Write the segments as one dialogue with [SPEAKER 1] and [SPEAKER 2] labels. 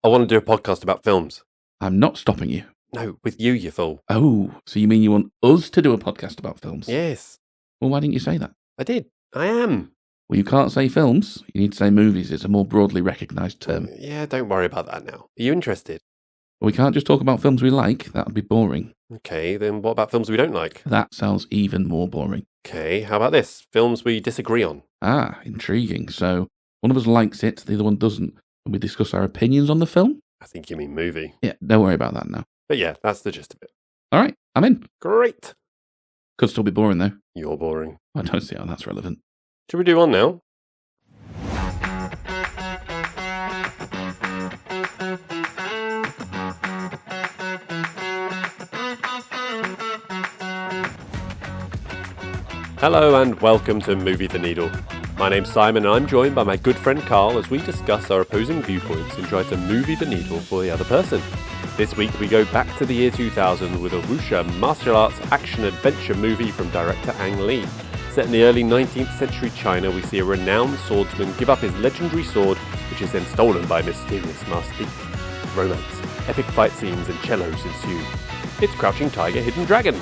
[SPEAKER 1] I want to do a podcast about films.
[SPEAKER 2] I'm not stopping you.
[SPEAKER 1] No, with you, you fool.
[SPEAKER 2] Oh, so you mean you want us to do a podcast about films?
[SPEAKER 1] Yes.
[SPEAKER 2] Well, why didn't you say that?
[SPEAKER 1] I did. I am.
[SPEAKER 2] Well, you can't say films. You need to say movies. It's a more broadly recognised term.
[SPEAKER 1] Yeah, don't worry about that now. Are you interested?
[SPEAKER 2] We can't just talk about films we like. That would be boring.
[SPEAKER 1] Okay, then what about films we don't like?
[SPEAKER 2] That sounds even more boring.
[SPEAKER 1] Okay, how about this? Films we disagree on.
[SPEAKER 2] Ah, intriguing. So one of us likes it, the other one doesn't, and we discuss our opinions on the film?
[SPEAKER 1] I think you mean movie.
[SPEAKER 2] Yeah, don't worry about that now.
[SPEAKER 1] But yeah, that's the gist of it.
[SPEAKER 2] All right, I'm in.
[SPEAKER 1] Great.
[SPEAKER 2] Could still be boring, though.
[SPEAKER 1] You're boring.
[SPEAKER 2] I don't see how that's relevant.
[SPEAKER 1] Should we do one now? Hello and welcome to Movie the Needle. My name's Simon and I'm joined by my good friend Carl as we discuss our opposing viewpoints and try to movie the needle for the other person. This week we go back to the year 2000 with a wuxia martial arts action-adventure movie from director Ang Lee. Set in the early 19th century China, we see a renowned swordsman give up his legendary sword, which is then stolen by a mysterious masked thief. Romance, epic fight scenes and cellos ensue. It's Crouching Tiger, Hidden Dragon.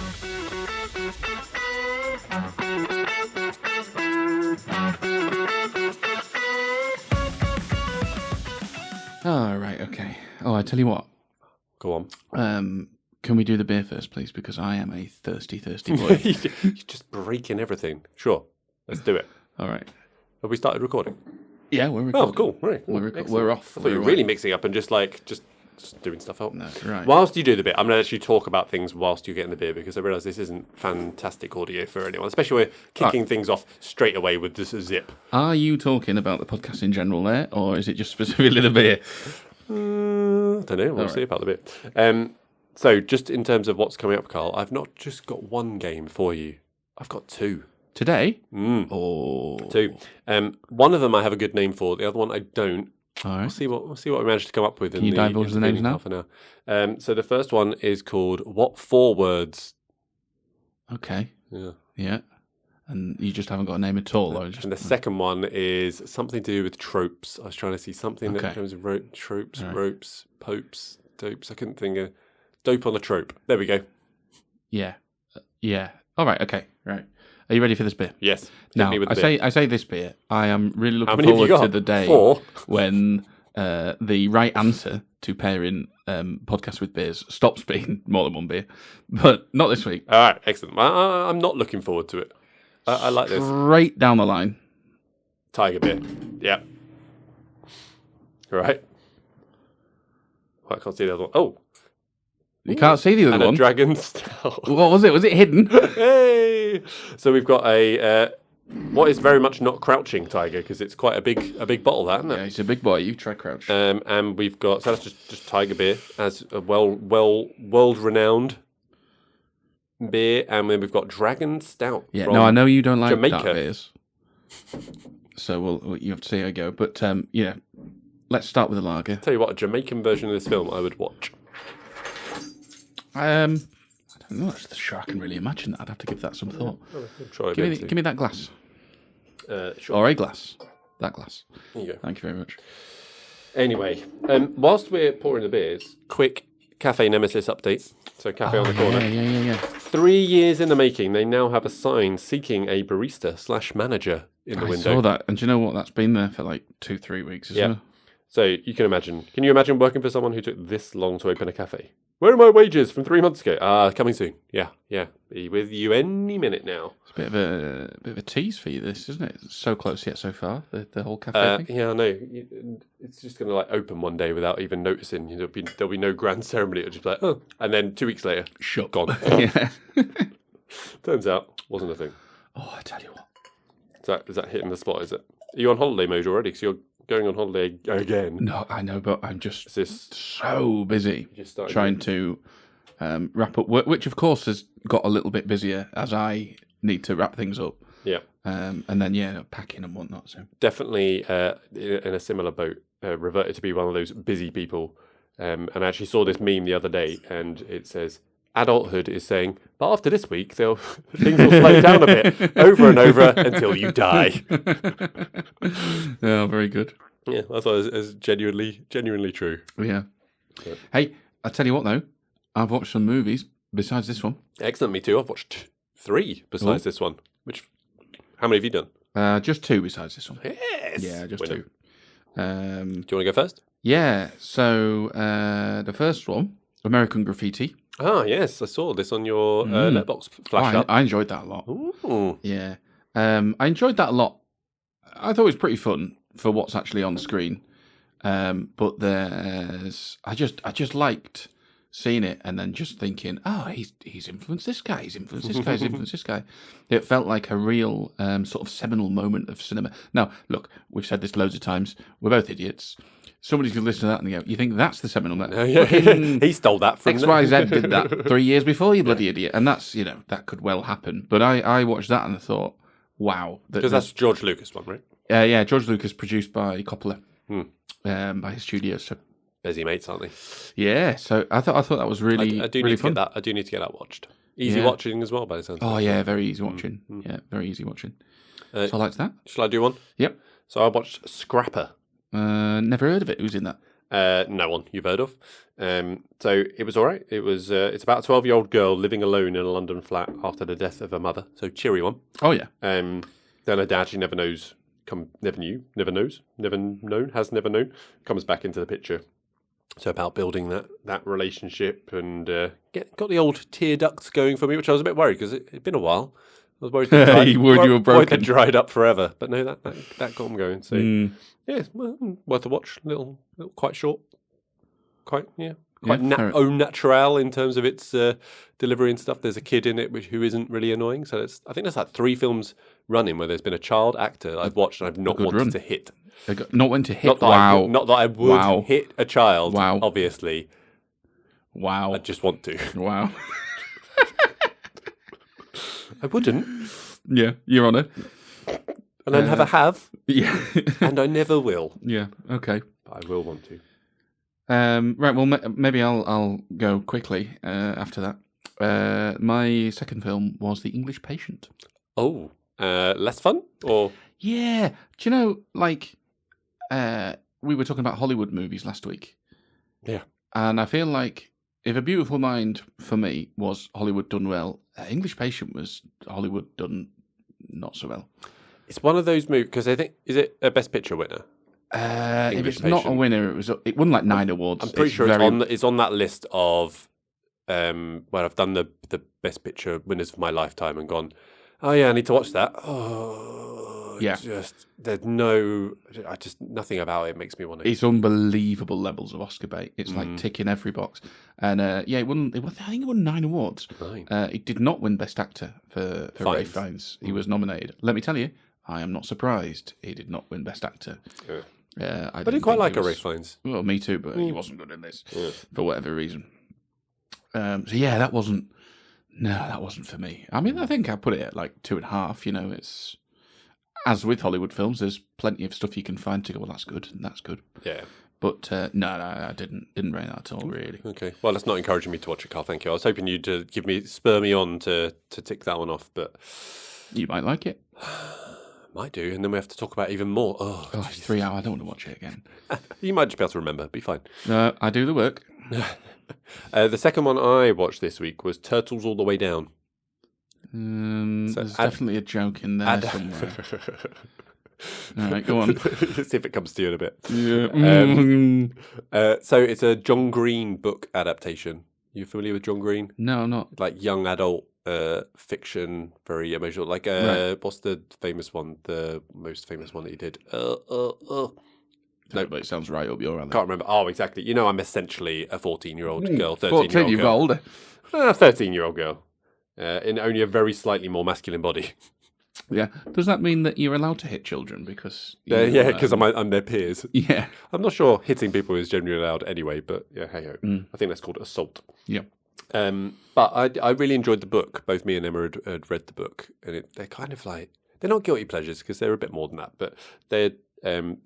[SPEAKER 2] Oh, right, okay. Oh, I tell you what.
[SPEAKER 1] Go on.
[SPEAKER 2] Can we do the beer first, please? Because I am a thirsty boy.
[SPEAKER 1] You're just breaking everything. Sure, let's do it.
[SPEAKER 2] All right.
[SPEAKER 1] Have we started recording?
[SPEAKER 2] Yeah, we're recording.
[SPEAKER 1] Oh, cool. Right.
[SPEAKER 2] We're off.
[SPEAKER 1] I thought you were really mixing up and just doing stuff up.
[SPEAKER 2] No, right.
[SPEAKER 1] Whilst you do the bit, I'm going to actually talk about things whilst you're getting the beer because I realise this isn't fantastic audio for anyone, especially when we're kicking things off straight away with this zip.
[SPEAKER 2] Are you talking about the podcast in general there, or is it just specifically the beer?
[SPEAKER 1] I don't know. We'll see about the bit. So, just in terms of what's coming up, Carl, I've not just got one game for you. I've got two.
[SPEAKER 2] Today?
[SPEAKER 1] Oh. Two. One of them I have a good name for. The other one I don't.
[SPEAKER 2] All right.
[SPEAKER 1] We'll see what we managed to come up with.
[SPEAKER 2] Can you divulge the names now?
[SPEAKER 1] Half an hour. So the first one is called What Four Words?
[SPEAKER 2] Okay.
[SPEAKER 1] Yeah.
[SPEAKER 2] Yeah. And you just haven't got a name at all, or
[SPEAKER 1] And the second one is something to do with tropes. I was trying to see something that comes with tropes, ropes, popes, dopes. I couldn't think of dope on a trope. There we go.
[SPEAKER 2] Yeah. Yeah. All right. Okay. Right. Are you ready for this beer?
[SPEAKER 1] Yes.
[SPEAKER 2] Now, I say this beer. I am really looking forward to the day when the right answer to pairing podcasts with beers stops being more than one beer. But not this week.
[SPEAKER 1] All right. Excellent. I'm not looking forward to it. I like this.
[SPEAKER 2] Straight down the line.
[SPEAKER 1] Tiger beer. Yeah. All right. I can't see the other one. Oh.
[SPEAKER 2] You can't see the other one.
[SPEAKER 1] And a dragon stout.
[SPEAKER 2] What was it? Was it hidden?
[SPEAKER 1] Hey! So we've got a what is very much not Crouching Tiger because it's quite a big bottle, that, isn't it?
[SPEAKER 2] Yeah, it's a big boy. You try Crouch.
[SPEAKER 1] And we've got so that's just Tiger beer as a world renowned beer, and then we've got Dragon Stout.
[SPEAKER 2] Yeah, no, I know you don't like
[SPEAKER 1] Jamaica.
[SPEAKER 2] dark beers, so you have to see how it go. But yeah, let's start with the lager.
[SPEAKER 1] Tell you what, a Jamaican version of this film I would watch.
[SPEAKER 2] I don't know. That's sure I can really imagine that. I'd have to give that some thought. Give me that glass.
[SPEAKER 1] Sure.
[SPEAKER 2] Or a glass. That glass.
[SPEAKER 1] There you go.
[SPEAKER 2] Thank you very much.
[SPEAKER 1] Anyway, whilst we're pouring the beers, quick Cafe Nemesis update. So Cafe on the corner.
[SPEAKER 2] Yeah.
[SPEAKER 1] 3 years in the making, they now have a sign seeking a barista/manager in the window.
[SPEAKER 2] I saw that, and do you know what? That's been there for like 2-3 weeks, isn't it?
[SPEAKER 1] So you can imagine. Can you imagine working for someone who took this long to open a cafe? Where are my wages from 3 months ago? Coming soon. Yeah. Be with you any minute now.
[SPEAKER 2] It's a bit of a tease for you, this, isn't it? It's so close yet so far. The whole cafe thing.
[SPEAKER 1] Yeah, I know. It's just going to open one day without even noticing. There'll be no grand ceremony. It'll just be like, oh, and then 2 weeks later, gone.
[SPEAKER 2] Yeah.
[SPEAKER 1] Turns out, wasn't a thing.
[SPEAKER 2] Oh, I tell you what.
[SPEAKER 1] Is that hitting the spot? Is it? Are you on holiday mode already? Because you're going on holiday again.
[SPEAKER 2] No, I know, but I'm just so busy trying to wrap up work, which of course has got a little bit busier as I need to wrap things up.
[SPEAKER 1] Yeah.
[SPEAKER 2] And then, packing and whatnot. So
[SPEAKER 1] definitely in a similar boat, reverted to be one of those busy people. And I actually saw this meme the other day, and it says, adulthood is saying, but after this week, things will slow down a bit, over and over until you die.
[SPEAKER 2] Yeah, very good.
[SPEAKER 1] Yeah, I thought it was genuinely true.
[SPEAKER 2] Yeah. Hey, I tell you what though, I've watched some movies besides this one.
[SPEAKER 1] Excellent, me too. I've watched 3 besides this one. How many have you done?
[SPEAKER 2] Just 2 besides this one.
[SPEAKER 1] Yes.
[SPEAKER 2] Yeah, just 2.
[SPEAKER 1] Do you want to go first?
[SPEAKER 2] Yeah. So the first one, American Graffiti.
[SPEAKER 1] Ah, yes, I saw this on your Letterboxd flash up.
[SPEAKER 2] I enjoyed that a lot.
[SPEAKER 1] Ooh.
[SPEAKER 2] Yeah. I enjoyed that a lot. I thought it was pretty fun for what's actually on the screen. But I just liked seeing it and then just thinking, oh, he's influenced this guy, he's influenced this guy, he's influenced this guy. It felt like a real sort of seminal moment of cinema. Now, look, we've said this loads of times. We're both idiots. Somebody's going to listen to that and go, you think that's the seminal moment?
[SPEAKER 1] Oh, yeah. He stole that from
[SPEAKER 2] XYZ did that 3 years before, you bloody idiot. And that's, that could well happen. But I watched that and I thought, wow.
[SPEAKER 1] Because that's George Lucas one, right?
[SPEAKER 2] Yeah, George Lucas, produced by Coppola, by his studio. So
[SPEAKER 1] busy mates, aren't they?
[SPEAKER 2] Yeah, so I thought that was really
[SPEAKER 1] I do
[SPEAKER 2] really
[SPEAKER 1] need to
[SPEAKER 2] fun.
[SPEAKER 1] get that. I do need to get that watched. Easy watching as well, by the sounds.
[SPEAKER 2] Oh yeah, very easy watching. Yeah, very easy watching. So I liked that.
[SPEAKER 1] Shall I do one?
[SPEAKER 2] Yep.
[SPEAKER 1] So I watched Scrapper.
[SPEAKER 2] Never heard of it. Who's in that?
[SPEAKER 1] No one you've heard of. So it was all right. It was. It's about a 12-year-old girl living alone in a London flat after the death of her mother. So cheery one.
[SPEAKER 2] Oh yeah.
[SPEAKER 1] Then her dad, she never knows. Never known. Comes back into the picture. So about building that relationship and got the old tear ducts going for me, which I was a bit worried because it'd been a while. I was worried
[SPEAKER 2] you were broken.
[SPEAKER 1] They'd dried up forever, but no, that got them going. So yeah, well, worth a watch. Little quite short, quite au naturel in terms of its delivery and stuff. There's a kid in it who isn't really annoying. So I think there's like 3 films running where there's been a child actor I've watched and I've not wanted to hit.
[SPEAKER 2] Not wanted to hit.
[SPEAKER 1] Not that I would hit a child.
[SPEAKER 2] Wow.
[SPEAKER 1] Obviously.
[SPEAKER 2] Wow.
[SPEAKER 1] I just want to.
[SPEAKER 2] Wow.
[SPEAKER 1] I wouldn't.
[SPEAKER 2] Yeah, you're on it.
[SPEAKER 1] And I never have.
[SPEAKER 2] Yeah.
[SPEAKER 1] And I never will.
[SPEAKER 2] Yeah. Okay.
[SPEAKER 1] But I will want to.
[SPEAKER 2] Right. Well, maybe I'll go quickly after that. My second film was The English Patient.
[SPEAKER 1] Oh, less fun or?
[SPEAKER 2] Yeah. Do you know, like, we were talking about Hollywood movies last week.
[SPEAKER 1] Yeah.
[SPEAKER 2] And I feel like if A Beautiful Mind for me was Hollywood done well, English Patient was Hollywood done not so well.
[SPEAKER 1] It's one of those movies because I think is it a Best Picture winner?
[SPEAKER 2] If it's not a winner, it won like 9 awards.
[SPEAKER 1] I'm pretty sure it's on that list of where I've done the Best Picture winners of my lifetime and gone, oh yeah, I need to watch that. Oh
[SPEAKER 2] yeah,
[SPEAKER 1] nothing about it makes me want to.
[SPEAKER 2] It's unbelievable levels of Oscar bait. It's like ticking every box. And it won. I think it won 9 awards.
[SPEAKER 1] 9.
[SPEAKER 2] It did not win Best Actor for Ralph Fiennes. He was nominated. Let me tell you, I am not surprised he did not win Best Actor.
[SPEAKER 1] I didn't quite like Ralph Fiennes.
[SPEAKER 2] Well, me too, but he wasn't good in this for whatever reason. So yeah, that wasn't for me. I mean, I think I put it at like 2.5. It's as with Hollywood films, there's plenty of stuff you can find to go, well, that's good, and that's good.
[SPEAKER 1] Yeah.
[SPEAKER 2] But no, I didn't rate that at all, really.
[SPEAKER 1] Okay. Well, that's not encouraging me to watch it, Carl. Thank you. I was hoping you'd spur me on to tick that one off, but
[SPEAKER 2] you might like it.
[SPEAKER 1] Might do, and then we have to talk about even more. Oh,
[SPEAKER 2] it's 3 hours. I don't want to watch it again.
[SPEAKER 1] You might just be able to remember. Be fine.
[SPEAKER 2] No, I do the work.
[SPEAKER 1] The second one I watched this week was Turtles All the Way Down.
[SPEAKER 2] There's definitely a joke in there somewhere. All right, go on.
[SPEAKER 1] Let's see if it comes to you in a bit.
[SPEAKER 2] Yeah.
[SPEAKER 1] So it's a John Green book adaptation. You familiar with John Green?
[SPEAKER 2] No, I'm not.
[SPEAKER 1] Like young adult fiction, very emotional. Like what's the famous one? The most famous one that he did?
[SPEAKER 2] No, but it sounds right up your alley.
[SPEAKER 1] Can't remember. Oh, exactly. I'm essentially a 14-year-old girl, 13-year-old
[SPEAKER 2] 14, you've got older.
[SPEAKER 1] 13-year-old girl. In only a very slightly more masculine body.
[SPEAKER 2] Yeah. Does that mean that you're allowed to hit children because?
[SPEAKER 1] Because I'm their peers.
[SPEAKER 2] Yeah.
[SPEAKER 1] I'm not sure hitting people is generally allowed anyway, but yeah, hey ho. I think that's called assault.
[SPEAKER 2] Yeah.
[SPEAKER 1] But I really enjoyed the book. Both me and Emma had read the book, and they're kind of like they're not guilty pleasures because they're a bit more than that, but they're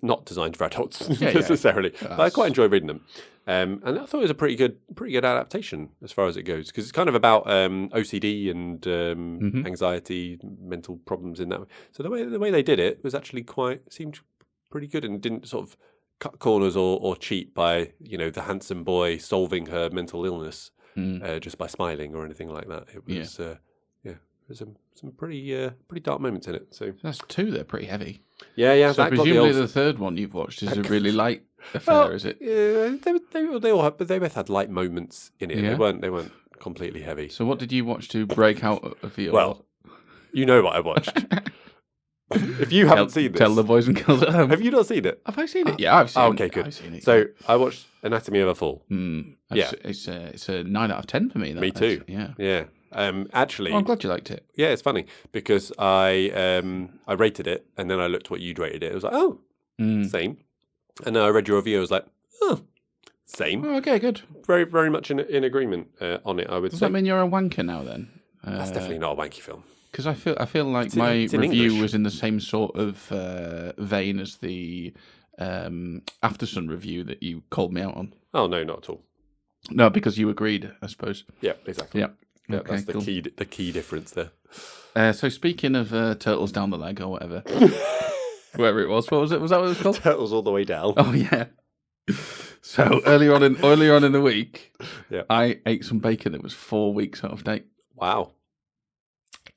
[SPEAKER 1] not designed for adults necessarily. Yeah. But I quite enjoy reading them. And I thought it was a pretty good adaptation as far as it goes because it's kind of about OCD and anxiety, mental problems in that way. So the way they did it was actually seemed pretty good and didn't sort of cut corners or cheat by, the handsome boy solving her mental illness just by smiling or anything like that. It was, there's some pretty dark moments in it. So
[SPEAKER 2] that's 2. They're pretty heavy.
[SPEAKER 1] Yeah.
[SPEAKER 2] So presumably the third one you've watched is a really light affair, is it?
[SPEAKER 1] Yeah, they both had light moments in it. Yeah. They weren't completely heavy.
[SPEAKER 2] So what did you watch to break out of your?
[SPEAKER 1] Well, you know what I watched. If you haven't seen this,
[SPEAKER 2] tell the boys and girls at home.
[SPEAKER 1] Have you not seen it?
[SPEAKER 2] Have I seen it? Yeah, I've seen it.
[SPEAKER 1] Okay, good.
[SPEAKER 2] I've seen it.
[SPEAKER 1] So I watched Anatomy of a Fall.
[SPEAKER 2] Yeah, it's a 9 out of 10 for me.
[SPEAKER 1] Me too. Yeah. Actually,
[SPEAKER 2] I'm glad you liked it.
[SPEAKER 1] Yeah, it's funny because I rated it and then I looked what you'd rated it. It was like, same. And then I read your review. I was like, same.
[SPEAKER 2] Oh, okay, good.
[SPEAKER 1] Very, very much in agreement on it. I would say.
[SPEAKER 2] Does that mean you're a wanker now then?
[SPEAKER 1] That's definitely not a wanky film.
[SPEAKER 2] Because I feel like my review was in the same sort of vein as the Aftersun review that you called me out on.
[SPEAKER 1] Oh no, not at all.
[SPEAKER 2] No, because you agreed, I suppose.
[SPEAKER 1] Yeah, exactly.
[SPEAKER 2] Yeah.
[SPEAKER 1] Yeah,
[SPEAKER 2] okay,
[SPEAKER 1] that's the key difference
[SPEAKER 2] there. So speaking of turtles down the leg or whatever, wherever it was, what was it? Was that what it was called?
[SPEAKER 1] Turtles all the way down.
[SPEAKER 2] Oh yeah. So earlier on in the week, I ate some bacon that was 4 weeks out of date.
[SPEAKER 1] Wow.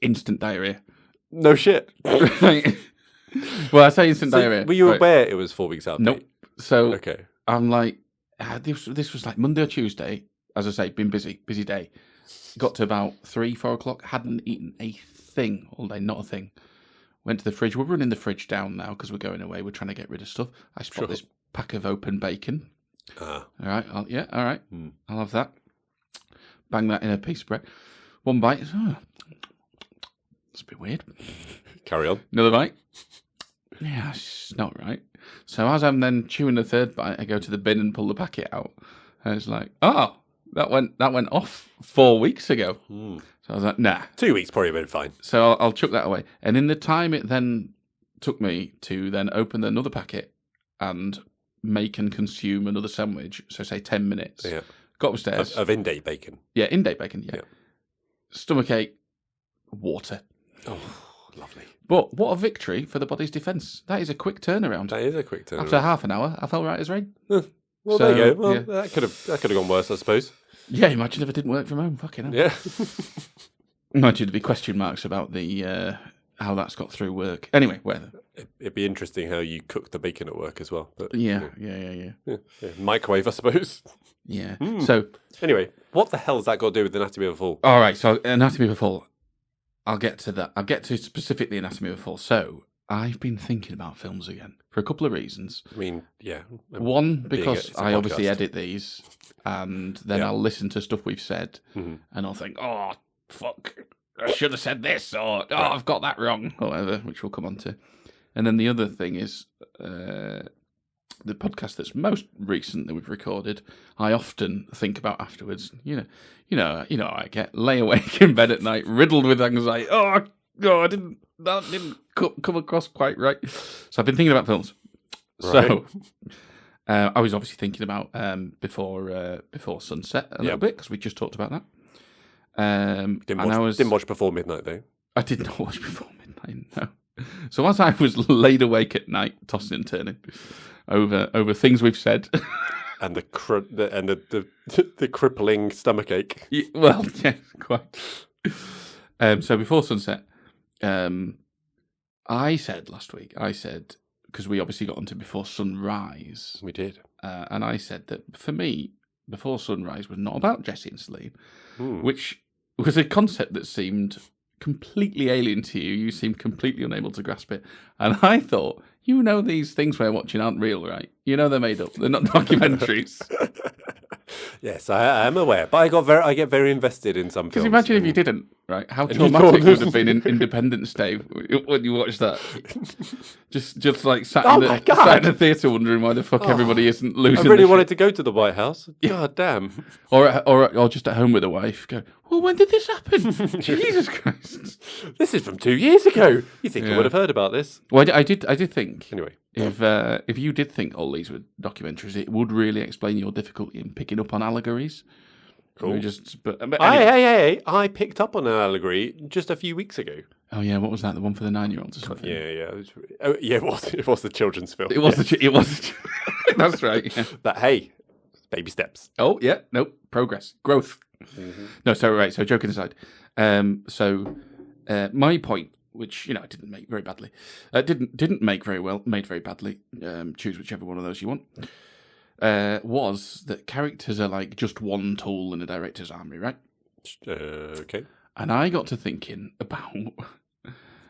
[SPEAKER 2] Instant diarrhea.
[SPEAKER 1] No shit.
[SPEAKER 2] Well, I say instant diarrhea.
[SPEAKER 1] Were you aware it was 4 weeks out of date?
[SPEAKER 2] Nope. So
[SPEAKER 1] okay.
[SPEAKER 2] I'm like, this was like Monday or Tuesday. As I say, been busy day. Got to about 3-4 o'clock. Hadn't eaten a thing all day, not a thing. Went to the fridge. We're running the fridge down now because we're going away. We're trying to get rid of stuff. I spot this pack of open bacon. All right. All right. I'll have that. Bang that in a piece of bread. One bite. It's a bit weird.
[SPEAKER 1] Carry on.
[SPEAKER 2] Another bite. Yeah, it's not right. So as I'm then chewing the third bite, I go to the bin and pull the packet out. And it's like, that went off 4 weeks ago. So I was like, nah.
[SPEAKER 1] 2 weeks probably been fine.
[SPEAKER 2] So I'll chuck that away. And in the time it then took me to then open another packet and make and consume another sandwich, so say 10 minutes.
[SPEAKER 1] Yeah.
[SPEAKER 2] Got upstairs.
[SPEAKER 1] Of in-date bacon.
[SPEAKER 2] Yeah, in-date bacon, yeah. Stomachache, water.
[SPEAKER 1] Oh, lovely.
[SPEAKER 2] But what a victory for the body's defence. That is a quick turnaround.
[SPEAKER 1] That is a quick turnaround.
[SPEAKER 2] After half an hour, I felt right as rain.
[SPEAKER 1] Well, there you go. Well, that could have gone worse, I suppose.
[SPEAKER 2] Yeah, imagine if it didn't work from home. Fucking hell.
[SPEAKER 1] Yeah.
[SPEAKER 2] Imagine there'd be question marks about the how that's got through work. Anyway, whatever.
[SPEAKER 1] It'd be interesting how you cook the bacon at work as well. But,
[SPEAKER 2] yeah.
[SPEAKER 1] Microwave, I suppose.
[SPEAKER 2] Yeah. So
[SPEAKER 1] anyway, what the hell has that got to do with Anatomy of a Fall?
[SPEAKER 2] All right. So Anatomy of a Fall. I'll get to that. I'll get to specifically Anatomy of a Fall. So I've been thinking about films again for a couple of reasons.
[SPEAKER 1] I mean, yeah.
[SPEAKER 2] One, because I obviously edit these, and then I'll listen to stuff we've said, and I'll think, oh, fuck, I should have said this, or I've got that wrong, or whatever, which we'll come on to. And then the other thing is the podcast that's most recent that we've recorded, I often think about afterwards. You know, I get lay awake in bed at night, riddled with anxiety. Oh, that didn't come across quite right. So I've been thinking about films. Right. So I was obviously thinking about Before Sunset a little bit because we just talked about that.
[SPEAKER 1] Didn't watch Before Midnight though.
[SPEAKER 2] I did not watch Before Midnight. No. So as I was laid awake at night, tossing and turning over things we've said,
[SPEAKER 1] and the crippling stomachache.
[SPEAKER 2] Yeah, well, yeah, quite. So Before Sunset, I said last week, because we obviously got onto Before Sunrise.
[SPEAKER 1] We did.
[SPEAKER 2] And I said that for me, Before Sunrise was not about Jesse and Celine, which was a concept that seemed completely alien to you. You seemed completely unable to grasp it. And I thought, these things we're watching aren't real, right? They're made up. They're not documentaries.
[SPEAKER 1] Yes, I am aware, but I get very invested in some films.
[SPEAKER 2] Because imagine if you didn't, right? How traumatic would have been in Independence Day when you watched that? just like sat in the theatre wondering why the fuck everybody isn't losing.
[SPEAKER 1] I really wanted to go to the White House. God damn.
[SPEAKER 2] Or just at home with a wife. Go, well, when did this happen? Jesus Christ!
[SPEAKER 1] This is from 2 years ago. You think I would have heard about this?
[SPEAKER 2] Well, I did think.
[SPEAKER 1] Anyway.
[SPEAKER 2] If you did think all these were documentaries, it would really explain your difficulty in picking up on allegories.
[SPEAKER 1] Cool. But anyway. I picked up on an allegory just a few weeks ago.
[SPEAKER 2] Oh yeah, what was that? The one for the 9-year-olds or something?
[SPEAKER 1] Yeah. It was the children's film.
[SPEAKER 2] It was That's right. Yeah.
[SPEAKER 1] But hey, baby steps.
[SPEAKER 2] Oh yeah, no progress, growth. Mm-hmm. No, so joking aside, my point, which I didn't make very badly, didn't make very well, made very badly. Choose whichever one of those you want. Was that characters are like just one tool in a director's army, right?
[SPEAKER 1] Okay.
[SPEAKER 2] And I got to thinking about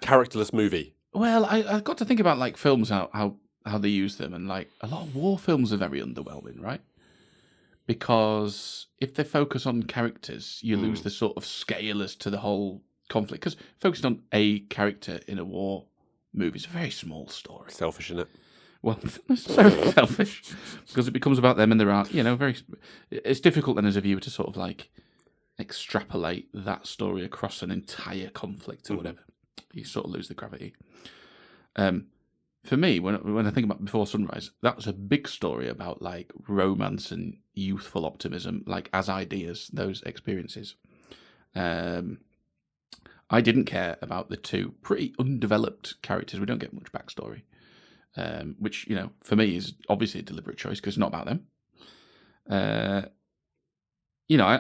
[SPEAKER 1] characterless movie.
[SPEAKER 2] Well, I got to think about like films, how they use them, and like a lot of war films are very underwhelming, right? Because if they focus on characters, you lose the sort of scale as to the whole conflict. Because focusing on a character in a war movie is a very small story.
[SPEAKER 1] Selfish, isn't it?
[SPEAKER 2] Well, not necessarily selfish, because it becomes about them and their art. It's difficult then as a viewer to sort of like extrapolate that story across an entire conflict or whatever. You sort of lose the gravity. For me, when I think about Before Sunrise, that was a big story about like romance and youthful optimism, like as ideas, those experiences. I didn't care about the two pretty undeveloped characters. We don't get much backstory, which, for me is obviously a deliberate choice because it's not about them. I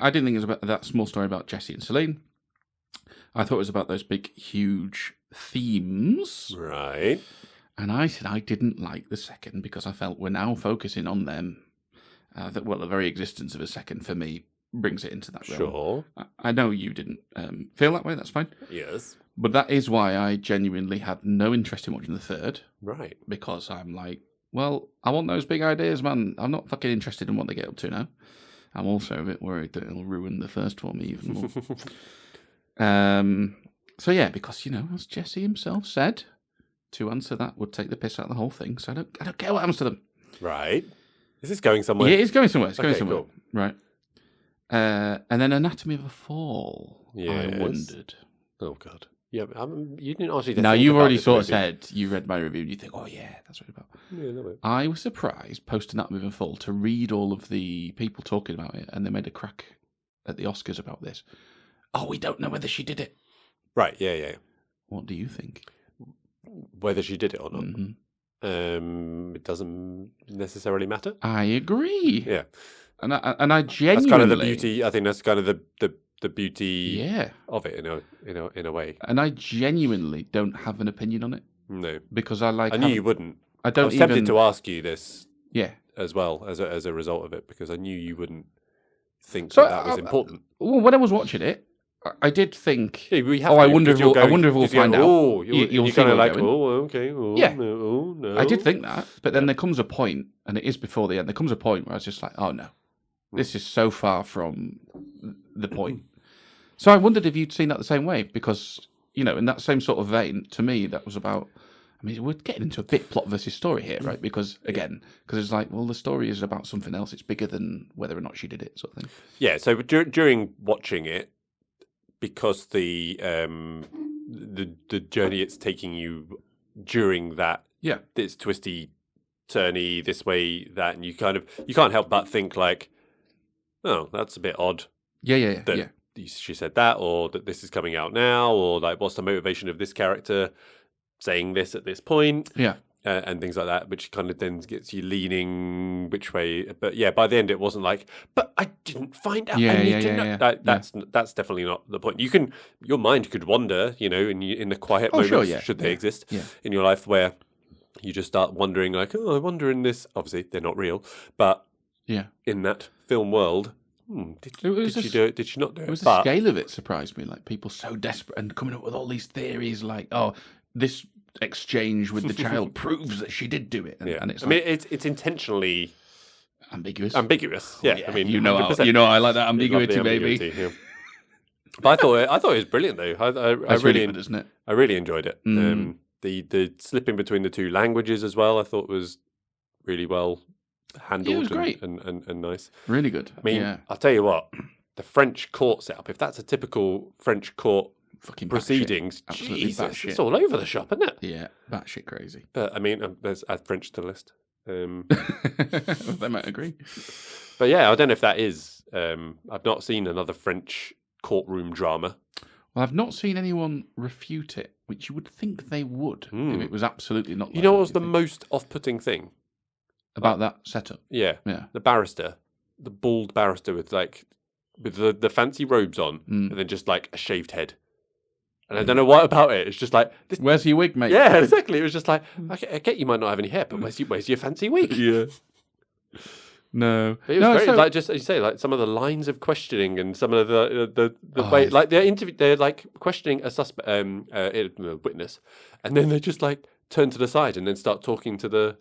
[SPEAKER 2] didn't think it was about that small story about Jesse and Celine. I thought it was about those big, huge themes.
[SPEAKER 1] Right.
[SPEAKER 2] And I said I didn't like the second because I felt we're now focusing on them. The very existence of a second for me brings it into that realm.
[SPEAKER 1] Sure.
[SPEAKER 2] I know you didn't feel that way, that's fine.
[SPEAKER 1] Yes.
[SPEAKER 2] But that is why I genuinely had no interest in watching the third.
[SPEAKER 1] Right.
[SPEAKER 2] Because I'm like, well, I want those big ideas, man. I'm not fucking interested in what they get up to now. I'm also a bit worried that it'll ruin the first for me even more. So yeah, because, as Jesse himself said, to answer that would take the piss out of the whole thing. So I don't care what happens to them.
[SPEAKER 1] Right. Is this going somewhere?
[SPEAKER 2] Yeah, it's going somewhere. It's going somewhere.
[SPEAKER 1] Cool.
[SPEAKER 2] Right. And then Anatomy of a Fall.
[SPEAKER 1] Yes.
[SPEAKER 2] I wondered.
[SPEAKER 1] Oh God. Yeah, you didn't ask me to.
[SPEAKER 2] Now
[SPEAKER 1] think
[SPEAKER 2] you've
[SPEAKER 1] about
[SPEAKER 2] already
[SPEAKER 1] this
[SPEAKER 2] sort
[SPEAKER 1] movie.
[SPEAKER 2] of said you read my review and you think, oh yeah, that's what it's about.
[SPEAKER 1] Yeah, no way.
[SPEAKER 2] I was surprised post Anatomy of a Fall to read all of the people talking about it, and they made a crack at the Oscars about this. Oh, we don't know whether she did it.
[SPEAKER 1] Right. Yeah.
[SPEAKER 2] What do you think?
[SPEAKER 1] Whether she did it or not.
[SPEAKER 2] Mm-hmm.
[SPEAKER 1] It doesn't necessarily matter.
[SPEAKER 2] I agree.
[SPEAKER 1] Yeah.
[SPEAKER 2] And I genuinely.
[SPEAKER 1] That's kind of the beauty. I think that's kind of the beauty.
[SPEAKER 2] Yeah.
[SPEAKER 1] Of it in a way.
[SPEAKER 2] And I genuinely don't have an opinion on it.
[SPEAKER 1] No.
[SPEAKER 2] Because I
[SPEAKER 1] knew you wouldn't.
[SPEAKER 2] I was
[SPEAKER 1] tempted to ask you this.
[SPEAKER 2] Yeah.
[SPEAKER 1] As well as a result of it, because I knew you wouldn't think that was important.
[SPEAKER 2] Well, when I was watching it, I did think.
[SPEAKER 1] Yeah, we have
[SPEAKER 2] I wonder if we'll find out.
[SPEAKER 1] Oh,
[SPEAKER 2] you'll see
[SPEAKER 1] kind of like,
[SPEAKER 2] going.
[SPEAKER 1] Okay. Oh,
[SPEAKER 2] yeah.
[SPEAKER 1] No.
[SPEAKER 2] I did think that, but then there comes a point, and it is before the end. There comes a point where I was just like, oh no, this is so far from the point. So I wondered if you'd seen that the same way, because in that same sort of vein, to me, that was about. I mean, we're getting into a bit plot versus story here, right? Because it's like, well, the story is about something else. It's bigger than whether or not she did it, sort of thing. Yeah.
[SPEAKER 1] So during watching it, because the journey it's taking you during that, it's twisty, turny, this way, that, and you can't help but think like, oh, that's a bit odd.
[SPEAKER 2] Yeah.
[SPEAKER 1] She said that, or that this is coming out now, or like, what's the motivation of this character saying this at this point?
[SPEAKER 2] Yeah.
[SPEAKER 1] And things like that, which kind of then gets you leaning which way. But yeah, by the end, it wasn't like, but I didn't find out. I need to know.
[SPEAKER 2] Yeah.
[SPEAKER 1] That's definitely not the point. Your mind could wander, in the quiet moments, should they exist in your life, where you just start wondering, like, oh, I wonder in this. Obviously, they're not real, but in that film world. Did she do it? Did she not do it?
[SPEAKER 2] It was the scale of it surprised me. Like, people so desperate and coming up with all these theories, like, oh, this exchange with the child proves that she did do it. And it's like,
[SPEAKER 1] it's intentionally
[SPEAKER 2] ambiguous.
[SPEAKER 1] Yeah. I mean,
[SPEAKER 2] I like that ambiguity, baby.
[SPEAKER 1] Yeah. But I thought it was brilliant though. I really
[SPEAKER 2] good, isn't it?
[SPEAKER 1] I really enjoyed it. The slipping between the two languages as well, I thought was really well handled.
[SPEAKER 2] It was great
[SPEAKER 1] and nice.
[SPEAKER 2] Really good.
[SPEAKER 1] I mean, I'll tell you what, the French court setup, if that's a typical French court
[SPEAKER 2] fucking
[SPEAKER 1] proceedings, Jesus, it's all over the shop, isn't it?
[SPEAKER 2] Yeah, batshit crazy.
[SPEAKER 1] But I mean, there's add French to the list.
[SPEAKER 2] They might agree.
[SPEAKER 1] But yeah, I don't know if that is. I've not seen another French courtroom drama.
[SPEAKER 2] Well, Well, I've not seen anyone refute it, which you would think they would if it was absolutely not.
[SPEAKER 1] You know what was the most off-putting thing
[SPEAKER 2] about that setup?
[SPEAKER 1] Yeah. The barrister, the bald barrister with the fancy robes on, and then just like a shaved head. And I don't know what about it. It's just like,
[SPEAKER 2] where's your wig, mate?
[SPEAKER 1] Yeah, exactly. It was just like, I get you might not have any hair, but where's your fancy wig?
[SPEAKER 2] Yeah. No.
[SPEAKER 1] But it was very, like, just as you say, like some of the lines of questioning and some of the way, like they're like questioning a suspect, a witness, and then they just like turn to the side and then start talking to the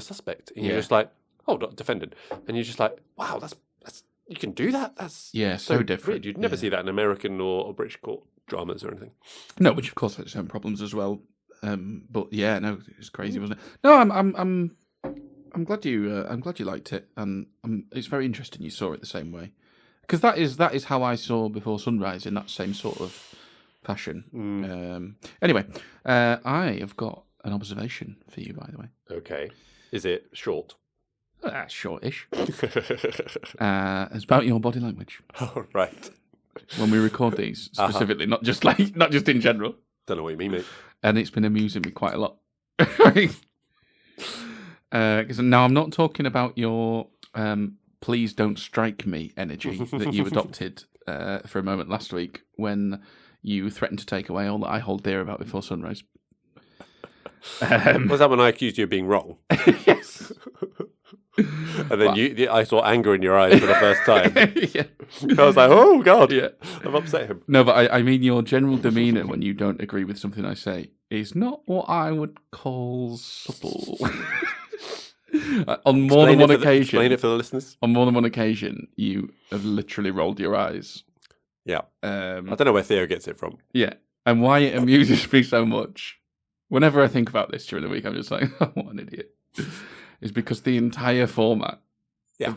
[SPEAKER 1] suspect. And you're just like, oh, not defendant. And you're just like, wow, that's you can do that? That's
[SPEAKER 2] so different.
[SPEAKER 1] Weird. You'd never see that in American or British court dramas or anything.
[SPEAKER 2] No, which of course has its own problems as well. But yeah, no, it's crazy, wasn't it? No, I'm glad you liked it, and it's very interesting you saw it the same way, because that is how I saw Before Sunrise, in that same sort of fashion. Anyway, I have got an observation for you, by the way.
[SPEAKER 1] Okay, is it short?
[SPEAKER 2] Shortish. It's about your body language.
[SPEAKER 1] Oh, right.
[SPEAKER 2] When we record these specifically, not just in general.
[SPEAKER 1] Don't know what you mean, mate.
[SPEAKER 2] And it's been amusing me quite a lot. Because now I'm not talking about your "please don't strike me" energy that you adopted for a moment last week when you threatened to take away all that I hold dear about Before Sunrise.
[SPEAKER 1] Was that when I accused you of being wrong?
[SPEAKER 2] Yes.
[SPEAKER 1] And then I saw anger in your eyes for the first time. Yeah. I was like, oh, God, I've upset him.
[SPEAKER 2] No, but I mean your general demeanour when you don't agree with something I say is not what I would call subtle. On more than one occasion.
[SPEAKER 1] Explain it for the listeners.
[SPEAKER 2] On more than one occasion, you have literally rolled your eyes.
[SPEAKER 1] Yeah. I don't know where Theo gets it from.
[SPEAKER 2] Yeah. And why it amuses me so much, whenever I think about this during the week, I'm just like, oh, what an idiot. Is because the entire format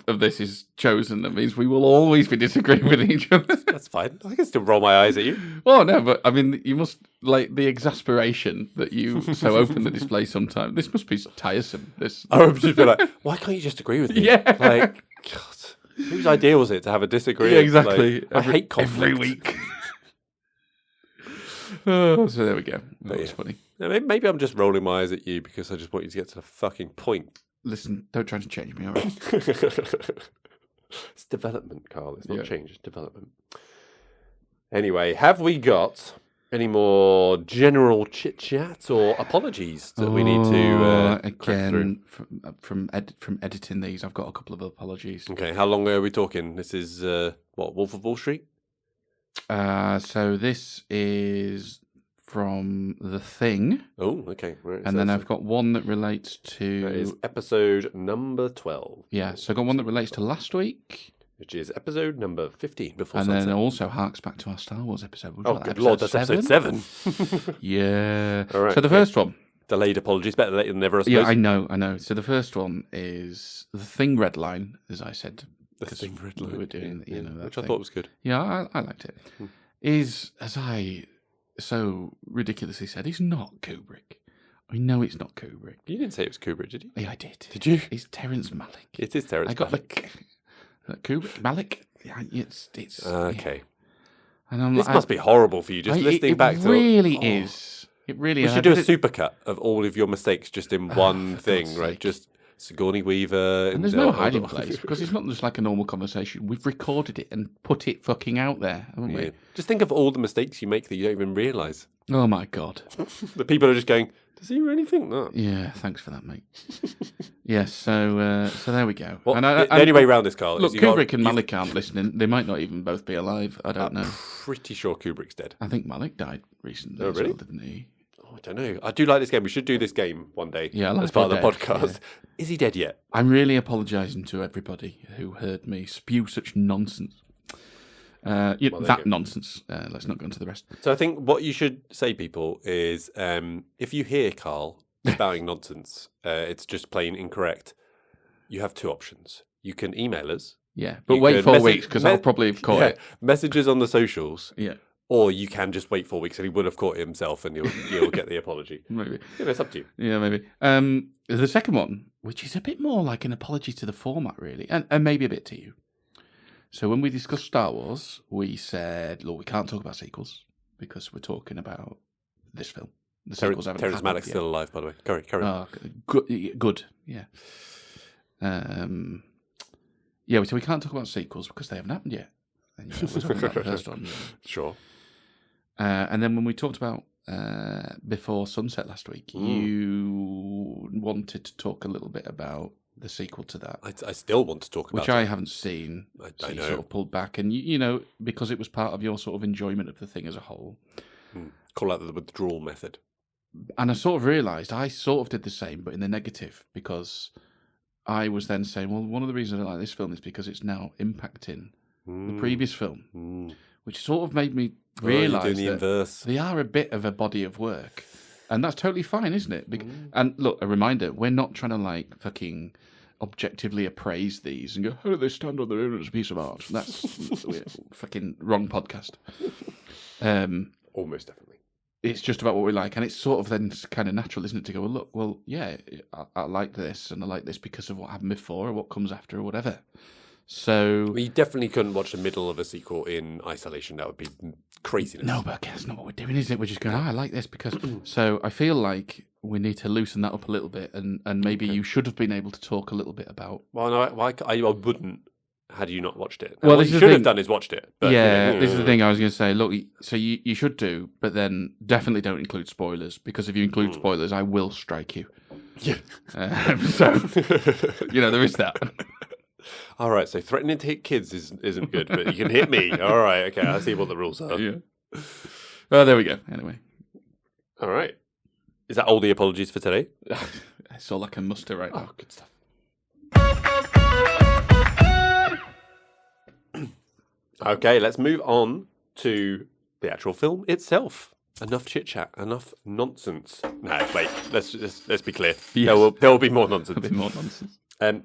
[SPEAKER 2] of this is chosen. That means we will always be disagreeing with each other.
[SPEAKER 1] That's fine. I can still roll my eyes at you.
[SPEAKER 2] Oh, no, but I mean, you must, like, the exasperation that you so openly display sometimes. This must be tiresome.
[SPEAKER 1] I would just be like, why can't you just agree with me?
[SPEAKER 2] Yeah.
[SPEAKER 1] Like, God, whose idea was it to have a disagreement?
[SPEAKER 2] Yeah, exactly.
[SPEAKER 1] Like, I hate conflict.
[SPEAKER 2] Every week. So there we go. That was funny.
[SPEAKER 1] Maybe I'm just rolling my eyes at you because I just want you to get to the fucking point.
[SPEAKER 2] Listen, don't try to change me, all right?
[SPEAKER 1] It's development, Carl. It's not change, it's development. Anyway, have we got any more general chit-chat or apologies that we need to
[SPEAKER 2] again, from editing these, I've got a couple of apologies.
[SPEAKER 1] Okay, how long are we talking? This is, Wolf of Wall Street?
[SPEAKER 2] So this is from The Thing.
[SPEAKER 1] Oh, okay.
[SPEAKER 2] And then I've got one that relates to...
[SPEAKER 1] That is episode number 12.
[SPEAKER 2] Yeah, so I've got one that relates to last week.
[SPEAKER 1] Which is episode number 15, Before
[SPEAKER 2] and
[SPEAKER 1] Sunset.
[SPEAKER 2] then also harks back to our Star Wars episode.
[SPEAKER 1] Oh, good Lord, that's episode 7.
[SPEAKER 2] Yeah.
[SPEAKER 1] All right,
[SPEAKER 2] so the first one...
[SPEAKER 1] Delayed apologies, better late than never, I suppose.
[SPEAKER 2] Yeah, I know. So the first one is The Thing Red Line, as I said.
[SPEAKER 1] The Thing Red Line.
[SPEAKER 2] We were doing,
[SPEAKER 1] which I thought was good.
[SPEAKER 2] Yeah, I liked it. Is, as I so ridiculously said, he's not Kubrick. I know it's not Kubrick.
[SPEAKER 1] You didn't say it was Kubrick, did you?
[SPEAKER 2] Yeah, I did.
[SPEAKER 1] Did you?
[SPEAKER 2] It's Terrence Malick.
[SPEAKER 1] It is Terrence Malick.
[SPEAKER 2] I got Kubrick, Malick. Yeah, it's
[SPEAKER 1] okay.
[SPEAKER 2] Yeah. And
[SPEAKER 1] this must be horrible for you, just listening back to it.
[SPEAKER 2] It really is. It really is.
[SPEAKER 1] We should do a supercut of all of your mistakes just in one thing, right? Just Sigourney Weaver.
[SPEAKER 2] And there's no hiding place, because it's not just like a normal conversation. We've recorded it and put it fucking out there, haven't we?
[SPEAKER 1] Just think of all the mistakes you make that you don't even realise.
[SPEAKER 2] Oh my God.
[SPEAKER 1] The people are just going, does he really think that?
[SPEAKER 2] Yeah, thanks for that, mate. Yes, so there we go.
[SPEAKER 1] Well, the only way around this, Carl,
[SPEAKER 2] look, Kubrick and Malick aren't listening. They might not even both be alive. I don't know.
[SPEAKER 1] Pretty sure Kubrick's dead.
[SPEAKER 2] I think Malick died recently.
[SPEAKER 1] Oh, really?
[SPEAKER 2] Well, didn't he?
[SPEAKER 1] I don't know. I do like this game. We should do this game one day as part of the podcast. Yeah. Is he dead yet?
[SPEAKER 2] I'm really apologising to everybody who heard me spew such nonsense. Nonsense. Let's not go into the rest.
[SPEAKER 1] So I think what you should say, people, is if you hear Carl spouting nonsense, it's just plain incorrect. You have two options. You can email us.
[SPEAKER 2] Yeah, but wait 4 weeks because I'll probably have caught it.
[SPEAKER 1] Messages on the socials.
[SPEAKER 2] Yeah.
[SPEAKER 1] Or you can just wait 4 weeks and he would have caught it himself and you'll get the apology.
[SPEAKER 2] Maybe.
[SPEAKER 1] Yeah, it's up to you.
[SPEAKER 2] Yeah, maybe. The second one, which is a bit more like an apology to the format, really, and maybe a bit to you. So when we discussed Star Wars, we said, look, we can't talk about sequels because we're talking about this film. The sequels haven't happened
[SPEAKER 1] Terrence Malick's
[SPEAKER 2] yet.
[SPEAKER 1] still alive, by the way. Carry on.
[SPEAKER 2] Good, yeah. Yeah, so we can't talk about sequels because they haven't happened yet. And, we're talking about the first one.
[SPEAKER 1] Sure.
[SPEAKER 2] And then when we talked about Before Sunset last week, you wanted to talk a little bit about the sequel to that.
[SPEAKER 1] I still want to talk about
[SPEAKER 2] which I haven't seen.
[SPEAKER 1] I know.
[SPEAKER 2] You sort of pulled back. And, because it was part of your sort of enjoyment of the thing as a whole.
[SPEAKER 1] Call out the withdrawal method.
[SPEAKER 2] And I sort of realised I sort of did the same, but in the negative, because I was then saying, well, one of the reasons I like this film is because it's now impacting the previous film, which sort of made me realise that they are a bit of a body of work. And that's totally fine, isn't it? And look, a reminder, we're not trying to fucking objectively appraise these and go, how do they stand on their own as a piece of art? That's fucking wrong podcast.
[SPEAKER 1] Almost definitely.
[SPEAKER 2] It's just about what we like, and it's sort of then kind of natural, isn't it, to go, well, yeah, I like this, and I like this because of what happened before, or what comes after, or whatever. So...
[SPEAKER 1] We definitely couldn't watch the middle of a sequel in isolation. That would be craziness.
[SPEAKER 2] No, but that's not what we're doing, is it? We're just going, I like this because... So I feel like we need to loosen that up a little bit, and maybe you should have been able to talk a little bit about...
[SPEAKER 1] Well, no, I wouldn't. Had you not watched it?
[SPEAKER 2] Well,
[SPEAKER 1] what you should have done is watched it. But,
[SPEAKER 2] this is the thing I was going to say. Look, so you should do, but then definitely don't include spoilers, because if you include spoilers, I will strike you.
[SPEAKER 1] Yeah.
[SPEAKER 2] So, there is that.
[SPEAKER 1] All right, so threatening to hit kids isn't good, but you can hit me. All right, okay, I see what the rules are.
[SPEAKER 2] Yeah. Well, there we go. Anyway.
[SPEAKER 1] All right. Is that all the apologies for today?
[SPEAKER 2] That's all I can muster right now.
[SPEAKER 1] Oh, good stuff. Okay, let's move on to the actual film itself. Enough chit chat, enough nonsense. No, wait. Let's be clear. Yes. There will be more nonsense.
[SPEAKER 2] There'll be more nonsense.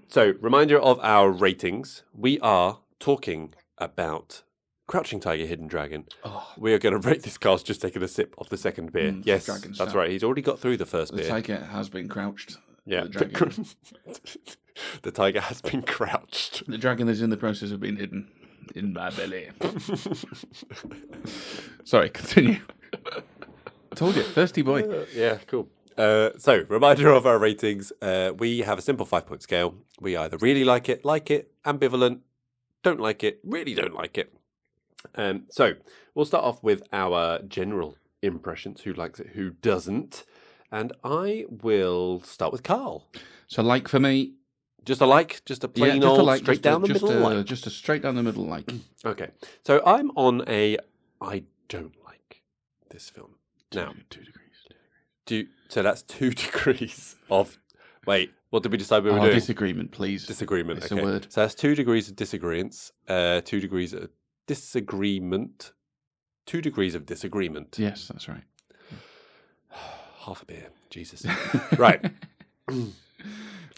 [SPEAKER 1] So, reminder of our ratings. We are talking about Crouching Tiger, Hidden Dragon.
[SPEAKER 2] Oh.
[SPEAKER 1] We are going to rate this cast just taking a sip of the second beer. Yes, that's right. He's already got through the first beer.
[SPEAKER 2] The tiger has been crouched.
[SPEAKER 1] Yeah, the tiger has been crouched.
[SPEAKER 2] The dragon is in the process of being hidden. In my belly. Sorry, continue. I told you, thirsty boy.
[SPEAKER 1] Yeah, cool. So, reminder of our ratings. We have a simple 5-point scale. We either really like it, ambivalent, don't like it, really don't like it. So, we'll start off with our general impressions. Who likes it, who doesn't. And I will start with Carl.
[SPEAKER 2] So, like for me...
[SPEAKER 1] Just a plain old straight down the middle like.
[SPEAKER 2] Just a straight down the middle like.
[SPEAKER 1] Okay. So I'm on I don't like this film. Now,
[SPEAKER 2] 2 degrees.
[SPEAKER 1] So that's 2 degrees of... Wait, what did we decide we were doing?
[SPEAKER 2] Disagreement, please.
[SPEAKER 1] Disagreement,
[SPEAKER 2] it's
[SPEAKER 1] okay.
[SPEAKER 2] a word.
[SPEAKER 1] So that's 2 degrees of disagreements. 2 degrees of disagreement. 2 degrees of disagreement.
[SPEAKER 2] Yes, that's right.
[SPEAKER 1] Half a beer. Jesus. Right.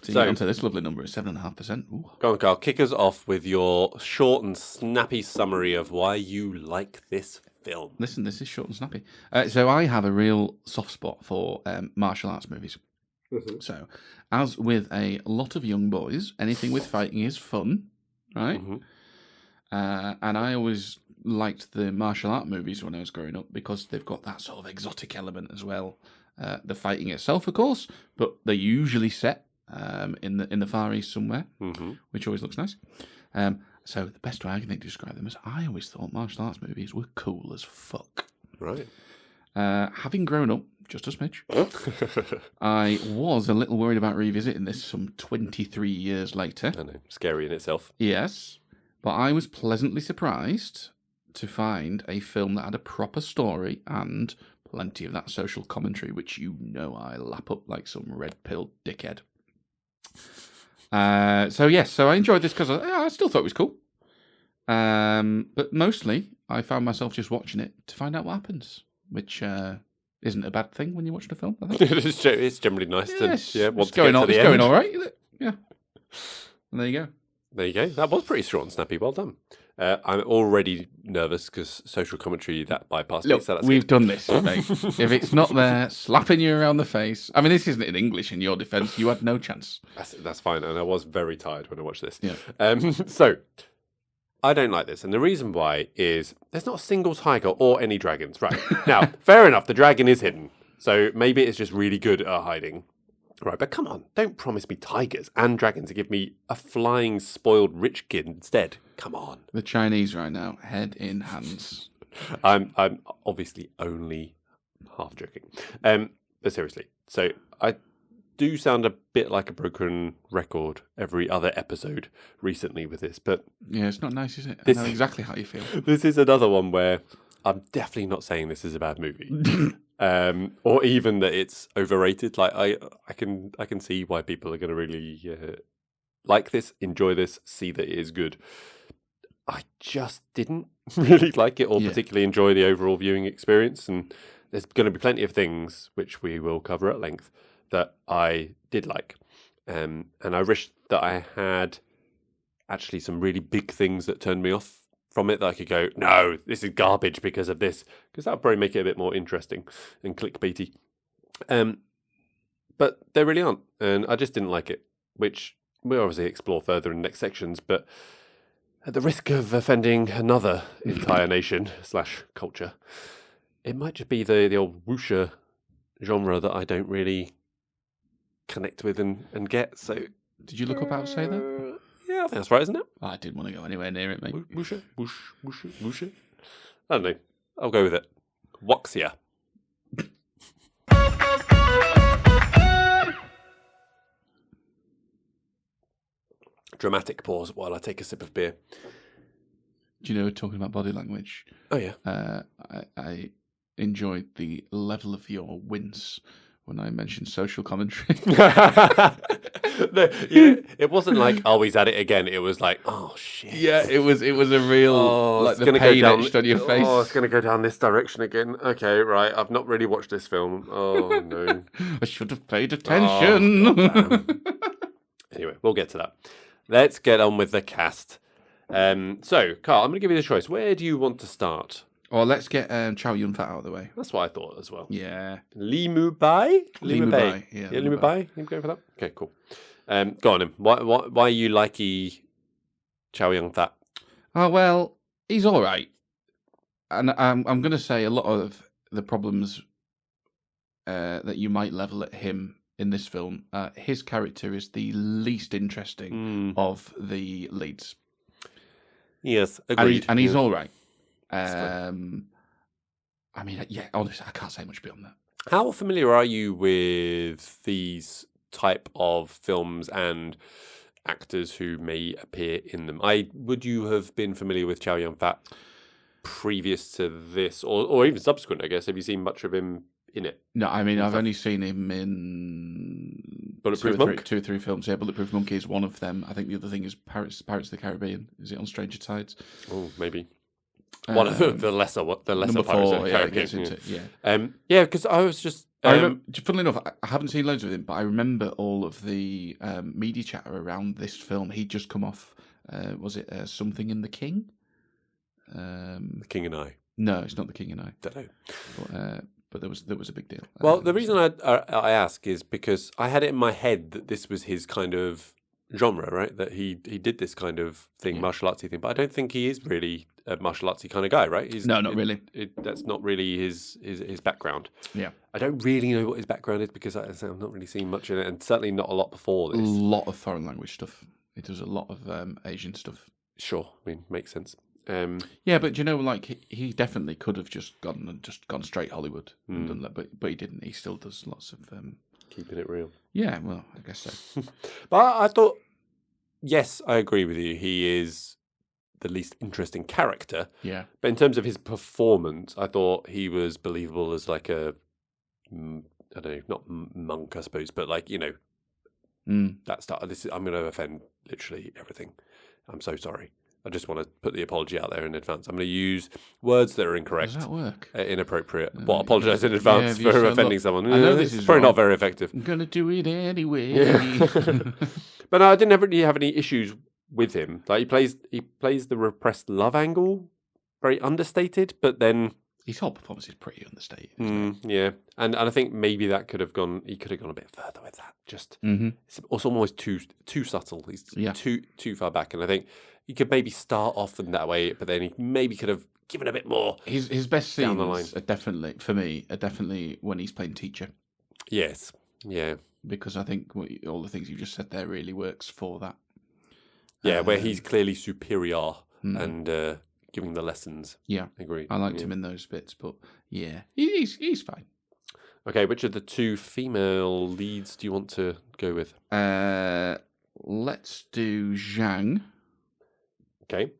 [SPEAKER 2] So onto this lovely number, 7.5%.
[SPEAKER 1] Go on, Carl. Kick us off with your short and snappy summary of why you like this film.
[SPEAKER 2] Listen, this is short and snappy. So I have a real soft spot for martial arts movies.
[SPEAKER 1] Mm-hmm.
[SPEAKER 2] So, as with a lot of young boys, anything with fighting is fun, right?
[SPEAKER 1] Mm-hmm.
[SPEAKER 2] And I always liked the martial art movies when I was growing up because they've got that sort of exotic element as well. The fighting itself, of course, but they're usually set in the Far East somewhere, which always looks nice. So the best way I can think to describe them is I always thought martial arts movies were cool as fuck.
[SPEAKER 1] Right.
[SPEAKER 2] Having grown up just a smidge, I was a little worried about revisiting this some 23 years later.
[SPEAKER 1] I know, scary in itself.
[SPEAKER 2] Yes, but I was pleasantly surprised to find a film that had a proper story and plenty of that social commentary, which I lap up like some red-pilled dickhead. So I enjoyed this because I still thought it was cool. But mostly, I found myself just watching it to find out what happens, which isn't a bad thing when you watch the film, I think.
[SPEAKER 1] It's generally nice to want to get to the end. It's
[SPEAKER 2] going all right, is it? Yeah. And there you go.
[SPEAKER 1] There you go. That was pretty short and snappy. Well done. I'm already nervous because social commentary that bypassed me.
[SPEAKER 2] Look,
[SPEAKER 1] so
[SPEAKER 2] we've done this, mate. If it's not there, slapping you around the face. I mean, this isn't in English in your defence. You had no chance.
[SPEAKER 1] That's fine. And I was very tired when I watched this.
[SPEAKER 2] Yeah.
[SPEAKER 1] So, I don't like this. And the reason why is there's not a single tiger or any dragons. Right. Now, fair enough, the dragon is hidden. So maybe it's just really good at hiding. Right, but come on, don't promise me tigers and dragons to give me a flying, spoiled rich kid instead. Come on.
[SPEAKER 2] The Chinese right now, head in hands.
[SPEAKER 1] I'm obviously only half joking. But seriously, so I do sound a bit like a broken record every other episode recently with this, but...
[SPEAKER 2] Yeah, it's not nice, is it? I know exactly how you feel.
[SPEAKER 1] This is another one where I'm definitely not saying this is a bad movie. Or even that it's overrated. Like I can see why people are going to really like this, enjoy this, see that it is good. I just didn't really like it or particularly enjoy the overall viewing experience. And there's going to be plenty of things, which we will cover at length, that I did like. And I wish that I had actually some really big things that turned me off from it, that I could go, no, this is garbage because of this. Because that would probably make it a bit more interesting and clickbaity. But there really aren't. And I just didn't like it, which we'll obviously explore further in next sections. But at the risk of offending another entire nation / culture, it might just be the old wuxia genre that I don't really connect with and get. So,
[SPEAKER 2] did you look up how to say that?
[SPEAKER 1] Yeah, I think that's right, isn't it?
[SPEAKER 2] I didn't want to go anywhere near it, mate.
[SPEAKER 1] Wuxia, wuxia. I don't know. I'll go with it. Wuxia. Dramatic pause while I take a sip of beer.
[SPEAKER 2] Do you know, talking about body language?
[SPEAKER 1] Oh, yeah.
[SPEAKER 2] I enjoyed the level of your wince when I mentioned social commentary.
[SPEAKER 1] It wasn't like, oh, he's at it again. It was like, oh, shit.
[SPEAKER 2] Yeah, it was a real, like the pain etched on your face.
[SPEAKER 1] Oh, it's going to go down this direction again. Okay, right. I've not really watched this film. Oh, no.
[SPEAKER 2] I should have paid attention.
[SPEAKER 1] Oh, anyway, we'll get to that. Let's get on with the cast. So, Carl, I'm going to give you the choice. Where do you want to start?
[SPEAKER 2] Or let's get Chow Yun-fat out of the way.
[SPEAKER 1] That's what I thought as well.
[SPEAKER 2] Yeah.
[SPEAKER 1] Li Mu Bai?
[SPEAKER 2] Li Mu Bai.
[SPEAKER 1] Yeah, Li Mu Bai. You going for that? Okay, cool. Go on, him. Why you likey Chow Yun-fat?
[SPEAKER 2] Oh, well, he's all right. And I'm going to say a lot of the problems that you might level at him in this film, his character is the least interesting of the leads.
[SPEAKER 1] Yes, agreed.
[SPEAKER 2] And he's all right. I mean, yeah, honestly, I can't say much beyond that.
[SPEAKER 1] How familiar are you with these type of films and actors who may appear in them? Would you have been familiar with Chow Yun-fat previous to this, or even subsequent, I guess? Have you seen much of him in it?
[SPEAKER 2] No, I mean, I've only seen him in
[SPEAKER 1] Bulletproof Monk?
[SPEAKER 2] 2 or 3 films. Yeah, Bulletproof Monkey is one of them. I think the other thing is Pirates of the Caribbean. Is it on Stranger Tides?
[SPEAKER 1] Oh, maybe. One of the lesser Pirates of the Caribbean.
[SPEAKER 2] Yeah,
[SPEAKER 1] because I was just...
[SPEAKER 2] I remember, funnily enough, I haven't seen loads of him, but I remember all of the media chatter around this film. He'd just come off, was it Something in the King?
[SPEAKER 1] The King and I.
[SPEAKER 2] No, it's not The King and I.
[SPEAKER 1] Don't know.
[SPEAKER 2] But there was a big deal.
[SPEAKER 1] Well, the reason I ask is because I had it in my head that this was his kind of genre, right? That he did this kind of thing, martial artsy thing. But I don't think he is really a martial artsy kind of guy, right?
[SPEAKER 2] Not really.
[SPEAKER 1] That's not really his background.
[SPEAKER 2] Yeah.
[SPEAKER 1] I don't really know what his background is because I've not really seen much in it, and certainly not a lot before this.
[SPEAKER 2] A lot of foreign language stuff. He does a lot of Asian stuff.
[SPEAKER 1] Sure, I mean, makes sense.
[SPEAKER 2] Yeah, but you know, like he definitely could have just gone straight Hollywood and done that, but he didn't. He still does lots of
[SPEAKER 1] keeping it real.
[SPEAKER 2] Yeah, well, I guess so.
[SPEAKER 1] But I thought, yes, I agree with you. He is the least interesting character.
[SPEAKER 2] Yeah. But
[SPEAKER 1] in terms of his performance, I thought he was believable as like a, I don't know, not monk, I suppose, but like, you know, that stuff. I'm going to offend literally everything. I'm so sorry. I just want to put the apology out there in advance. I'm going to use words that are incorrect.
[SPEAKER 2] Does that work?
[SPEAKER 1] Inappropriate. Apologise in advance for offending someone.
[SPEAKER 2] I know this is
[SPEAKER 1] probably not very effective.
[SPEAKER 2] I'm going to do it anyway.
[SPEAKER 1] Yeah. But no, I didn't really have any issues with him. Like he plays the repressed love angle, very understated, but then
[SPEAKER 2] His whole performance is pretty understated. Isn't it?
[SPEAKER 1] Yeah, and I think maybe that could have gone. He could have gone a bit further with that. Just it's almost too subtle. He's too far back, and I think he could maybe start off in that way, but then he maybe could have given a bit more.
[SPEAKER 2] His best scenes are definitely when he's playing teacher.
[SPEAKER 1] Yes, yeah,
[SPEAKER 2] because I think all the things you just said there really works for that.
[SPEAKER 1] Yeah, where he's clearly superior and giving the lessons.
[SPEAKER 2] Yeah,
[SPEAKER 1] agreed.
[SPEAKER 2] I liked him in those bits, but yeah, he's fine.
[SPEAKER 1] Okay, which of the two female leads do you want to go with?
[SPEAKER 2] Let's do Zhang.
[SPEAKER 1] Okay.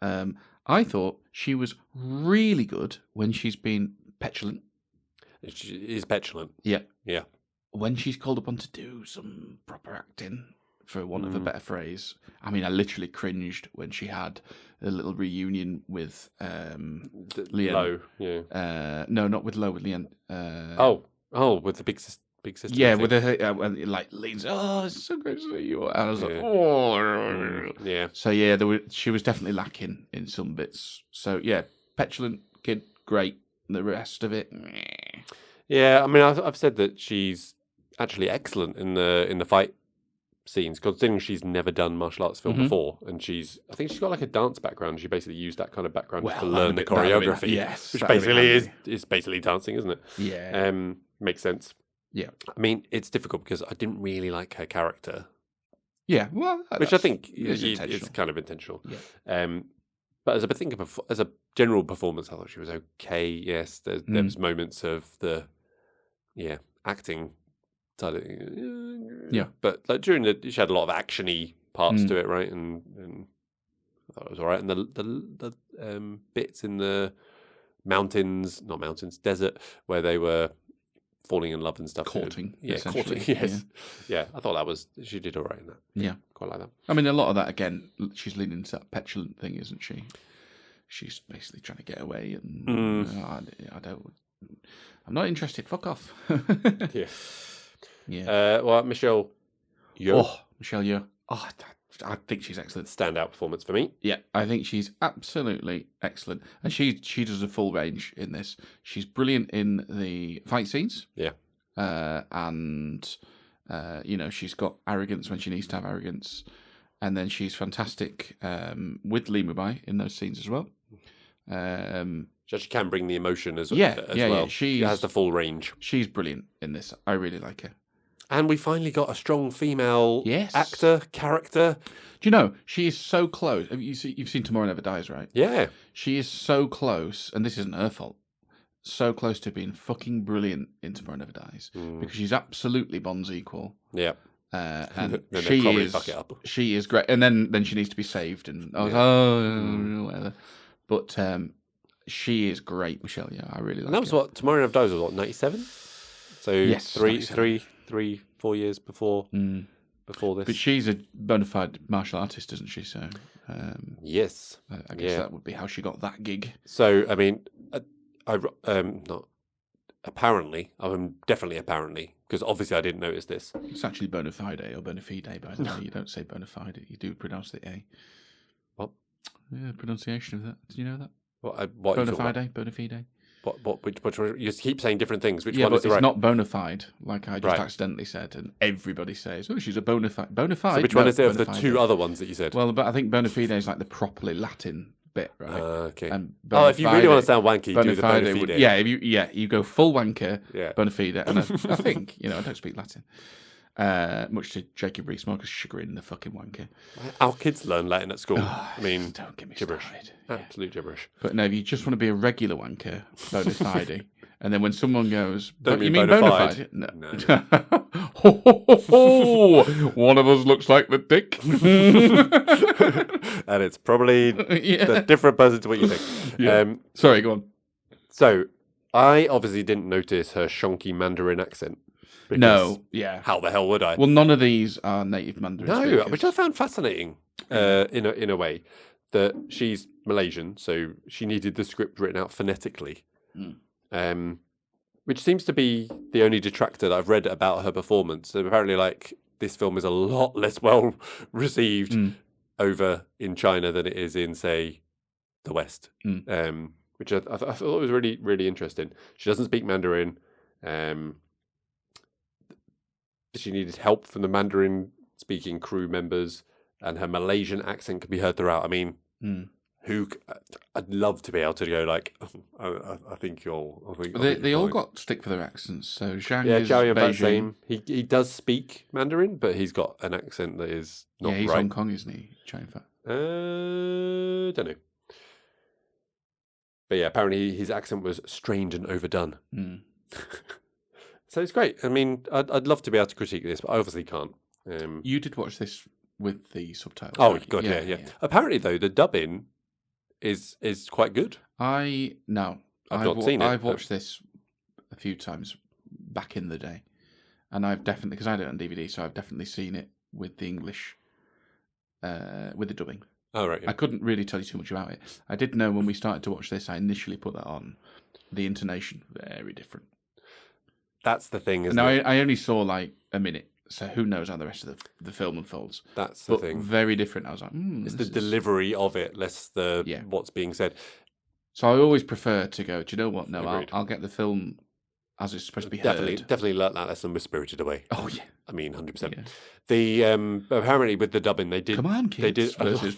[SPEAKER 2] I thought she was really good when she's been petulant.
[SPEAKER 1] She is petulant.
[SPEAKER 2] Yeah.
[SPEAKER 1] Yeah.
[SPEAKER 2] When she's called upon to do some proper acting, for want of a better phrase. I mean, I literally cringed when she had a little reunion with Leanne.
[SPEAKER 1] Lo, yeah.
[SPEAKER 2] No, not with Lo, with Leanne.
[SPEAKER 1] With the big sister.
[SPEAKER 2] Yeah, with her, like leans. Oh, it's so great to see you. And I was like, oh,
[SPEAKER 1] yeah.
[SPEAKER 2] So yeah, she was definitely lacking in some bits. So yeah, petulant kid, great. The rest of it, meh.
[SPEAKER 1] Yeah. I mean, I've said that she's actually excellent in the fight scenes, considering she's never done martial arts film before, and I think she's got like a dance background. She basically used that kind of background to learn the choreography.
[SPEAKER 2] Yes,
[SPEAKER 1] which basically is basically dancing, isn't it?
[SPEAKER 2] Yeah.
[SPEAKER 1] Makes sense.
[SPEAKER 2] Yeah.
[SPEAKER 1] I mean, it's difficult because I didn't really like her character.
[SPEAKER 2] Yeah, well,
[SPEAKER 1] which I think is kind of intentional.
[SPEAKER 2] Yeah.
[SPEAKER 1] But as a general performance, I thought she was okay. Yes, there was moments of the acting.
[SPEAKER 2] Yeah,
[SPEAKER 1] but like she had a lot of actiony parts to it, right? And I thought it was all right. And the bits in the desert where they were falling in love and stuff,
[SPEAKER 2] courting.
[SPEAKER 1] Courting. Yes, yeah. I thought she did all right in that.
[SPEAKER 2] Yeah,
[SPEAKER 1] quite like that.
[SPEAKER 2] I mean, a lot of that again. She's leaning into that petulant thing, isn't she? She's basically trying to get away, and I'm not interested. Fuck off.
[SPEAKER 1] Yeah.
[SPEAKER 2] Yeah.
[SPEAKER 1] Well, Michelle Yeoh.
[SPEAKER 2] Oh, Michelle Yeoh. Oh, I think she's excellent.
[SPEAKER 1] Standout performance for me.
[SPEAKER 2] Yeah, I think she's absolutely excellent, and she does a full range in this. She's brilliant in the fight scenes.
[SPEAKER 1] Yeah.
[SPEAKER 2] And she's got arrogance when she needs to have arrogance, and then she's fantastic with Lee Mubai in those scenes as well.
[SPEAKER 1] She actually can bring the emotion as well.
[SPEAKER 2] Yeah.
[SPEAKER 1] She has the full range.
[SPEAKER 2] She's brilliant in this. I really like her.
[SPEAKER 1] And we finally got a strong female character.
[SPEAKER 2] Do you know, she is so close. You've seen Tomorrow Never Dies, right?
[SPEAKER 1] Yeah.
[SPEAKER 2] She is so close, and this isn't her fault, so close to being fucking brilliant in Tomorrow Never Dies, because she's absolutely Bond's equal.
[SPEAKER 1] Yeah.
[SPEAKER 2] And
[SPEAKER 1] fuck it up.
[SPEAKER 2] She is great. And then she needs to be saved, and whatever. But she is great, Michelle. Yeah, I really like her.
[SPEAKER 1] And that was what Tomorrow Never Dies was, what, 97? So
[SPEAKER 2] yes,
[SPEAKER 1] 4 years before this.
[SPEAKER 2] But she's a bona fide martial artist, isn't she? So
[SPEAKER 1] yes,
[SPEAKER 2] I guess that would be how she got that gig.
[SPEAKER 1] So I mean, not apparently. Definitely apparently, because obviously I didn't notice this.
[SPEAKER 2] It's actually bona fide or bona fide, by the way. You don't say bona fide; you do pronounce the A.
[SPEAKER 1] What?
[SPEAKER 2] Yeah, pronunciation of that. Did you know that?
[SPEAKER 1] What
[SPEAKER 2] bona fide, bona fide.
[SPEAKER 1] Which you keep saying different things. Which
[SPEAKER 2] one
[SPEAKER 1] is
[SPEAKER 2] but
[SPEAKER 1] right?
[SPEAKER 2] It's not bona fide, like I just accidentally said, and everybody says, "Oh, she's a bona fide." Bona fide.
[SPEAKER 1] So which one is it of the two other ones that you said?
[SPEAKER 2] Well, but I think bona fide is like the properly Latin bit, right?
[SPEAKER 1] Okay.
[SPEAKER 2] And
[SPEAKER 1] if you really want to sound wanky, do the bona fide.
[SPEAKER 2] You go full wanker, bona fide, and I think I don't speak Latin. Much to Jacob Rees-Mogg's chagrin, the fucking wanker.
[SPEAKER 1] Our kids learn Latin at school. I mean,
[SPEAKER 2] don't get me
[SPEAKER 1] gibberish.
[SPEAKER 2] Started.
[SPEAKER 1] Absolute gibberish.
[SPEAKER 2] But no, if you just want to be a regular wanker, bona fide, and then when someone goes,
[SPEAKER 1] don't
[SPEAKER 2] you
[SPEAKER 1] mean bona fide?
[SPEAKER 2] No. One of us looks like the dick.
[SPEAKER 1] And it's probably the different person to what you think.
[SPEAKER 2] Yeah. Sorry, go on.
[SPEAKER 1] So, I obviously didn't notice her shonky Mandarin accent.
[SPEAKER 2] No, yeah.
[SPEAKER 1] How the hell would I?
[SPEAKER 2] Well, none of these are native Mandarin speakers.
[SPEAKER 1] Which I found fascinating in a way. That she's Malaysian, so she needed the script written out phonetically. Which seems to be the only detractor that I've read about her performance. So apparently, this film is a lot less well received over in China than it is in, say, the West. which I thought was really, really interesting. She doesn't speak Mandarin. She needed help from the Mandarin-speaking crew members, and her Malaysian accent could be heard throughout. I mean, I'd love to be able to go like, I think you'll.
[SPEAKER 2] They all got stick for their accents. So Zhang is
[SPEAKER 1] Zhao Yunfei's
[SPEAKER 2] Beijing.
[SPEAKER 1] same. He does speak Mandarin, but he's got an accent that is not right.
[SPEAKER 2] Yeah, he's Hong Kong, isn't he? Zhao Yunfei.
[SPEAKER 1] Don't know. But yeah, apparently his accent was strained and overdone. So it's great. I mean, I'd love to be able to critique this, but I obviously can't.
[SPEAKER 2] You did watch this with the subtitles.
[SPEAKER 1] Oh, God, yeah. Apparently, though, the dubbing is quite good.
[SPEAKER 2] I've not seen it. I've watched this a few times back in the day. And I've definitely, because I had it on DVD, so I've definitely seen it with the English, with the dubbing.
[SPEAKER 1] Oh, right. Yeah.
[SPEAKER 2] I couldn't really tell you too much about it. I did know when we started to watch this, I initially put that on. The intonation, very different.
[SPEAKER 1] That's the thing, isn't
[SPEAKER 2] it? I only saw like a minute, so who knows how the rest of the film unfolds.
[SPEAKER 1] That's the thing.
[SPEAKER 2] Very different. I was like,
[SPEAKER 1] it's the delivery of it, less what's being said.
[SPEAKER 2] So I always prefer to go, do you know what? No, I'll get the film as it's supposed to be heard.
[SPEAKER 1] Definitely learnt that lesson with Spirited Away.
[SPEAKER 2] Oh, yeah.
[SPEAKER 1] I mean, 100%.
[SPEAKER 2] Yeah.
[SPEAKER 1] The apparently with the dubbing, they did...
[SPEAKER 2] Come on, kids.
[SPEAKER 1] They did,
[SPEAKER 2] versus...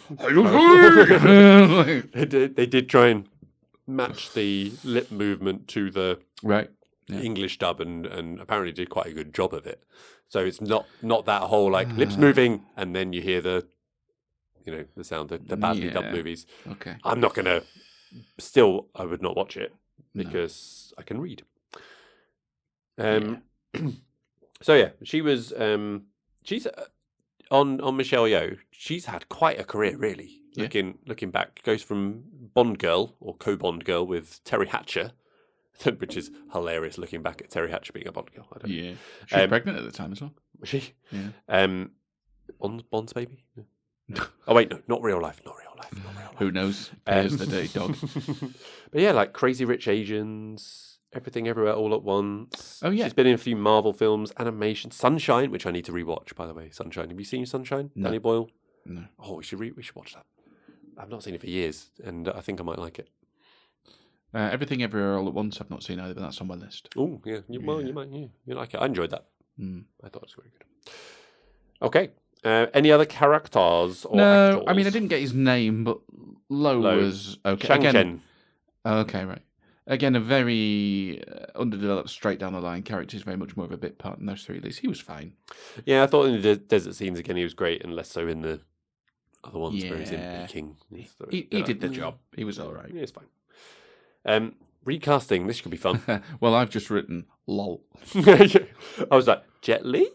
[SPEAKER 1] they did try and match the lip movement to the English dub, and apparently did quite a good job of it. So it's not that whole like lips moving and then you hear the sound, the badly dubbed movies.
[SPEAKER 2] Okay.
[SPEAKER 1] I'm not going to... Still, I would not watch it because I can read. So yeah, she was. She's on Michelle Yeoh. She's had quite a career, really.
[SPEAKER 2] Yeah.
[SPEAKER 1] Looking back, goes from Bond girl or co-Bond girl with Terry Hatcher, which is hilarious. Looking back at Terry Hatcher being a Bond girl.
[SPEAKER 2] She was pregnant at the time as well.
[SPEAKER 1] Was she?
[SPEAKER 2] Yeah.
[SPEAKER 1] Bond's baby. Yeah. Oh wait, no, not real life.
[SPEAKER 2] Who knows? There's the dirty dog.
[SPEAKER 1] But yeah, like Crazy Rich Asians, Everything Everywhere All at Once.
[SPEAKER 2] Oh yeah,
[SPEAKER 1] she's been in a few Marvel films, animation, Sunshine, which I need to rewatch. By the way, Sunshine. Have you seen Sunshine?
[SPEAKER 2] No.
[SPEAKER 1] Danny Boyle.
[SPEAKER 2] No.
[SPEAKER 1] Oh, we should watch that. I've not seen it for years, and I think I might like it.
[SPEAKER 2] Everything Everywhere All at Once. I've not seen either, but that's on my list.
[SPEAKER 1] Oh yeah, you might. Yeah, you like it. I enjoyed that. I thought it was very good. Okay. Any other characters or actors?
[SPEAKER 2] I mean, I didn't get his name, but Lo was okay.
[SPEAKER 1] Shang Chen.
[SPEAKER 2] Okay, right. Again, a very underdeveloped, straight down the line character. He's very much more of a bit part in those three. At least he was fine.
[SPEAKER 1] Yeah, I thought in the desert scenes again he was great, and less so in the other ones where he's in Peking.
[SPEAKER 2] He did the job. He was all right.
[SPEAKER 1] Yeah, it's fine. Recasting. This could be fun.
[SPEAKER 2] Well, I've just written lol.
[SPEAKER 1] I was like, Jet Li.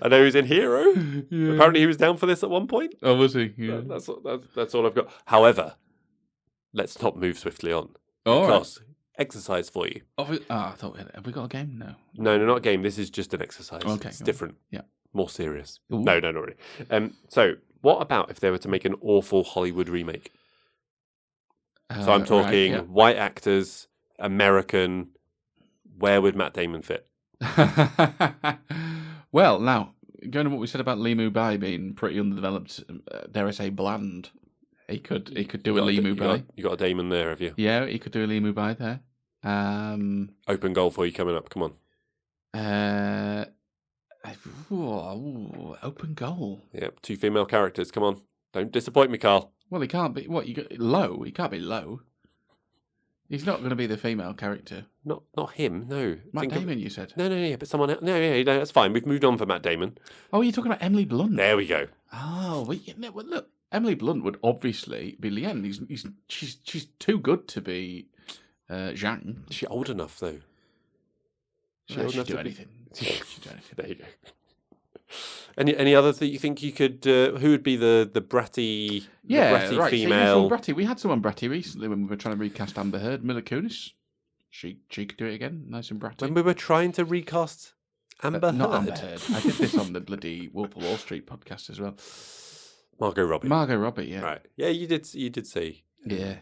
[SPEAKER 1] I know he's in Hero. Yeah. Apparently, he was down for this at one point.
[SPEAKER 2] Oh, was he? Yeah.
[SPEAKER 1] That's all I've got. However, let's not move swiftly on. Because exercise for you.
[SPEAKER 2] I thought, have we got a game? No.
[SPEAKER 1] No, not a game. This is just an exercise.
[SPEAKER 2] Okay,
[SPEAKER 1] it's different.
[SPEAKER 2] Yeah.
[SPEAKER 1] More serious.
[SPEAKER 2] Ooh.
[SPEAKER 1] No, not really. So, what about if they were to make an awful Hollywood remake? So I'm talking white actors, American. Where would Matt Damon fit?
[SPEAKER 2] Well, now, going to what we said about Lee Bai being pretty underdeveloped, dare I say bland, he could do a Lee Bai.
[SPEAKER 1] You got a Damon there, have you?
[SPEAKER 2] Yeah, he could do a Lee Bai there.
[SPEAKER 1] Open goal for you coming up, come on.
[SPEAKER 2] Open goal.
[SPEAKER 1] Yep, 2 female characters, come on. Don't disappoint me, Carl.
[SPEAKER 2] Well, he can't be, you got low? He can't be low. He's not going to be the female character.
[SPEAKER 1] Not him, no.
[SPEAKER 2] Matt Damon, you said?
[SPEAKER 1] No, yeah, but someone else. No, that's fine. We've moved on for Matt Damon.
[SPEAKER 2] Oh, you're talking about Emily Blunt?
[SPEAKER 1] There we go.
[SPEAKER 2] Oh, well, look, Emily Blunt would obviously be Lien. She's too good to be Zhang.
[SPEAKER 1] Is she old enough, though?
[SPEAKER 2] She'd do anything.
[SPEAKER 1] There you go. Any other that you think you could? Who would be the bratty? Bratty female.
[SPEAKER 2] So bratty. We had someone bratty recently when we were trying to recast Amber Heard. Mila Kunis. She could do it again, nice and bratty.
[SPEAKER 1] When we were trying to recast Amber Heard.
[SPEAKER 2] Not Amber Heard. I did this on the bloody Wolf of Wall Street podcast as well.
[SPEAKER 1] Margot Robbie.
[SPEAKER 2] Yeah.
[SPEAKER 1] Right. Yeah, you did say.
[SPEAKER 2] Yeah.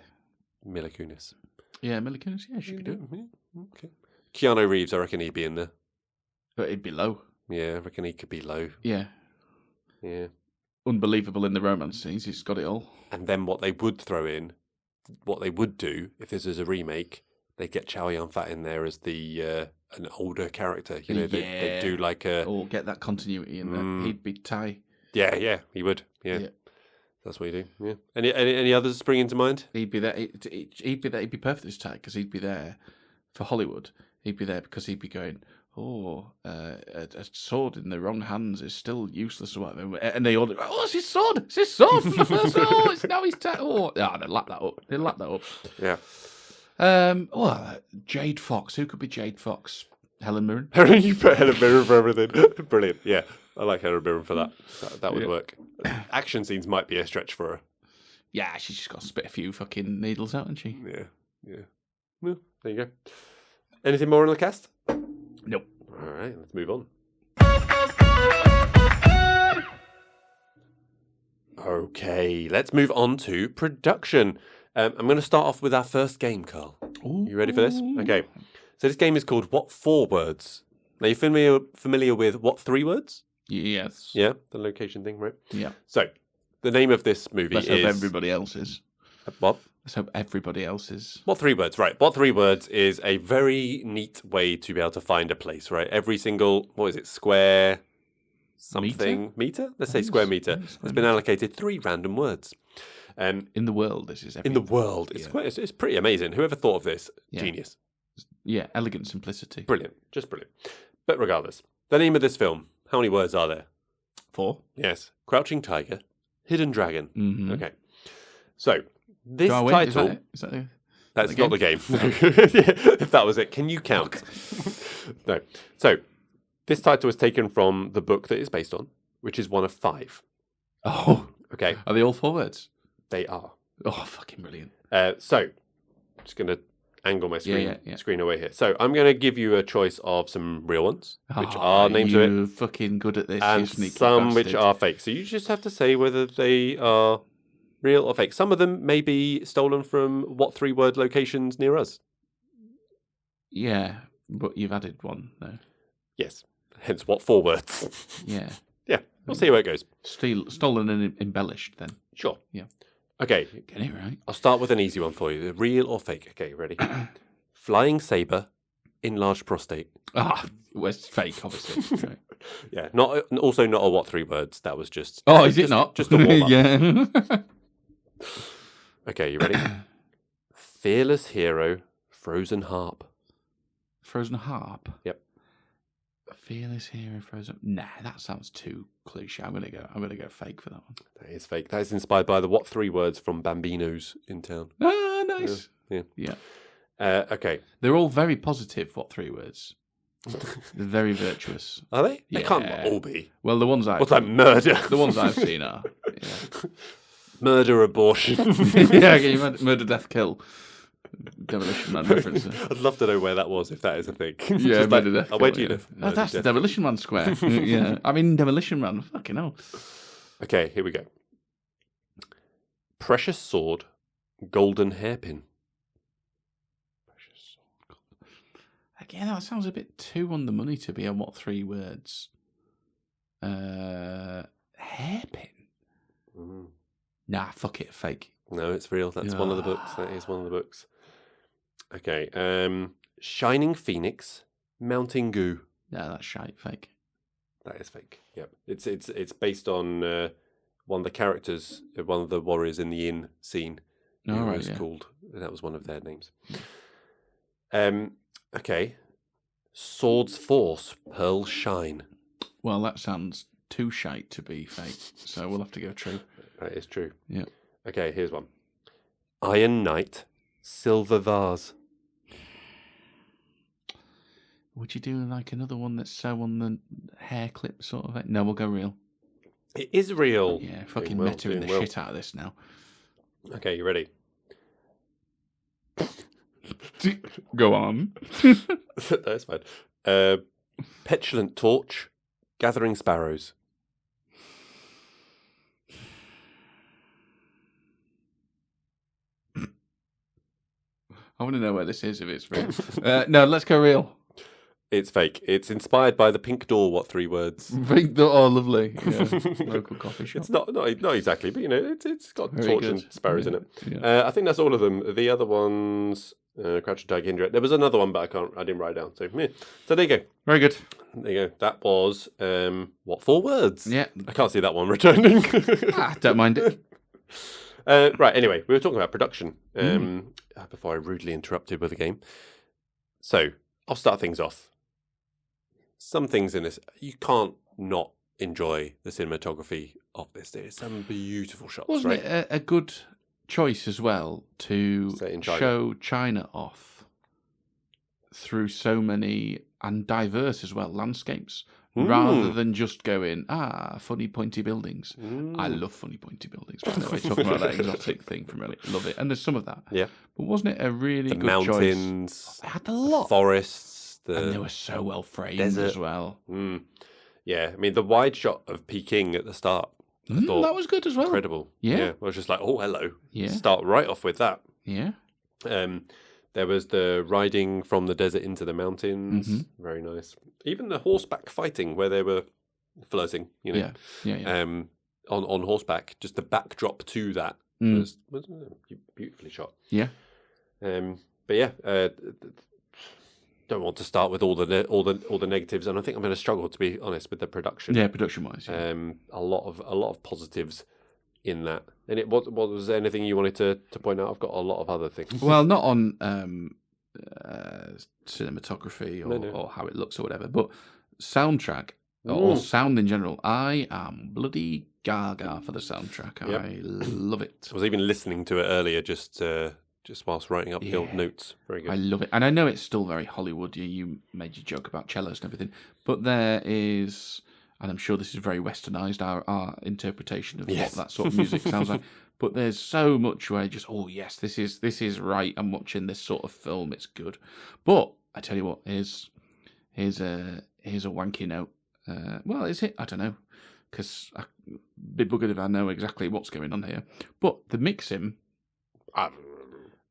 [SPEAKER 1] Mila Kunis.
[SPEAKER 2] Yeah, Mila Kunis. Yeah, she could do it.
[SPEAKER 1] Yeah. Okay. Keanu Reeves, I reckon he'd be in there.
[SPEAKER 2] But he'd be low.
[SPEAKER 1] Yeah, I reckon he could be low.
[SPEAKER 2] Yeah.
[SPEAKER 1] Yeah.
[SPEAKER 2] Unbelievable in the romance scenes. He's got it all.
[SPEAKER 1] And then what they would throw in what they would do if this is a remake, they'd get Chow Yun-fat in there as the an older character. You know, they'd do like a...
[SPEAKER 2] Or get that continuity in there. He'd be Ty.
[SPEAKER 1] Yeah, he would. Yeah. That's what you do. Yeah. Any others spring into mind?
[SPEAKER 2] He'd be there. He'd be there. He'd be perfect as Ty because he'd be there for Hollywood. He'd be there because he'd be going, a sword in the wrong hands is still useless or whatever. And they all, it's his sword! It's his sword from the first one! It's now his they'll lap that up.
[SPEAKER 1] Yeah.
[SPEAKER 2] Jade Fox. Who could be Jade Fox? Helen Mirren?
[SPEAKER 1] You put Helen Mirren for everything. Brilliant. Yeah. I like Helen Mirren for that. That would work. Action scenes might be a stretch for her.
[SPEAKER 2] Yeah, she's just got to spit a few fucking needles out, hasn't she?
[SPEAKER 1] Yeah. Well, there you go. Anything more on the cast?
[SPEAKER 2] Nope.
[SPEAKER 1] All right, let's move on. Okay, let's move on to production. I'm going to start off with our first game, Carl.
[SPEAKER 2] Ooh.
[SPEAKER 1] You ready for this? Okay. So this game is called What 4 Words? Now, you're familiar with What 3 Words?
[SPEAKER 2] Yes.
[SPEAKER 1] Yeah, the location thing, right?
[SPEAKER 2] Yeah.
[SPEAKER 1] So, the name of this movie
[SPEAKER 2] Let's
[SPEAKER 1] is...
[SPEAKER 2] hope everybody else is.
[SPEAKER 1] What?
[SPEAKER 2] Let's hope everybody else is.
[SPEAKER 1] What 3 Words? Right. What 3 Words is a very neat way to be able to find a place, right? Every single, square something meter? Let's say square meter. Has been allocated 3 random words.
[SPEAKER 2] In the world, this is everything.
[SPEAKER 1] In the world. It's pretty amazing. Whoever thought of this, genius.
[SPEAKER 2] Yeah, elegant simplicity.
[SPEAKER 1] Brilliant. Just brilliant. But regardless, the name of this film, how many words are there?
[SPEAKER 2] 4.
[SPEAKER 1] Yes. Crouching Tiger, Hidden Dragon.
[SPEAKER 2] Mm-hmm.
[SPEAKER 1] Okay. So, this title... That's not the game. If that was it. Can you count? No. So, this title was taken from the book that it's based on, which is one of 5.
[SPEAKER 2] Oh.
[SPEAKER 1] Okay.
[SPEAKER 2] Are they all 4 words?
[SPEAKER 1] They are.
[SPEAKER 2] Oh, fucking brilliant.
[SPEAKER 1] So, I'm just going to angle my screen away here. So, I'm going to give you a choice of some real ones, which are names of it.
[SPEAKER 2] You're fucking good at this,
[SPEAKER 1] and
[SPEAKER 2] you sneaky
[SPEAKER 1] some
[SPEAKER 2] bastard.
[SPEAKER 1] which are fake. So, you just have to say whether they are real or fake. Some of them may be stolen from What 3 Word locations near us.
[SPEAKER 2] Yeah, but you've added one, though.
[SPEAKER 1] Yes. Hence, What 4 Words?
[SPEAKER 2] Yeah.
[SPEAKER 1] Yeah. We'll see where it goes.
[SPEAKER 2] Stolen and embellished, then.
[SPEAKER 1] Sure.
[SPEAKER 2] Yeah.
[SPEAKER 1] Okay.
[SPEAKER 2] Get it right.
[SPEAKER 1] I'll start with an easy one for you. Real or fake? Okay, ready? Flying enlarged prostate.
[SPEAKER 2] It's fake, obviously. Right.
[SPEAKER 1] Yeah. Also not a What 3 Words. That was just...
[SPEAKER 2] Oh, is it not?
[SPEAKER 1] Just a warm-up.
[SPEAKER 2] Yeah.
[SPEAKER 1] Okay, you ready? Fearless hero, frozen harp.
[SPEAKER 2] Frozen harp?
[SPEAKER 1] Yep.
[SPEAKER 2] Fearless hero, frozen... Nah, that sounds too cliche. I'm gonna go fake for that one.
[SPEAKER 1] That is fake. That is inspired by the What 3 Words from Bambinos in town.
[SPEAKER 2] Ah, nice.
[SPEAKER 1] Yeah.
[SPEAKER 2] Okay. They're all very positive, What 3 Words. They're very virtuous.
[SPEAKER 1] Are they?
[SPEAKER 2] Yeah.
[SPEAKER 1] They can't all be.
[SPEAKER 2] Well, the ones I've...
[SPEAKER 1] What's that, murder?
[SPEAKER 2] The ones I've seen are. Yeah.
[SPEAKER 1] Murder, abortion.
[SPEAKER 2] Murder, death, kill. Demolition Man reference.
[SPEAKER 1] I'd love to know where that was, if that is a thing.
[SPEAKER 2] Yeah, Murder, Death, Kill.
[SPEAKER 1] Where do you live?
[SPEAKER 2] Oh, that's the Demolition Man square. Yeah, I'm in Demolition Man. Fucking hell.
[SPEAKER 1] Okay, here we go. Precious sword, golden hairpin.
[SPEAKER 2] Precious sword. Again, that sounds a bit too on the money to be on What 3 Words. Hairpin. Nah, fuck it, fake.
[SPEAKER 1] No, it's real. That's one of the books. That is one of the books. Okay. Shining Phoenix, Mounting Goo.
[SPEAKER 2] Yeah, that's shite, fake.
[SPEAKER 1] That is fake. Yep. It's based on one of the characters, one of the warriors in the inn scene.
[SPEAKER 2] Oh, right, yeah.
[SPEAKER 1] Called. That was one of their names. Okay. Swords Force, Pearl Shine.
[SPEAKER 2] Well, that sounds too shite to be fake, so we'll have to go true.
[SPEAKER 1] That is true.
[SPEAKER 2] Yeah.
[SPEAKER 1] Okay, here's one. Iron Knight, Silver Vase.
[SPEAKER 2] Would you do like another one that's so on the hair clip sort of thing? No, we'll go real.
[SPEAKER 1] It is real.
[SPEAKER 2] Yeah, fucking meta-ing the shit out of this now.
[SPEAKER 1] Okay, you ready?
[SPEAKER 2] Go on.
[SPEAKER 1] That's fine. Petulant Torch, Gathering Sparrows.
[SPEAKER 2] I want to know where this is if it's real. No, let's go real.
[SPEAKER 1] It's fake. It's inspired by the Pink Door. What 3 words?
[SPEAKER 2] Pink Door. Oh, lovely. Yeah. Local coffee shop.
[SPEAKER 1] It's not exactly, but it's got
[SPEAKER 2] Very
[SPEAKER 1] torch
[SPEAKER 2] good.
[SPEAKER 1] and sparrows in it.
[SPEAKER 2] Yeah.
[SPEAKER 1] I think that's all of them. The other ones, Crouch and Tiger, Hindra. There was another one, but I didn't write it down. So there you go.
[SPEAKER 2] Very good.
[SPEAKER 1] There you go. That was what 4 words?
[SPEAKER 2] Yeah.
[SPEAKER 1] I can't see that one returning.
[SPEAKER 2] Don't mind it.
[SPEAKER 1] Right. Anyway, we were talking about production before I rudely interrupted with a game. So I'll start things off. Some things in this you can't not enjoy the cinematography of this. There's some beautiful shots.
[SPEAKER 2] Wasn't it a good choice as well to show China off through so many and diverse as well landscapes, rather than just going funny pointy buildings. I love funny pointy buildings. By the way, talking about that exotic thing from earlier, love it, and there's some of that.
[SPEAKER 1] Yeah,
[SPEAKER 2] but wasn't it a really good
[SPEAKER 1] mountains,
[SPEAKER 2] choice? It had a lot
[SPEAKER 1] forests.
[SPEAKER 2] And they were so well framed
[SPEAKER 1] desert.
[SPEAKER 2] as well.
[SPEAKER 1] Yeah, I mean, the wide shot of Peking at the start, I thought,
[SPEAKER 2] that was good as well.
[SPEAKER 1] Incredible.
[SPEAKER 2] Yeah.
[SPEAKER 1] I was just like, oh, hello.
[SPEAKER 2] Yeah.
[SPEAKER 1] Start right off with that.
[SPEAKER 2] Yeah.
[SPEAKER 1] There was the riding from the desert into the mountains. Very nice. Even the horseback fighting where they were flirting,
[SPEAKER 2] Yeah.
[SPEAKER 1] On horseback, just the backdrop to that was beautifully shot.
[SPEAKER 2] Yeah.
[SPEAKER 1] But yeah, don't want to start with all the negatives, and I think I'm going to struggle, to be honest, with the production.
[SPEAKER 2] Yeah, production-wise. Yeah.
[SPEAKER 1] A lot of positives in that. And what was there anything you wanted to point out? I've got a lot of other things.
[SPEAKER 2] Well, not on cinematography or how it looks or whatever, but soundtrack or sound in general. I am bloody gaga for the soundtrack. Yep. I love it.
[SPEAKER 1] I was even listening to it earlier, just whilst writing up the old notes. Very good.
[SPEAKER 2] I love it. And I know it's still very Hollywood. You made your joke about cellos and everything. But there is, and I'm sure this is very westernized, our interpretation of what that sort of music sounds like. But there's so much where just, this is right. I'm watching this sort of film. It's good. But I tell you what, here's a wanky note. Well, is it? I don't know. Because I'd be buggered if I know exactly what's going on here. But the mixing...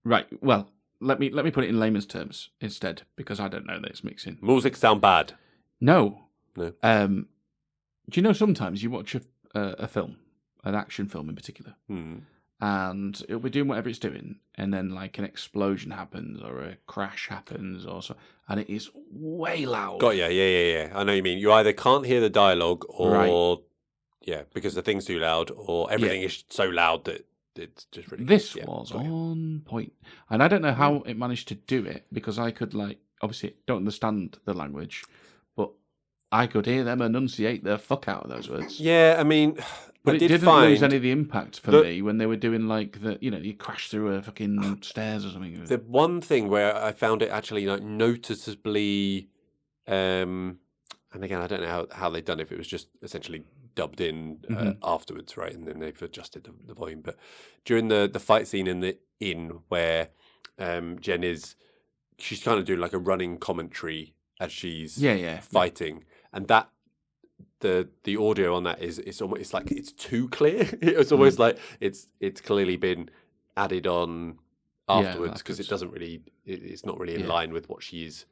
[SPEAKER 2] Right, well, let me put it in layman's terms instead, because I don't know that it's mixing.
[SPEAKER 1] Music sound bad?
[SPEAKER 2] No. Do you know sometimes you watch a film, an action film in particular, and it'll be doing whatever it's doing, and then like an explosion happens or a crash happens or so, and it is way loud.
[SPEAKER 1] Got ya, yeah. I know what you mean. You either can't hear the dialogue or, because the thing's too loud, or everything is so loud that it's just really...
[SPEAKER 2] This was on point. And I don't know how it managed to do it, because I could, obviously don't understand the language, but I could hear them enunciate the fuck out of those words.
[SPEAKER 1] Yeah, I mean...
[SPEAKER 2] But it didn't lose any of the impact for me when they were doing, you crash through a fucking stairs or something.
[SPEAKER 1] The one thing where I found it actually, noticeably... and again, I don't know how they've done it, if it was just essentially... dubbed in afterwards, right? And then they've adjusted the volume. But during the fight scene in the inn where Jen she's kind of doing like a running commentary as she's fighting, and that the audio on that it's almost like it's too clear. It's almost like it's clearly been added on afterwards, because it doesn't really it's not really in line with what she's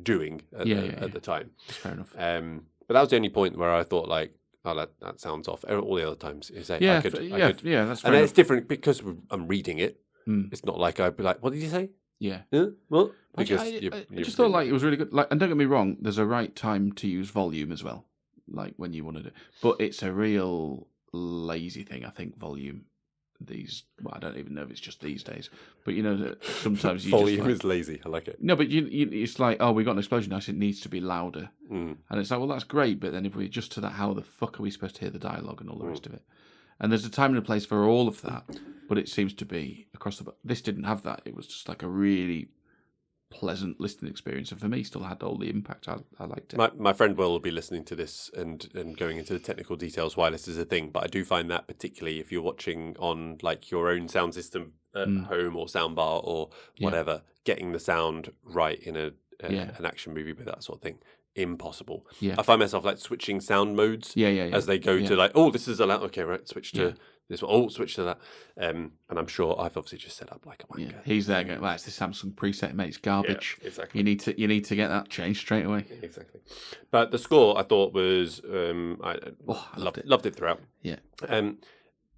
[SPEAKER 1] doing at the time.
[SPEAKER 2] Fair enough.
[SPEAKER 1] But that was the only point where I thought that sounds off. All the other times is that I could,
[SPEAKER 2] that's fair
[SPEAKER 1] and
[SPEAKER 2] enough.
[SPEAKER 1] It's different because I'm reading it. It's not like I'd be like, "What did you say?"
[SPEAKER 2] Yeah.
[SPEAKER 1] Well,
[SPEAKER 2] because I just thought it was really good. And don't get me wrong, there's a right time to use volume as well, when you want to do. But it's a real lazy thing, I think. Volume. I don't even know if it's just these days, but sometimes you
[SPEAKER 1] volume is lazy. I like it.
[SPEAKER 2] No, but it's like, we got an explosion now, so it needs to be louder, and it's like, well, that's great, but then if we adjust to that, how the fuck are we supposed to hear the dialogue and all the rest of it? And there's a time and a place for all of that, but it seems to be across the board. This didn't have that. It was just like a really pleasant listening experience, and for me, still had all the impact. I liked it.
[SPEAKER 1] My friend will be listening to this and going into the technical details why this is a thing, but I do find that particularly if you're watching on your own sound system at home or soundbar or whatever, getting the sound right in an action movie with that sort of thing impossible.
[SPEAKER 2] Yeah.
[SPEAKER 1] I find myself like switching sound modes as they go to like, oh, this is allowed. Okay, right, switch to this one. Oh, switch to that. And I'm sure I've obviously just set up like a wanker.
[SPEAKER 2] Yeah. He's there going, it's the Samsung preset, mate. It's garbage.
[SPEAKER 1] Yeah, exactly.
[SPEAKER 2] You need to get that changed straight away.
[SPEAKER 1] Exactly. But the score I thought was I loved it throughout.
[SPEAKER 2] Yeah.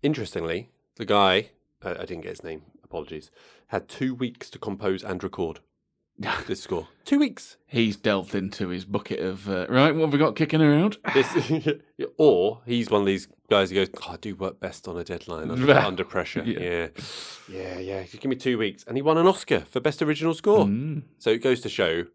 [SPEAKER 1] Interestingly, the guy I didn't get his name. Apologies. Had 2 weeks to compose and record this score. 2 weeks.
[SPEAKER 2] He's delved into his bucket of right. What have we got kicking around?
[SPEAKER 1] Or he's one of these guys who goes, I do work best on a deadline under pressure. Yeah. Give me 2 weeks, and he won an Oscar for best original score. So it goes to show,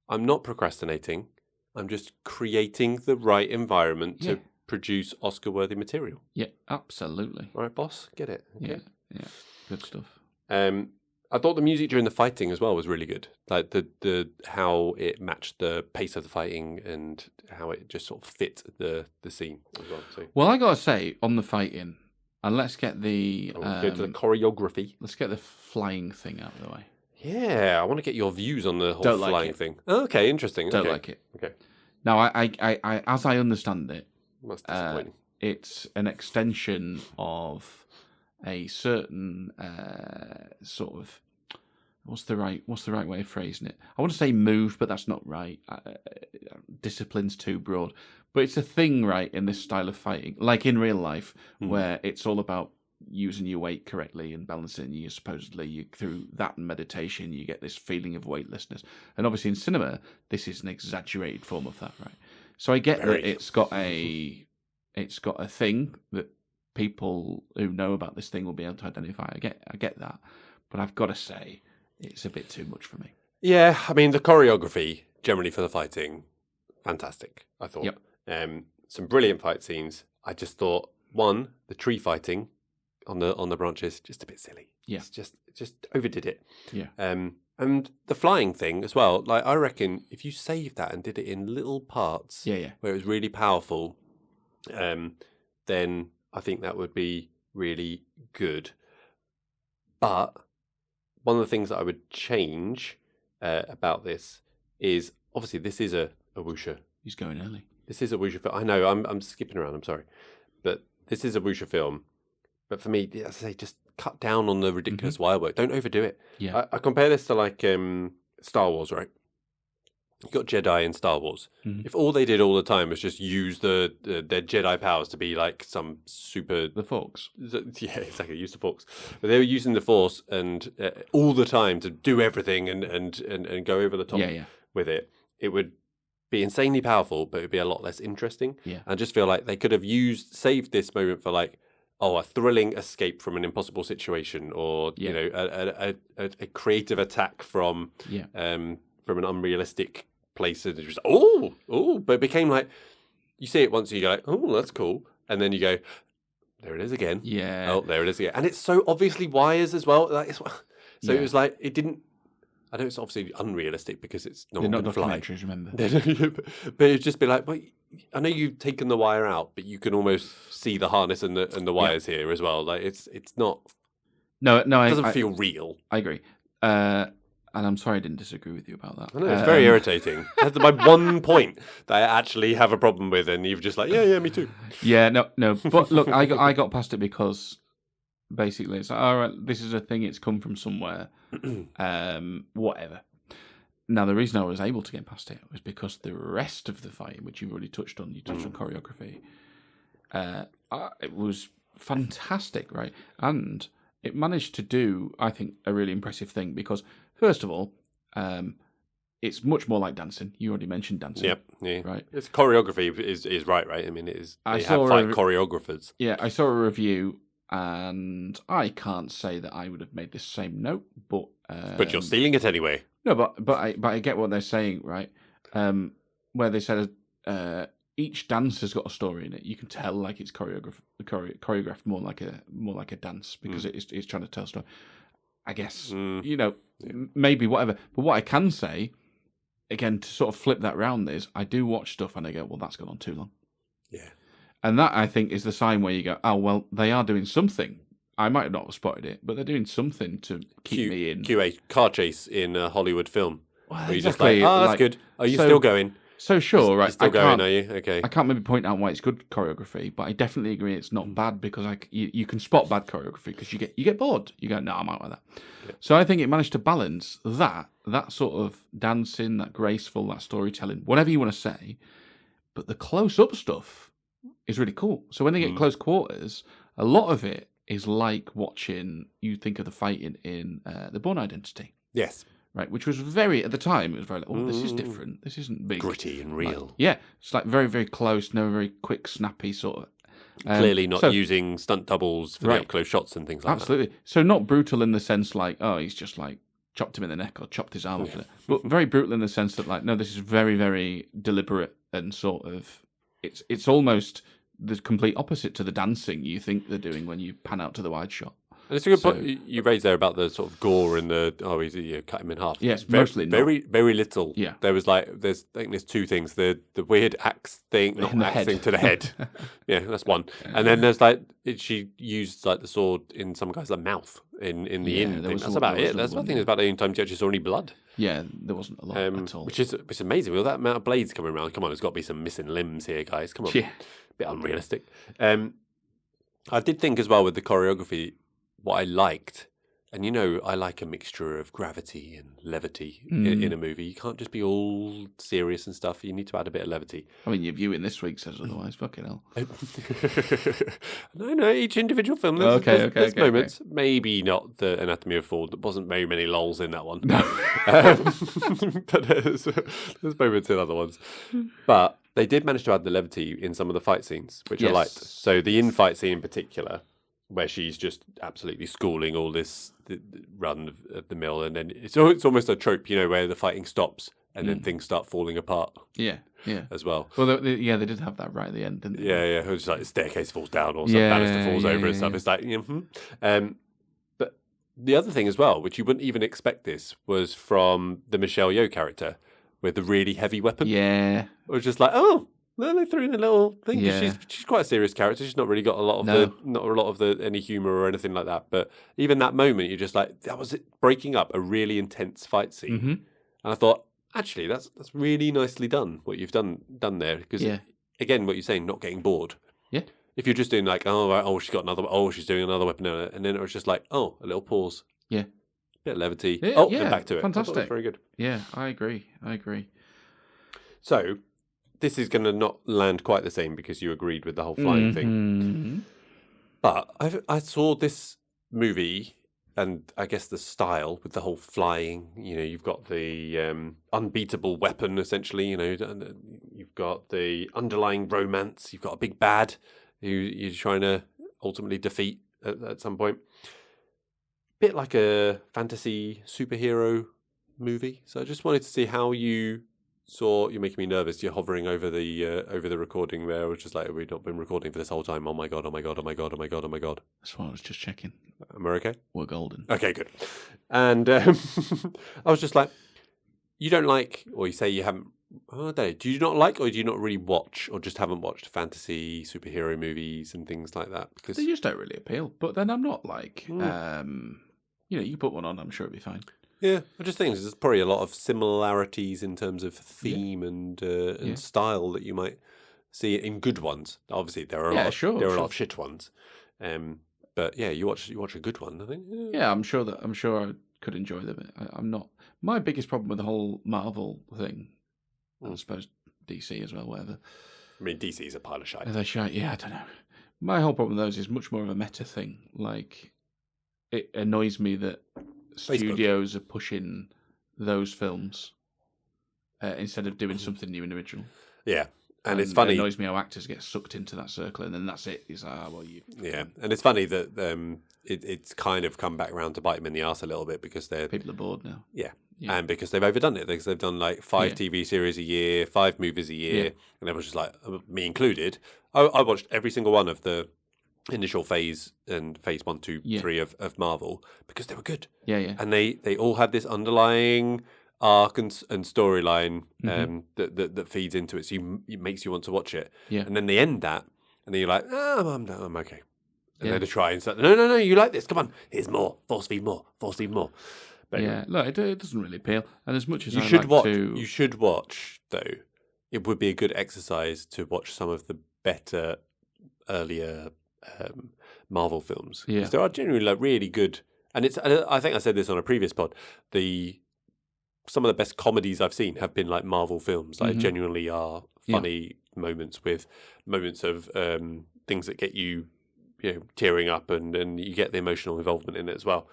[SPEAKER 1] I'm not procrastinating. I'm just creating the right environment to produce Oscar-worthy material.
[SPEAKER 2] Yeah, absolutely.
[SPEAKER 1] All right, boss, get it. Okay.
[SPEAKER 2] Yeah, good stuff.
[SPEAKER 1] I thought the music during the fighting as well was really good. Like the how it matched the pace of the fighting and how it just sort of fit the scene as well. So.
[SPEAKER 2] Well, I gotta say, on the fighting, and let's get the
[SPEAKER 1] go to the choreography.
[SPEAKER 2] Let's get the flying thing out of the way.
[SPEAKER 1] Yeah, I want to get your views on the whole flying thing. Oh, okay, interesting.
[SPEAKER 2] Don't like it.
[SPEAKER 1] Okay.
[SPEAKER 2] Now, I as I understand it,
[SPEAKER 1] that's disappointing.
[SPEAKER 2] It's an extension of a certain sort of what's the right way of phrasing it? I want to say move, but that's not right. Discipline's too broad, but it's a thing, right, in this style of fighting, like in real life, where it's all about using your weight correctly and balancing you. Supposedly, through that and meditation, you get this feeling of weightlessness. And obviously, in cinema, this is an exaggerated form of that, right? So I get that it's got a thing that people who know about this thing will be able to identify. I get that, but I've got to say it's a bit too much for me.
[SPEAKER 1] Yeah, I mean the choreography generally for the fighting, fantastic. I thought.
[SPEAKER 2] Yep.
[SPEAKER 1] Some brilliant fight scenes. I just thought the tree fighting on the branches just a bit silly.
[SPEAKER 2] Yeah,
[SPEAKER 1] it's just overdid it.
[SPEAKER 2] Yeah.
[SPEAKER 1] And the flying thing as well. Like I reckon if you saved that and did it in little parts, where it was really powerful, then I think that would be really good. But one of the things that I would change about this is obviously this is a wuxia.
[SPEAKER 2] He's going early.
[SPEAKER 1] This is a wuxia film. I know I'm skipping around. I'm sorry, but this is a wuxia film. But for me, as I say, just cut down on the ridiculous wire work. Don't overdo it.
[SPEAKER 2] Yeah.
[SPEAKER 1] I compare this to like Star Wars, right? You got Jedi in Star Wars. If all they did all the time was just use their Jedi powers to be like some super...
[SPEAKER 2] The Force.
[SPEAKER 1] Yeah, exactly, use the Force. But they were using the Force and all the time to do everything and go over the top with it. It would be insanely powerful, but it would be a lot less interesting.
[SPEAKER 2] Yeah.
[SPEAKER 1] I just feel like they could have saved this moment for like, a thrilling escape from an impossible situation, or you know, a creative attack from an unrealistic place. And just but it became like you see it once and you go like, oh, that's cool, and then you go, there it is again.
[SPEAKER 2] Yeah.
[SPEAKER 1] Oh, there it is again, and it's so obviously wires as well. Like, so it was like it didn't. I know it's obviously unrealistic because it's not going to fly.
[SPEAKER 2] Remember,
[SPEAKER 1] but it'd just be like, well, I know you've taken the wire out, but you can almost see the harness and the wires here as well. Like it's not.
[SPEAKER 2] No,
[SPEAKER 1] it doesn't feel real.
[SPEAKER 2] I agree, and I'm sorry I didn't disagree with you about that.
[SPEAKER 1] I know it's very irritating. That's my one point that I actually have a problem with, and you've just like, yeah, me too.
[SPEAKER 2] Yeah, no, but look, I got past it because basically it's like, all right, this is a thing. It's come from somewhere. Whatever. Now, the reason I was able to get past it was because the rest of the fight, which you've already touched on, on choreography, it was fantastic, right? And it managed to do, I think, a really impressive thing because, first of all, it's much more like dancing. You already mentioned dancing.
[SPEAKER 1] Yep. Yeah.
[SPEAKER 2] Right.
[SPEAKER 1] It's choreography is right? I mean, it is. They have 5 choreographers.
[SPEAKER 2] Yeah, I saw a review. And I can't say that I would have made this same note, but
[SPEAKER 1] you're stealing it anyway.
[SPEAKER 2] No, but I get what they're saying, right? Where they said each dance has got a story in it. You can tell like it's choreographed more like a dance because it's trying to tell a story. I guess maybe whatever. But what I can say again to sort of flip that round is I do watch stuff and I go, well, that's gone on too long.
[SPEAKER 1] Yeah.
[SPEAKER 2] And that, I think, is the sign where you go, oh, well, they are doing something. I might not have spotted it, but they're doing something to keep me in.
[SPEAKER 1] QA, car chase in a Hollywood film.
[SPEAKER 2] Well,
[SPEAKER 1] where you're just like, that's good. Are you still going?
[SPEAKER 2] So sure, right?
[SPEAKER 1] You're still going, are you? Okay.
[SPEAKER 2] I can't maybe point out why it's good choreography, but I definitely agree it's not bad because you can spot bad choreography because you get bored. You go, no, I'm out with that. Yeah. So I think it managed to balance that sort of dancing, that graceful, that storytelling, whatever you want to say. But the close-up stuff is really cool. So when they get close quarters, a lot of it is like watching. You think of the fighting in The Bourne Identity.
[SPEAKER 1] Yes.
[SPEAKER 2] Right, which was very, at the time, it was very like, oh, this is different. This isn't big.
[SPEAKER 1] Gritty and real.
[SPEAKER 2] It's like very, very close, no very quick, snappy sort of.
[SPEAKER 1] Clearly not using stunt doubles for the up-close shots and things like that.
[SPEAKER 2] Absolutely. So not brutal in the sense like, oh, he's just like chopped him in the neck or chopped his arm off. But very brutal in the sense that like, no, this is very, very deliberate and sort of, it's almost the complete opposite to the dancing you think they're doing when you pan out to the wide shot.
[SPEAKER 1] And it's a good point you raised there about the sort of gore and you cut him in half.
[SPEAKER 2] Yes, mostly
[SPEAKER 1] very, very little.
[SPEAKER 2] Yeah.
[SPEAKER 1] There was I think there's two things. The weird axe thing, not axe thing to the head. Yeah, that's one. And then there's she used the sword in some guy's mouth in the inn thing. That's about it. That's one thing. It's about the only time you actually saw any blood.
[SPEAKER 2] Yeah, there wasn't a lot at all.
[SPEAKER 1] Which is amazing. With all that amount of blades coming around, come on, there's got to be some missing limbs here, guys. Come on.
[SPEAKER 2] Yeah.
[SPEAKER 1] Bit unrealistic. I did think as well with the choreography, what I liked, and I like a mixture of gravity and levity in a movie. You can't just be all serious and stuff. You need to add a bit of levity.
[SPEAKER 2] I mean, your viewing this week says otherwise. Fucking hell.
[SPEAKER 1] No, each individual film. There's moments. Okay. Maybe not the Anatomy of a Fall. There wasn't very many lulls in that one. No. But there's moments in other ones. But they did manage to add the levity in some of the fight scenes, which I liked. So the in-fight scene in particular, where she's just absolutely schooling all this run of the mill, and then it's almost a trope, where the fighting stops and then things start falling apart.
[SPEAKER 2] Yeah,
[SPEAKER 1] as well.
[SPEAKER 2] Well, they did have that right at the end, didn't they?
[SPEAKER 1] Yeah. It was like the staircase falls down or some banister falls over and stuff. It's like, but the other thing as well, which you wouldn't even expect this, was from the Michelle Yeoh character with the really heavy weapon.
[SPEAKER 2] Yeah,
[SPEAKER 1] it was just like, oh. No, they threw in a little thing. Yeah. She's quite a serious character. She's not really got a lot of any humor or anything like that. But even that moment, you're just like, that was it breaking up a really intense fight scene. Mm-hmm. And I thought, actually, that's really nicely done. What you've done there, because again, what you're saying, not getting bored.
[SPEAKER 2] Yeah.
[SPEAKER 1] If you're just doing she's got another. She's doing another weapon, and then it was just like, a little pause.
[SPEAKER 2] Yeah.
[SPEAKER 1] Bit of levity.
[SPEAKER 2] Yeah,
[SPEAKER 1] and back to it.
[SPEAKER 2] Fantastic.
[SPEAKER 1] It was very good.
[SPEAKER 2] Yeah, I agree.
[SPEAKER 1] So. This is going to not land quite the same because you agreed with the whole flying thing. But I saw this movie, and I guess the style with the whole flying. You've got the unbeatable weapon, essentially. You've got the underlying romance. You've got a big bad who you're trying to ultimately defeat at some point. Bit like a fantasy superhero movie. So I just wanted to see how you... you're making me nervous. You're hovering over the recording there. I was just like, have we not been recording for this whole time? Oh my god, oh my god, oh my god, oh my god, oh my god.
[SPEAKER 2] That's why I was just checking.
[SPEAKER 1] Am I okay?
[SPEAKER 2] We're golden.
[SPEAKER 1] Okay, good. And I was just like, you don't like, or you say you haven't, I don't know, do you not like, or do you not really watch, or just haven't watched fantasy superhero movies and things like that? Because
[SPEAKER 2] they just don't really appeal. But then I'm not like, you put one on, I'm sure it'll be fine.
[SPEAKER 1] Yeah, I just think there's probably a lot of similarities in terms of theme and style that you might see in good ones. Obviously, there are a lot of shit ones, but you watch a good one. I think.
[SPEAKER 2] Yeah, I'm sure I could enjoy them. I'm not. My biggest problem with the whole Marvel thing, I suppose DC as well, whatever.
[SPEAKER 1] I mean, DC is a pile of shite.
[SPEAKER 2] They're shite. Yeah, I don't know. My whole problem with those is much more of a meta thing. Like, it annoys me that studios are pushing those films instead of doing something new and original.
[SPEAKER 1] Yeah, and it's funny.
[SPEAKER 2] It annoys me how actors get sucked into that circle, and then that's it. It's
[SPEAKER 1] Yeah, and it's funny that it's kind of come back around to bite them in the arse a little bit because
[SPEAKER 2] people are bored now.
[SPEAKER 1] Yeah. And because they've overdone it. Because they've done like 5 TV series a year, 5 movies a year, and everyone's just like, me included. I watched every single one of the initial phase and phase 1, 2, 3 of Marvel because they were good.
[SPEAKER 2] Yeah.
[SPEAKER 1] And they all had this underlying arc and storyline that feeds into it, so it makes you want to watch it.
[SPEAKER 2] Yeah.
[SPEAKER 1] And then they end that, and then you're like, I'm okay. And then they try and say, no, you like this? Come on, here's more. Force feed more. But
[SPEAKER 2] look, it doesn't really appeal. And as much as
[SPEAKER 1] you should watch though it would be a good exercise to watch some of the better earlier Marvel films.
[SPEAKER 2] Yeah.
[SPEAKER 1] Because there are generally like really good, and I think I said this on a previous pod. Some of the best comedies I've seen have been like Marvel films. Like genuinely are funny moments with moments of things that get you tearing up, and you get the emotional involvement in it as well.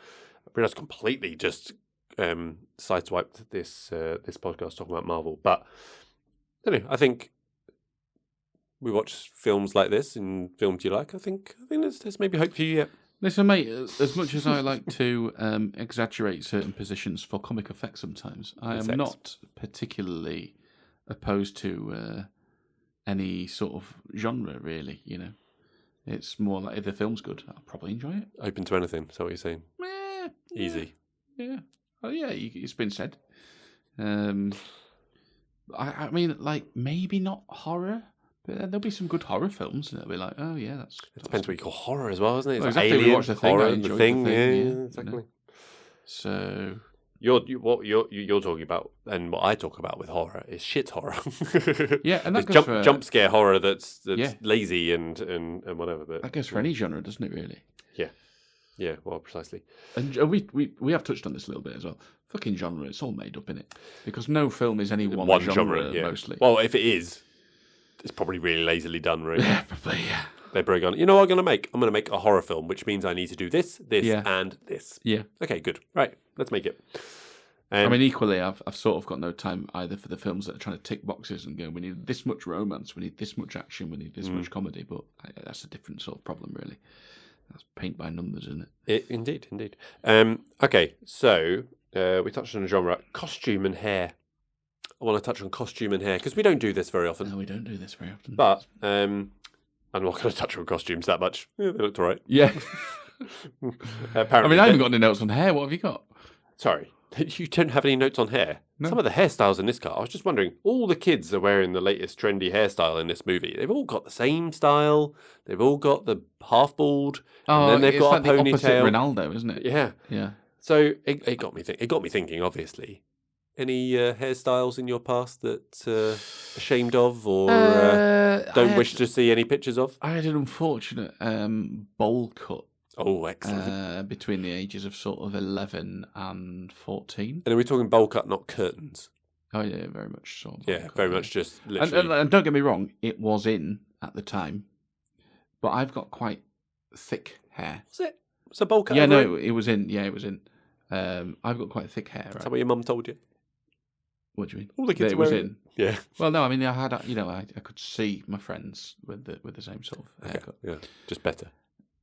[SPEAKER 1] I realised completely just sideswiped this podcast talking about Marvel, but I think we watch films like this and films you like. I think there's maybe hope for you yet.
[SPEAKER 2] Listen, mate, as much as I like to exaggerate certain positions for comic effect sometimes, I am not particularly opposed to any sort of genre, really, It's more like if the film's good, I'll probably enjoy it.
[SPEAKER 1] Open to anything, is that what you're saying? Easy.
[SPEAKER 2] Yeah. Oh, yeah, it's been said. I mean, like, maybe not horror, but there'll be some good horror films, and it'll be like, oh, yeah, that's...
[SPEAKER 1] It depends what you call horror as well, isn't it? It's
[SPEAKER 2] exactly.
[SPEAKER 1] Alien,
[SPEAKER 2] we watched The Thing,
[SPEAKER 1] horror,
[SPEAKER 2] I enjoyed
[SPEAKER 1] The Thing,
[SPEAKER 2] yeah,
[SPEAKER 1] exactly.
[SPEAKER 2] So...
[SPEAKER 1] What you're talking about, and what I talk about with horror is shit horror.
[SPEAKER 2] Yeah, and that goes for
[SPEAKER 1] jump scare horror that's lazy and whatever. But
[SPEAKER 2] that goes for any genre, doesn't it? Really?
[SPEAKER 1] Yeah. Well, precisely.
[SPEAKER 2] And we have touched on this a little bit as well. Fucking genre, it's all made up in it, because no film is any one genre mostly.
[SPEAKER 1] Well, if it is, it's probably really lazily done, right?
[SPEAKER 2] Yeah, probably. Yeah.
[SPEAKER 1] They're probably going, you know what I'm going to make? I'm going to make a horror film, which means I need to do this, and this.
[SPEAKER 2] Yeah.
[SPEAKER 1] Okay, good. Right, let's make it.
[SPEAKER 2] I mean, equally, I've sort of got no time either for the films that are trying to tick boxes and go, we need this much romance, we need this much action, we need this much comedy, but that's a different sort of problem, really. That's paint by numbers, isn't it?
[SPEAKER 1] Indeed. Okay, so we touched on a genre, costume and hair. I want to touch on costume and hair, because we don't do this very often.
[SPEAKER 2] No, we don't do this very often.
[SPEAKER 1] But I'm not going to touch on costumes that much. Yeah, they looked all right.
[SPEAKER 2] Yeah.
[SPEAKER 1] Apparently,
[SPEAKER 2] I mean, I haven't got any notes on hair. What have you got?
[SPEAKER 1] Sorry. You don't have any notes on hair? No. Some of the hairstyles in this car, I was just wondering, all the kids are wearing the latest trendy hairstyle in this movie. They've all got the same style. They've all got the half-bald.
[SPEAKER 2] Oh,
[SPEAKER 1] and then they've got
[SPEAKER 2] like
[SPEAKER 1] a ponytail.
[SPEAKER 2] The opposite Ronaldo, isn't it?
[SPEAKER 1] Yeah. So it got me thinking, obviously. Any hairstyles in your past that ashamed of or don't wish to see any pictures of?
[SPEAKER 2] I had an unfortunate bowl cut.
[SPEAKER 1] Oh, excellent.
[SPEAKER 2] Between the ages of sort of 11 and 14.
[SPEAKER 1] And are we talking bowl cut, not curtains?
[SPEAKER 2] Oh, yeah, very much so.
[SPEAKER 1] Yeah, very much just literally.
[SPEAKER 2] And don't get me wrong, it was in at the time, but I've got quite thick hair.
[SPEAKER 1] Was it? Was a bowl cut?
[SPEAKER 2] Yeah, no, it was in. Yeah, it was in. I've got quite thick hair. Right?
[SPEAKER 1] Is that what your mum told you?
[SPEAKER 2] What do you mean?
[SPEAKER 1] All the kids
[SPEAKER 2] was in.
[SPEAKER 1] Yeah.
[SPEAKER 2] Well, no, I mean, I had, I could see my friends with the same sort of haircut.
[SPEAKER 1] Yeah, just better.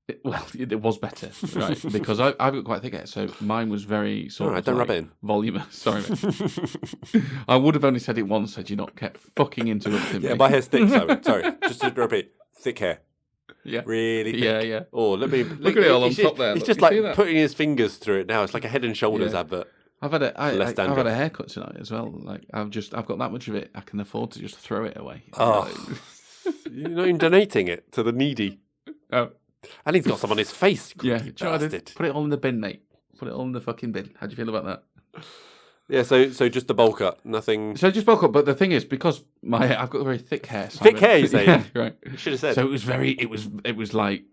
[SPEAKER 2] It was better, right? Because I've got quite thick hair, so mine was very sort of
[SPEAKER 1] don't rub it in.
[SPEAKER 2] Voluminous. Sorry, mate. I would have only said it once had you not kept fucking interrupting me.
[SPEAKER 1] Yeah, my hair's thick, Simon. Sorry, just to repeat, thick hair.
[SPEAKER 2] Yeah,
[SPEAKER 1] really thick.
[SPEAKER 2] Yeah.
[SPEAKER 1] Oh, look at
[SPEAKER 2] it all on top there.
[SPEAKER 1] He's just like putting his fingers through it now. It's like a Head and Shoulders advert.
[SPEAKER 2] I've had a haircut tonight as well. Like I've got that much of it. I can afford to just throw it away.
[SPEAKER 1] Oh, you're not even donating it to the needy.
[SPEAKER 2] Oh.
[SPEAKER 1] And he's got some on his face.
[SPEAKER 2] Yeah,
[SPEAKER 1] bastard.
[SPEAKER 2] Put it all in the bin, mate. Put it all in the fucking bin. How do you feel about that?
[SPEAKER 1] Yeah, so just the bowl cut, nothing.
[SPEAKER 2] So just bowl cut, but the thing is, because I've got very thick hair.
[SPEAKER 1] Simon. Thick hair, you say?
[SPEAKER 2] Yeah, right.
[SPEAKER 1] You should have said.
[SPEAKER 2] So it was like,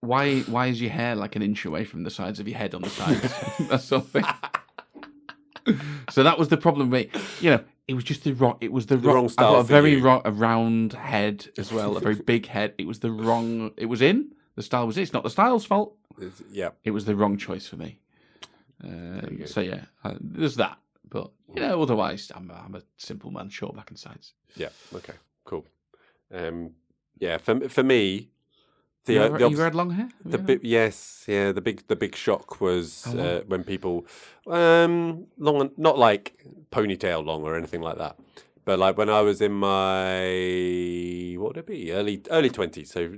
[SPEAKER 2] why is your hair like an inch away from the sides of your head on the sides? That sort of thing. So that was the problem with me. It was just the wrong style. I've got a very round head as well, a very big head. It was the wrong. It was in. The style was in. It's not the style's fault. It was the wrong choice for me. So yeah, there's that. But otherwise, I'm a simple man, short back and sides.
[SPEAKER 1] Yeah. Okay. Cool. Yeah. For me,
[SPEAKER 2] you had long hair.
[SPEAKER 1] Yes. Yeah. The big shock was when people long, not like ponytail long or anything like that. But like when I was in my, what would it be, early 20s, so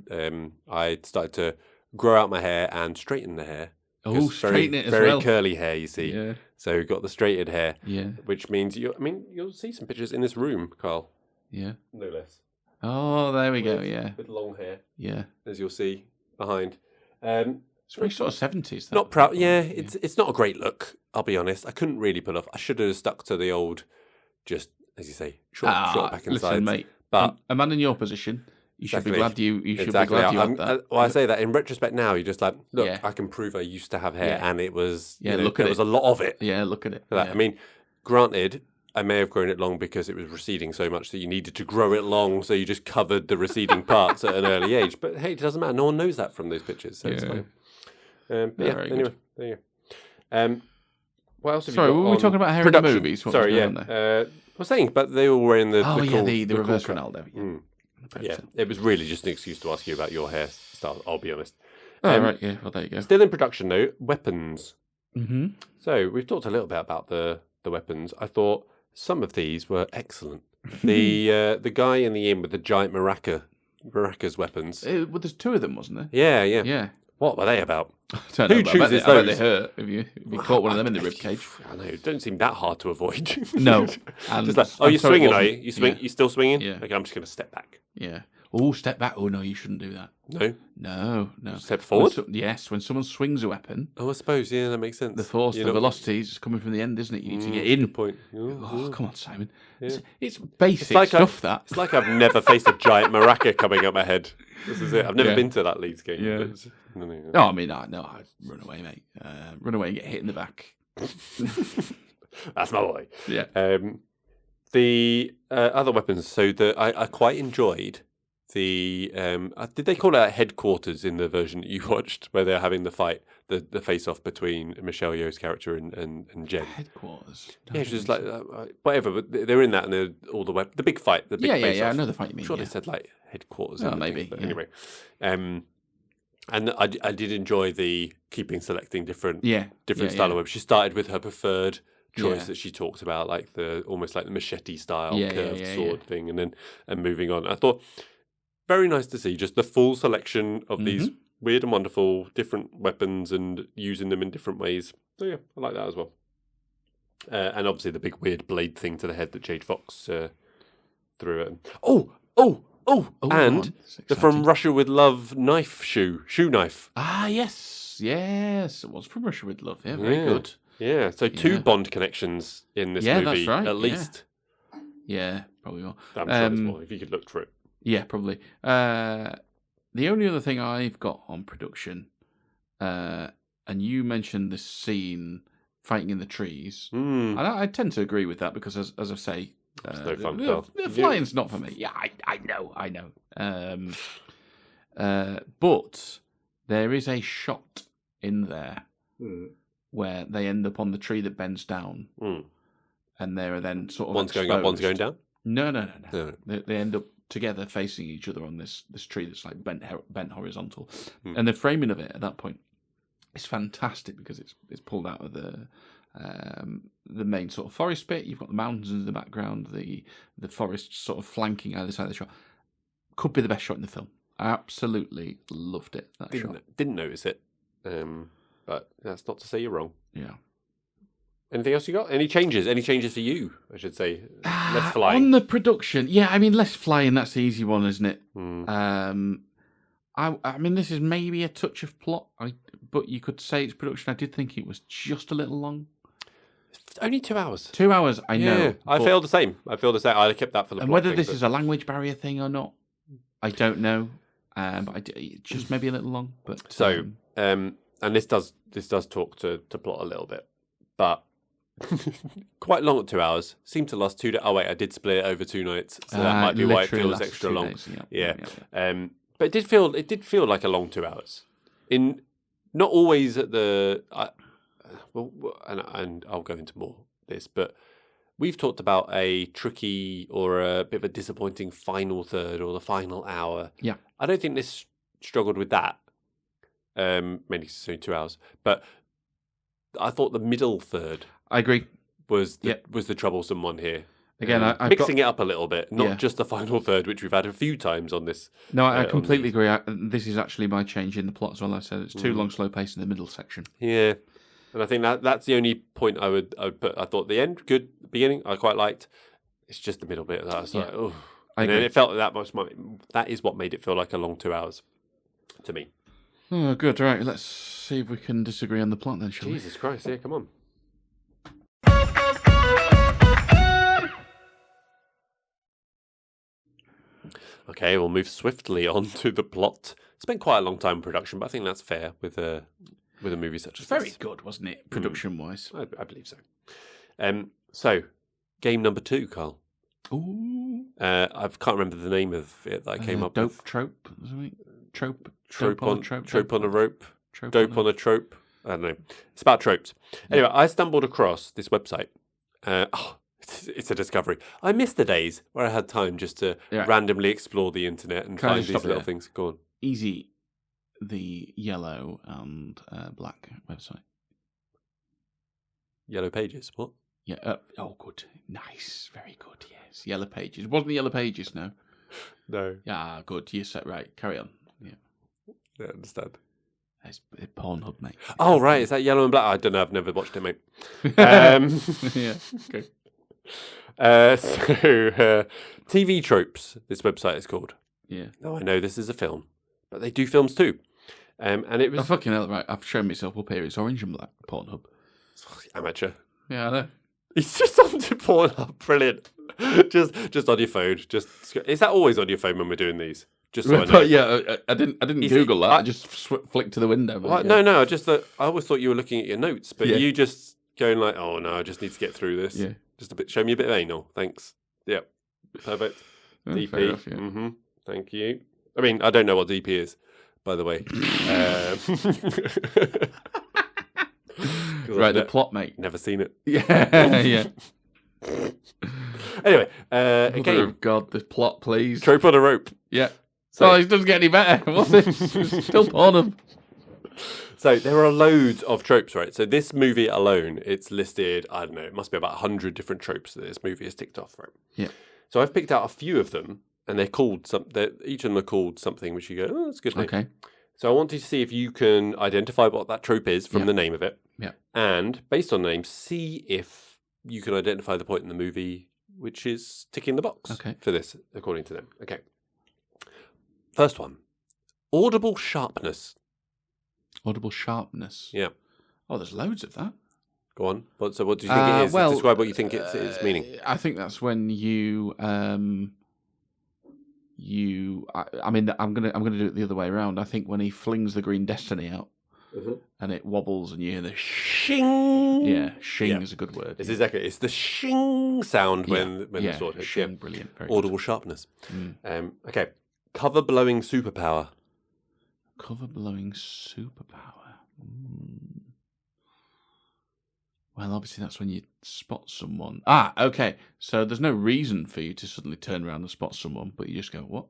[SPEAKER 1] I started to grow out my hair and straighten the hair.
[SPEAKER 2] Oh, straighten it as
[SPEAKER 1] well. Very
[SPEAKER 2] well.
[SPEAKER 1] curly hair, you see.
[SPEAKER 2] Yeah.
[SPEAKER 1] So we've got the straightened hair.
[SPEAKER 2] Yeah.
[SPEAKER 1] Which means you'll see some pictures in this room, Carl.
[SPEAKER 2] Yeah.
[SPEAKER 1] No less.
[SPEAKER 2] Oh, there we go. Yeah.
[SPEAKER 1] With long hair.
[SPEAKER 2] Yeah.
[SPEAKER 1] As you'll see behind.
[SPEAKER 2] It's very sort of 70s.
[SPEAKER 1] Not proud. Yeah, it's not a great look. I'll be honest. I couldn't really pull off. I should have stuck to the old, just as you say, short back and
[SPEAKER 2] listen,
[SPEAKER 1] sides.
[SPEAKER 2] Mate,
[SPEAKER 1] but
[SPEAKER 2] a man in your position, you should be glad you should be
[SPEAKER 1] exactly.
[SPEAKER 2] glad you had that.
[SPEAKER 1] Well, I say that in retrospect now, you're just like, look,
[SPEAKER 2] Yeah.
[SPEAKER 1] I can prove I used to have hair, and it was,
[SPEAKER 2] there was
[SPEAKER 1] a lot of it.
[SPEAKER 2] Yeah, look at it.
[SPEAKER 1] Yeah. I mean, granted, I may have grown it long because it was receding so much that you needed to grow it long, so you just covered the receding parts at an early age. But hey, it doesn't matter. No one knows that from those pictures, so it's fine. Anyway, there you go. What else have you got?
[SPEAKER 2] Were we talking about hair in the movies?
[SPEAKER 1] What I was saying, but they all were in the
[SPEAKER 2] the reverse
[SPEAKER 1] cool
[SPEAKER 2] Ronaldo.
[SPEAKER 1] Yeah, it was really just an excuse to ask you about your hairstyle, I'll be honest.
[SPEAKER 2] Right, yeah, well, there you go.
[SPEAKER 1] Still in production, though, weapons.
[SPEAKER 2] Mm-hmm.
[SPEAKER 1] So we've talked a little bit about the weapons. I thought some of these were excellent. The guy in the inn with the giant maracas weapons.
[SPEAKER 2] Well, there's two of them, wasn't there?
[SPEAKER 1] Yeah. What were they about?
[SPEAKER 2] Who
[SPEAKER 1] chooses those?
[SPEAKER 2] I bet they hurt if you caught one of them in the ribcage.
[SPEAKER 1] I know. It don't seem that hard to avoid.
[SPEAKER 2] No.
[SPEAKER 1] Just like, you're swinging, are you? You still swinging?
[SPEAKER 2] Yeah.
[SPEAKER 1] Okay, I'm just going to step back.
[SPEAKER 2] Yeah. Oh, step back. Oh, no, you shouldn't do that.
[SPEAKER 1] No?
[SPEAKER 2] No.
[SPEAKER 1] Step forward?
[SPEAKER 2] Yes, when someone swings a weapon.
[SPEAKER 1] Oh, I suppose, yeah, that makes sense.
[SPEAKER 2] The force, the velocity is coming from the end, isn't it? You need to get in.
[SPEAKER 1] Good point.
[SPEAKER 2] Oh, come on, Simon.
[SPEAKER 1] Yeah.
[SPEAKER 2] It's basic stuff, that.
[SPEAKER 1] It's like I've never faced a giant maraca coming up my head. This is it. I've never been to that Leeds game.
[SPEAKER 2] Yeah.
[SPEAKER 1] No,
[SPEAKER 2] I mean, I'd run away, mate. Run away and get hit in the back.
[SPEAKER 1] That's my boy.
[SPEAKER 2] Yeah.
[SPEAKER 1] The other weapons, so I quite enjoyed the did they call it headquarters in the version that you watched, where they're having the fight, the face off between Michelle Yeoh's character and Jen?
[SPEAKER 2] Headquarters.
[SPEAKER 1] Yeah, she's like whatever, but they're in that, and they're all the big fight, the big face off.
[SPEAKER 2] I know the fight you mean.
[SPEAKER 1] I'm sure they said like headquarters.
[SPEAKER 2] Oh, maybe.
[SPEAKER 1] But anyway, and I did enjoy the selecting different style of weapons. She started with her preferred choice that she talked about, like almost like the machete style curved sword thing, and moving on. I thought very nice to see just the full selection of these weird and wonderful different weapons and using them in different ways. So yeah, I like that as well. And obviously the big weird blade thing to the head that Jade Fox threw at him. And the From Russia with Love shoe knife.
[SPEAKER 2] Ah, yes, it was From Russia with Love. Yeah, very good.
[SPEAKER 1] Yeah, so two Bond connections in this movie,
[SPEAKER 2] that's right.
[SPEAKER 1] at least.
[SPEAKER 2] Yeah, probably more.
[SPEAKER 1] I'm sure there's more, if you could look for it.
[SPEAKER 2] Yeah, probably. The only other thing I've got on production, and you mentioned the scene fighting in the trees, and I tend to agree with that because, as I say,
[SPEAKER 1] it's no fun.
[SPEAKER 2] The flying's not for me. Yeah, I know. But there is a shot in there where they end up on the tree that bends down, and they are then sort of
[SPEAKER 1] one's exposed. Going up, one's going down.
[SPEAKER 2] No. They end up together facing each other on this tree that's like bent horizontal, and the framing of it at that point is fantastic because it's pulled out of the main sort of forest bit. You've got the mountains in the background, the forest sort of flanking either side of the shot. Could be the best shot in the film. I absolutely loved it.
[SPEAKER 1] Didn't notice it, but that's not to say you're wrong.
[SPEAKER 2] Yeah.
[SPEAKER 1] Anything else you got? Any changes? Any changes for you, I should say? Less flying.
[SPEAKER 2] On the production, I mean, less flying, that's the easy one, isn't it? I mean, this is maybe a touch of plot, but you could say it's production. I did think it was just a little long.
[SPEAKER 1] Only 2 hours.
[SPEAKER 2] 2 hours, I know.
[SPEAKER 1] I feel the same. I kept that for the plot.
[SPEAKER 2] And whether this is a language barrier thing or not, I don't know. But just maybe a little long. But
[SPEAKER 1] and this does talk to plot a little bit, but quite long at 2 hours. Seemed to last 2 days. Oh wait, I did split it over 2 nights, so that might be why it feels extra long.
[SPEAKER 2] Days,
[SPEAKER 1] yeah. But it did feel like a long 2 hours. Not always at the. And I'll go into more of this, but we've talked about a tricky or a bit of a disappointing final third or the final hour.
[SPEAKER 2] Yeah,
[SPEAKER 1] I don't think this struggled with that. Mainly because it's only 2 hours, but I thought the middle third.
[SPEAKER 2] I agree.
[SPEAKER 1] Was the troublesome one here.
[SPEAKER 2] Again, I'm
[SPEAKER 1] mixing it up a little bit, not just the final third, which we've had a few times on this.
[SPEAKER 2] No, I completely agree. This is actually my change in the plot as well. I said it's too long, slow pace in the middle section.
[SPEAKER 1] Yeah, and I think that's the only point I would put. I thought the end good, the beginning I quite liked. It's just the middle bit that I was like, oh, and then it felt that is what made it feel like a long 2 hours to me.
[SPEAKER 2] Oh, good. All right, let's see if we can disagree on the plot then, shall we?
[SPEAKER 1] Jesus Christ! Yeah, come on. Okay, we'll move swiftly on to the plot. Spent quite a long time in production, but I think that's fair with a movie such as
[SPEAKER 2] Very
[SPEAKER 1] this.
[SPEAKER 2] good, wasn't it, production-wise?
[SPEAKER 1] I believe so. So, game number 2, Carl.
[SPEAKER 2] Ooh.
[SPEAKER 1] I can't remember the name of it that I came up with.
[SPEAKER 2] Trope, something? Trope
[SPEAKER 1] on a rope.
[SPEAKER 2] Dope
[SPEAKER 1] on a trope. I don't know. It's about tropes. Anyway, I stumbled across this website. It's a discovery. I miss the days where I had time just to randomly explore the internet and find these little things. Go on.
[SPEAKER 2] Easy, the yellow and black website.
[SPEAKER 1] Yellow Pages, what?
[SPEAKER 2] Yeah. Oh, good. Nice. Very good, yes. Yellow Pages. It wasn't the Yellow Pages, no?
[SPEAKER 1] No.
[SPEAKER 2] Yeah, good. You said right. Carry on. Yeah.
[SPEAKER 1] I understand.
[SPEAKER 2] It's Pornhub, mate.
[SPEAKER 1] Oh, right. Is that Yellow and Black? I don't know. I've never watched it, mate.
[SPEAKER 2] Yeah. Okay.
[SPEAKER 1] TV Tropes, this website is called.
[SPEAKER 2] Yeah.
[SPEAKER 1] Now, I know this is a film, but they do films too. And it was...
[SPEAKER 2] Oh, fucking hell, right. I've shown myself up here. It's orange and black, Pornhub.
[SPEAKER 1] Amateur.
[SPEAKER 2] Yeah, I know.
[SPEAKER 1] It's just on to Pornhub. Brilliant. just on your phone. Is that always on your phone when we're doing these? Just so I know.
[SPEAKER 2] Yeah, I didn't Google that. I just flicked to the window.
[SPEAKER 1] Well,
[SPEAKER 2] yeah.
[SPEAKER 1] No. I always thought you were looking at your notes, but you just going like, oh no, I just need to get through this.
[SPEAKER 2] Yeah.
[SPEAKER 1] Just a bit. Show me a bit of anal. Thanks. Yep. Perfect. DP.
[SPEAKER 2] Fair enough, yeah.
[SPEAKER 1] Mm-hmm. Thank you. I mean, I don't know what DP is, by the way.
[SPEAKER 2] Right, the plot, mate.
[SPEAKER 1] Never seen it.
[SPEAKER 2] Yeah, yeah.
[SPEAKER 1] Anyway,
[SPEAKER 2] Mother of God, the plot, please.
[SPEAKER 1] Trope on a rope.
[SPEAKER 2] Yeah. So it doesn't get any better. What's it? It's still Pornhub.
[SPEAKER 1] So there are loads of tropes, right? So this movie alone, it's listed, I don't know, it must be about 100 different tropes that this movie has ticked off, right?
[SPEAKER 2] Yeah.
[SPEAKER 1] So I've picked out a few of them, and they're called each of them are called something which you go, oh, that's a good name.
[SPEAKER 2] Okay.
[SPEAKER 1] So I want to see if you can identify what that trope is from the name of it.
[SPEAKER 2] Yeah.
[SPEAKER 1] And based on the name, see if you can identify the point in the movie which is ticking the box for this, according to them. Okay. First one. Audible sharpness.
[SPEAKER 2] Audible sharpness.
[SPEAKER 1] Yeah.
[SPEAKER 2] Oh, there's loads of that.
[SPEAKER 1] Go on. So what do you think it is? Describe what you think it's meaning.
[SPEAKER 2] I think that's when you I mean, I'm gonna do it the other way around. I think when he flings the green destiny out and it wobbles and you hear the shing. Yeah, shing is a good word.
[SPEAKER 1] It's exactly. It's the shing sound when the sword hits.
[SPEAKER 2] Shing, brilliant. Very
[SPEAKER 1] Audible sharpness. Okay. Cover blowing superpower.
[SPEAKER 2] Cover blowing superpower. Well, obviously that's when you spot someone. Okay. So there's no reason for you to suddenly turn around and spot someone, but you just go, what?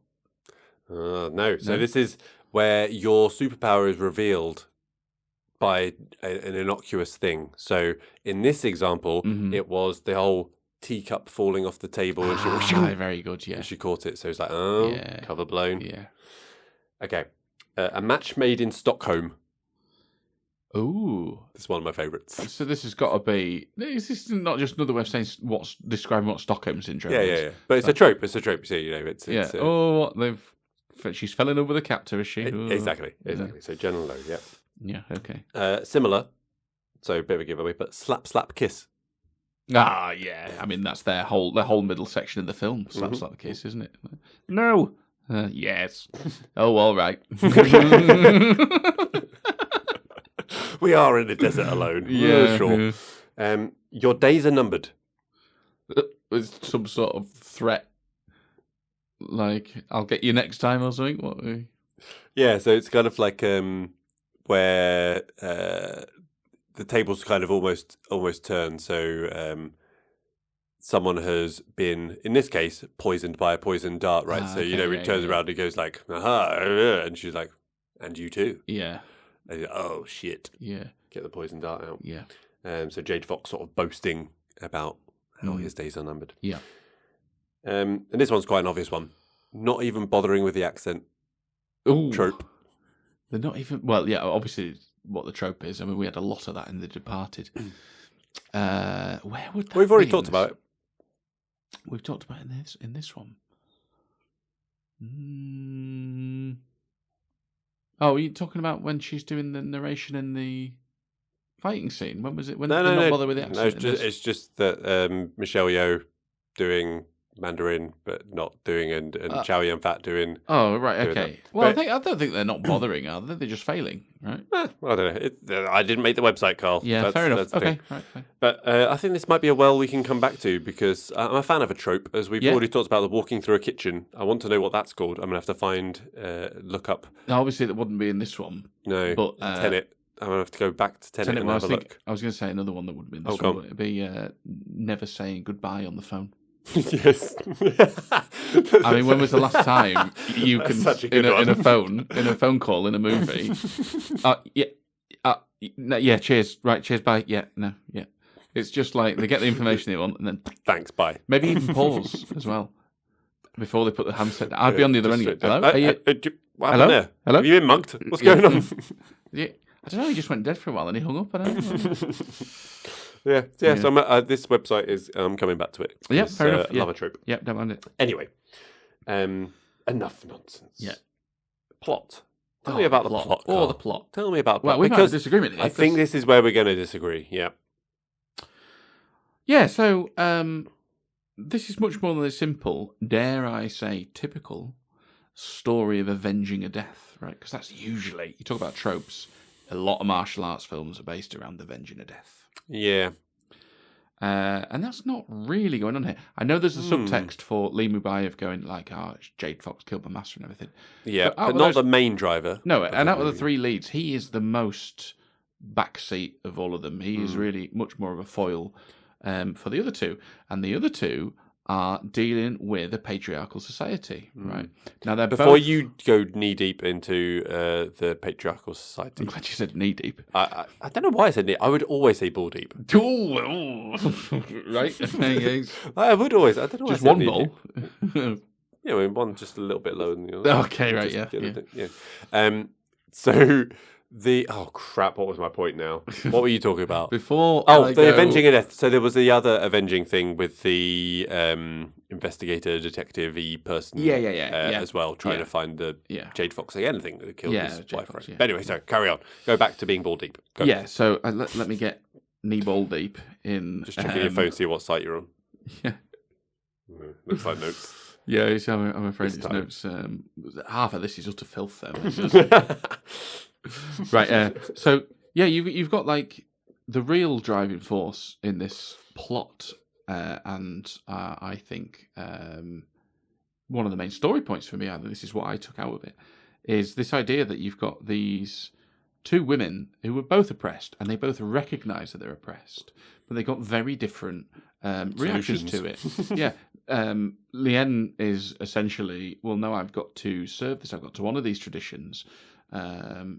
[SPEAKER 1] No. So this is where your superpower is revealed by an innocuous thing. So in this example, it was the whole teacup falling off the table. And she
[SPEAKER 2] very good, yeah.
[SPEAKER 1] And she caught it. So it's like, cover blown.
[SPEAKER 2] Yeah.
[SPEAKER 1] Okay. A match made in Stockholm.
[SPEAKER 2] Ooh.
[SPEAKER 1] This is one of my favourites.
[SPEAKER 2] So this has got to be... This is not just another way of saying describing what Stockholm Syndrome is.
[SPEAKER 1] Yeah. But it's a trope. It's a trope. So, it's
[SPEAKER 2] she's fell in love with a captor, is she?
[SPEAKER 1] Exactly. So general load, yeah.
[SPEAKER 2] Yeah, okay.
[SPEAKER 1] Similar. So a bit of a giveaway, but slap, slap, kiss.
[SPEAKER 2] Yeah. I mean, that's their whole middle section of the film. Slap, slap, kiss, isn't it? No. Yes. Oh, all right.
[SPEAKER 1] We are in the desert alone.
[SPEAKER 2] Yeah,
[SPEAKER 1] sure. Yeah. Your days are numbered.
[SPEAKER 2] With some sort of threat, like I'll get you next time or something. What?
[SPEAKER 1] Yeah, so it's kind of like where the tables kind of almost turn. So someone has been, in this case, poisoned by a poisoned dart, right? So it turns around and goes like, "Aha!" and she's like, "And you too."
[SPEAKER 2] Yeah.
[SPEAKER 1] Oh shit!
[SPEAKER 2] Yeah,
[SPEAKER 1] get the poison dart out.
[SPEAKER 2] Yeah.
[SPEAKER 1] So Jade Fox sort of boasting about how his days are numbered.
[SPEAKER 2] Yeah.
[SPEAKER 1] And this one's quite an obvious one. Not even bothering with the accent.
[SPEAKER 2] Ooh.
[SPEAKER 1] Trope.
[SPEAKER 2] They're not even. Well, yeah. Obviously, what the trope is. I mean, we had a lot of that in The Departed. Where would that
[SPEAKER 1] We've already
[SPEAKER 2] be
[SPEAKER 1] talked about it.
[SPEAKER 2] We've talked about it in this one. Oh, are you talking about when she's doing the narration in the fighting scene? When was it? When they're not bothered with the accent?
[SPEAKER 1] No, it's just that Michelle Yeoh doing Mandarin, but not doing, and Chow Yun-fat doing.
[SPEAKER 2] Oh, right, okay.
[SPEAKER 1] That.
[SPEAKER 2] Well, I don't think they're not bothering, are they? They're just failing, right?
[SPEAKER 1] I don't know. I didn't make the website, Carl.
[SPEAKER 2] Yeah, fair enough. Okay, right, fine.
[SPEAKER 1] But I think this might be a well we can come back to, because I'm a fan of a trope. As we've already talked about the walking through a kitchen, I want to know what that's called. I'm going to have to look up.
[SPEAKER 2] Obviously, that wouldn't be in this one.
[SPEAKER 1] No, but Tenet. I'm going to have to go back to Tenet and have a look.
[SPEAKER 2] I was going to say another one that wouldn't be in this one. It'd be never saying goodbye on the phone.
[SPEAKER 1] Yes.
[SPEAKER 2] I mean, when was the last time you can in a phone call in a movie? Yeah, cheers. Right, cheers, bye. Yeah, no, yeah. It's just like they get the information they want and then
[SPEAKER 1] thanks, bye.
[SPEAKER 2] Maybe even pause as well before they put the handset down. I'd be on the other end. Hello?
[SPEAKER 1] What happened there?
[SPEAKER 2] Hello?
[SPEAKER 1] Have you been mugged? What's going on?
[SPEAKER 2] Yeah, I don't know. He just went dead for a while and he hung up. I don't know.
[SPEAKER 1] Yeah. So this website is coming back to it.
[SPEAKER 2] Yeah, fair enough.
[SPEAKER 1] Love a trope.
[SPEAKER 2] Yeah, don't mind it.
[SPEAKER 1] Anyway, enough nonsense.
[SPEAKER 2] Yeah.
[SPEAKER 1] Plot. Tell me about the plot.
[SPEAKER 2] Or the plot.
[SPEAKER 1] Tell me about the plot.
[SPEAKER 2] Well, we've had a disagreement here.
[SPEAKER 1] I think this is where we're going to disagree. Yeah.
[SPEAKER 2] Yeah. So this is much more than a simple, dare I say, typical story of avenging a death, right? Because that's usually, you talk about tropes. A lot of martial arts films are based around avenging a death.
[SPEAKER 1] Yeah.
[SPEAKER 2] And that's not really going on here. I know there's a subtext for Lee Mubai of going like, Jade Fox killed my master and everything.
[SPEAKER 1] Yeah, but not the main driver.
[SPEAKER 2] No, and out of the three leads, he is the most backseat of all of them. He is really much more of a foil for the other two. And the other two are dealing with a patriarchal society, right? Now they're
[SPEAKER 1] Before you go knee deep into the patriarchal society,
[SPEAKER 2] I'm glad you said knee deep.
[SPEAKER 1] I don't know why I said knee. I would always say ball deep.
[SPEAKER 2] Right?
[SPEAKER 1] I would always. I don't know.
[SPEAKER 2] Just one ball.
[SPEAKER 1] Yeah, I mean, one just a little bit lower than the other.
[SPEAKER 2] Okay, right, yeah.
[SPEAKER 1] So oh crap! What was my point now? What were you talking about?
[SPEAKER 2] Before
[SPEAKER 1] avenging a death. So there was the other avenging thing with the investigator, detective-y person. As well, trying to find the Jade Fox again. I think that killed his wife. Right? But anyway, so carry on. Go back to being ball deep. Go.
[SPEAKER 2] Yeah. So let me get knee ball deep in.
[SPEAKER 1] Just checking your phone, see what site you're on.
[SPEAKER 2] Yeah.
[SPEAKER 1] Looks like notes.
[SPEAKER 2] Yeah, I'm afraid it's notes. Half of this is utter filth, though. Right. So yeah, you've got like the real driving force in this plot, and I think one of the main story points for me, this is what I took out of it, is this idea that you've got these two women who were both oppressed, and they both recognise that they're oppressed, but they got very different reactions to it. Yeah. Lien is essentially, well, no, I've got to serve this. I've got to honour these traditions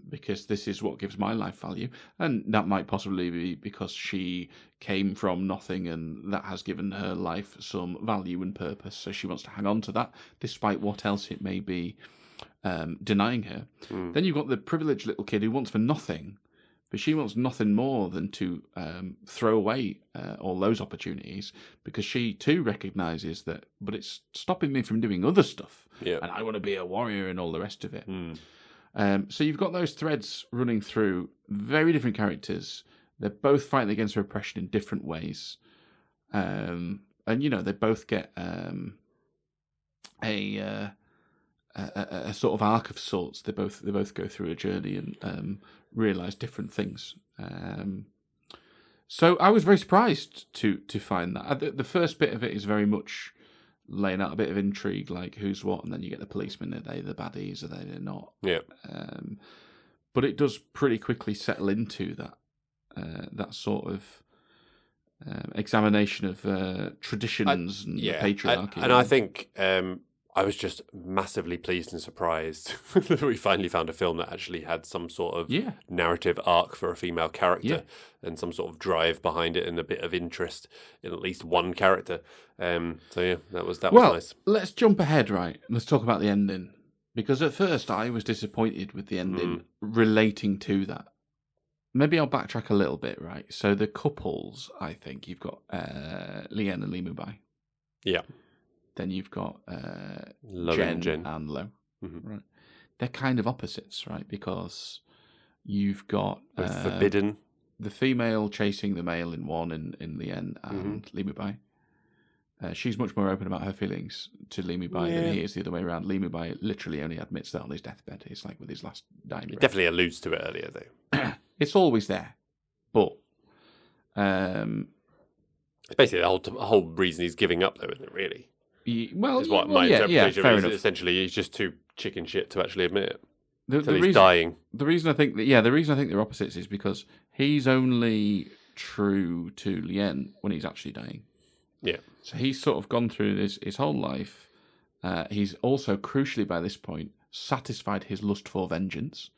[SPEAKER 2] because this is what gives my life value. And that might possibly be because she came from nothing and that has given her life some value and purpose. So she wants to hang on to that despite what else it may be denying her. Then you've got the privileged little kid who wants for nothing, but she wants nothing more than to throw away all those opportunities because she too recognises that, but it's stopping me from doing other stuff.
[SPEAKER 1] Yeah.
[SPEAKER 2] And I want to be a warrior and all the rest of it. So you've got those threads running through very different characters. They're both fighting against repression in different ways. And, you know, they both get a sort of arc of sorts. They both go through a journey and realise different things. So I was very surprised to find that. The first bit of it is very much laying out a bit of intrigue, like who's what, and then you get the policemen. Are they the baddies? Are they not?
[SPEAKER 1] Yeah.
[SPEAKER 2] But it does pretty quickly settle into that sort of examination of traditions and the patriarchy.
[SPEAKER 1] And I think I was just massively pleased and surprised that we finally found a film that actually had some sort of narrative arc for a female character and some sort of drive behind it and a bit of interest in at least one character. So yeah, that was nice.
[SPEAKER 2] Let's jump ahead, right? Let's talk about the ending. Because at first I was disappointed with the ending relating to that. Maybe I'll backtrack a little bit, right? So the couples, I think, you've got Lien and Lee Mubai.
[SPEAKER 1] Yeah.
[SPEAKER 2] Then you've got Jen and Lo. Right. They're kind of opposites, right? Because you've got
[SPEAKER 1] forbidden,
[SPEAKER 2] the female chasing the male in one in the end, and Lee Mubai. She's much more open about her feelings to Lee Mi-bai than he is the other way around. Lee Mi-bai literally only admits that on his deathbed. It's like with his last dying breath.
[SPEAKER 1] Definitely alludes to it earlier, though.
[SPEAKER 2] It's always there. But...
[SPEAKER 1] it's basically the whole reason he's giving up, though, isn't it, really? Is what my interpretation is. Essentially, he's just too chicken shit to actually admit it. He's dying.
[SPEAKER 2] The reason I think they're opposites is because he's only true to Lien when he's actually dying.
[SPEAKER 1] Yeah.
[SPEAKER 2] So he's sort of gone through his whole life. He's also, crucially by this point, satisfied his lust for vengeance,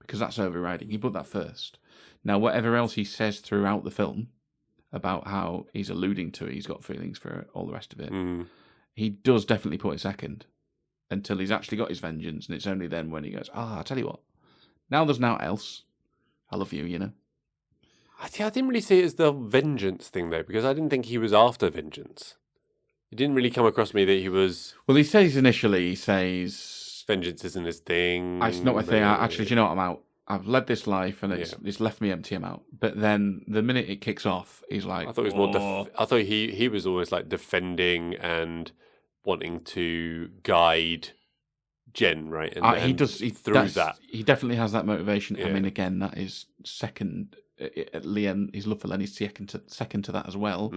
[SPEAKER 2] because that's overriding. He put that first. Now, whatever else he says throughout the film about how he's alluding to it, he's got feelings for all the rest of it, he does definitely put it second until he's actually got his vengeance, and it's only then when he goes, I tell you what, now there's now else. I love you, you know.
[SPEAKER 1] I didn't really see it as the vengeance thing, though, because I didn't think he was after vengeance. It didn't really come across me that he was...
[SPEAKER 2] Well, he says initially,
[SPEAKER 1] vengeance isn't his thing.
[SPEAKER 2] It's not my thing. Actually, do you know what? I'm out. I've led this life, and it's left me empty. I'm out. But then the minute it kicks off, he's like...
[SPEAKER 1] I thought it was more... I thought he was almost like defending and wanting to guide Jen, right? And
[SPEAKER 2] he does. He definitely has that motivation.
[SPEAKER 1] Yeah.
[SPEAKER 2] I mean, again, that is second... Lien, his love for Len is second to that as well.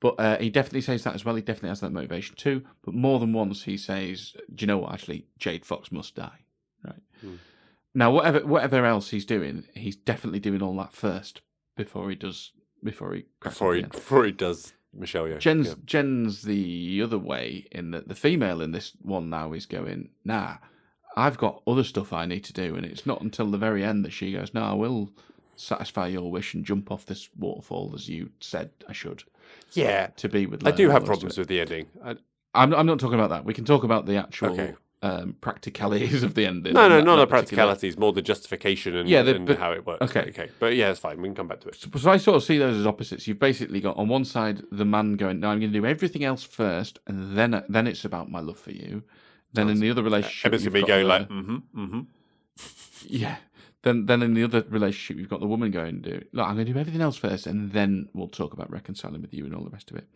[SPEAKER 2] But he definitely says that as well. He definitely has that motivation too. But more than once, he says, "Do you know what? Actually, Jade Fox must die." Right now, whatever else he's doing, he's definitely doing all that first before he does Michelle Yeoh. Jen's the other way in that the female in this one now is going, "Nah, I've got other stuff I need to do," and it's not until the very end that she goes, "No, I will satisfy your wish and jump off this waterfall as you said I should."
[SPEAKER 1] Yeah,
[SPEAKER 2] to be with.
[SPEAKER 1] I do have problems with the ending.
[SPEAKER 2] I'm not talking about that. We can talk about the actual practicalities of the ending.
[SPEAKER 1] No, not the practicalities, more the justification and how it works. Okay, but yeah, it's fine. We can come back to it.
[SPEAKER 2] So I sort of see those as opposites. You've basically got on one side the man going, "No, I'm going to do everything else first, and then it's about my love for you." Then in the other relationship,
[SPEAKER 1] it's going to be going like,
[SPEAKER 2] yeah. Then in the other relationship, you've got the woman going, "Look, I'm going to do everything else first, and then we'll talk about reconciling with you and all the rest of it."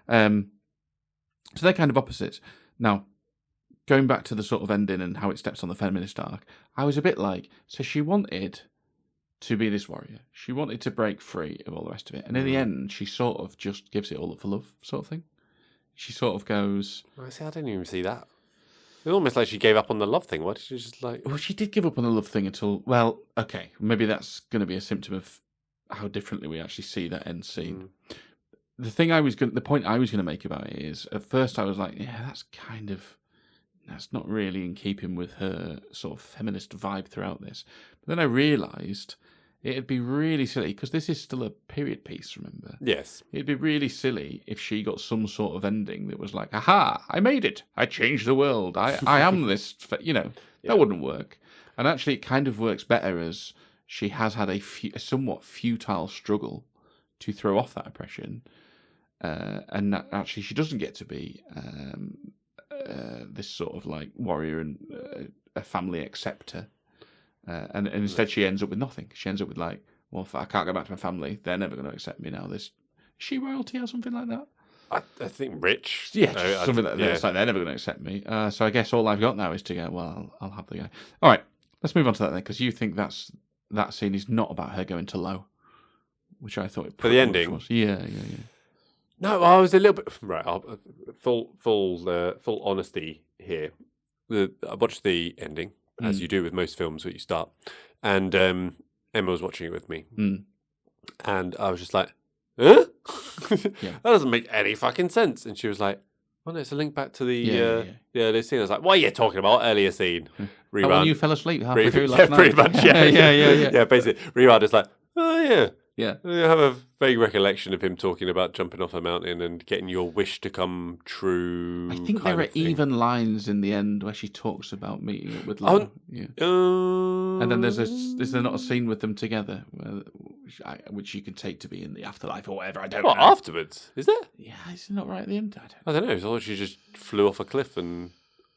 [SPEAKER 2] So they're kind of opposites. Now, going back to the sort of ending and how it steps on the feminist arc, I was a bit like, so she wanted to be this warrior. She wanted to break free of all the rest of it. And in the end, she sort of just gives it all up for love, sort of thing. She sort of goes...
[SPEAKER 1] I didn't even see that. It was almost like she gave up on the love thing. Why did she just like...
[SPEAKER 2] Well, she did give up on the love thing until... Well, okay, maybe that's going to be a symptom of how differently we actually see that end scene. The point I was going to make about it is, at first I was like, yeah, that's not really in keeping with her sort of feminist vibe throughout this. But then I realised it'd be really silly, because this is still a period piece, remember?
[SPEAKER 1] Yes.
[SPEAKER 2] It'd be really silly if she got some sort of ending that was like, aha, I made it. I changed the world. I am this, that wouldn't work. And actually it kind of works better as she has had a somewhat futile struggle to throw off that oppression. And that actually she doesn't get to be this sort of like warrior and a family acceptor. And instead she ends up with nothing. She ends up with like, well, if I can't go back to my family, they're never going to accept me now. Is she royalty or something like that?
[SPEAKER 1] I think rich.
[SPEAKER 2] Yeah, something like that. It's like they're never going to accept me. So I guess all I've got now is to go, well, I'll have the guy. All right, let's move on to that then, because you think that scene is not about her going to low, which I thought
[SPEAKER 1] for the ending
[SPEAKER 2] was. Yeah.
[SPEAKER 1] No, I was a little bit right. Full honesty here. I watched the ending, as you do with most films where you start, and Emma was watching it with me, and I was just like, huh? That doesn't make any fucking sense. And she was like, well, no, it's a link back to the earlier scene. I was like, what are you talking about? Earlier scene. Rewind.
[SPEAKER 2] When you fell asleep halfway through last night.
[SPEAKER 1] Pretty much, yeah.
[SPEAKER 2] Yeah,
[SPEAKER 1] basically. Rewind is like, oh, yeah.
[SPEAKER 2] Yeah.
[SPEAKER 1] I have a vague recollection of him talking about jumping off a mountain and getting your wish to come true.
[SPEAKER 2] I think there are even lines in the end where she talks about meeting up with Lou. And then is there not a scene with them together, which you can take to be in the afterlife or whatever? I don't know.
[SPEAKER 1] Afterwards? Is there?
[SPEAKER 2] Yeah, is it not right at the end?
[SPEAKER 1] I don't know. I thought she just flew off a cliff and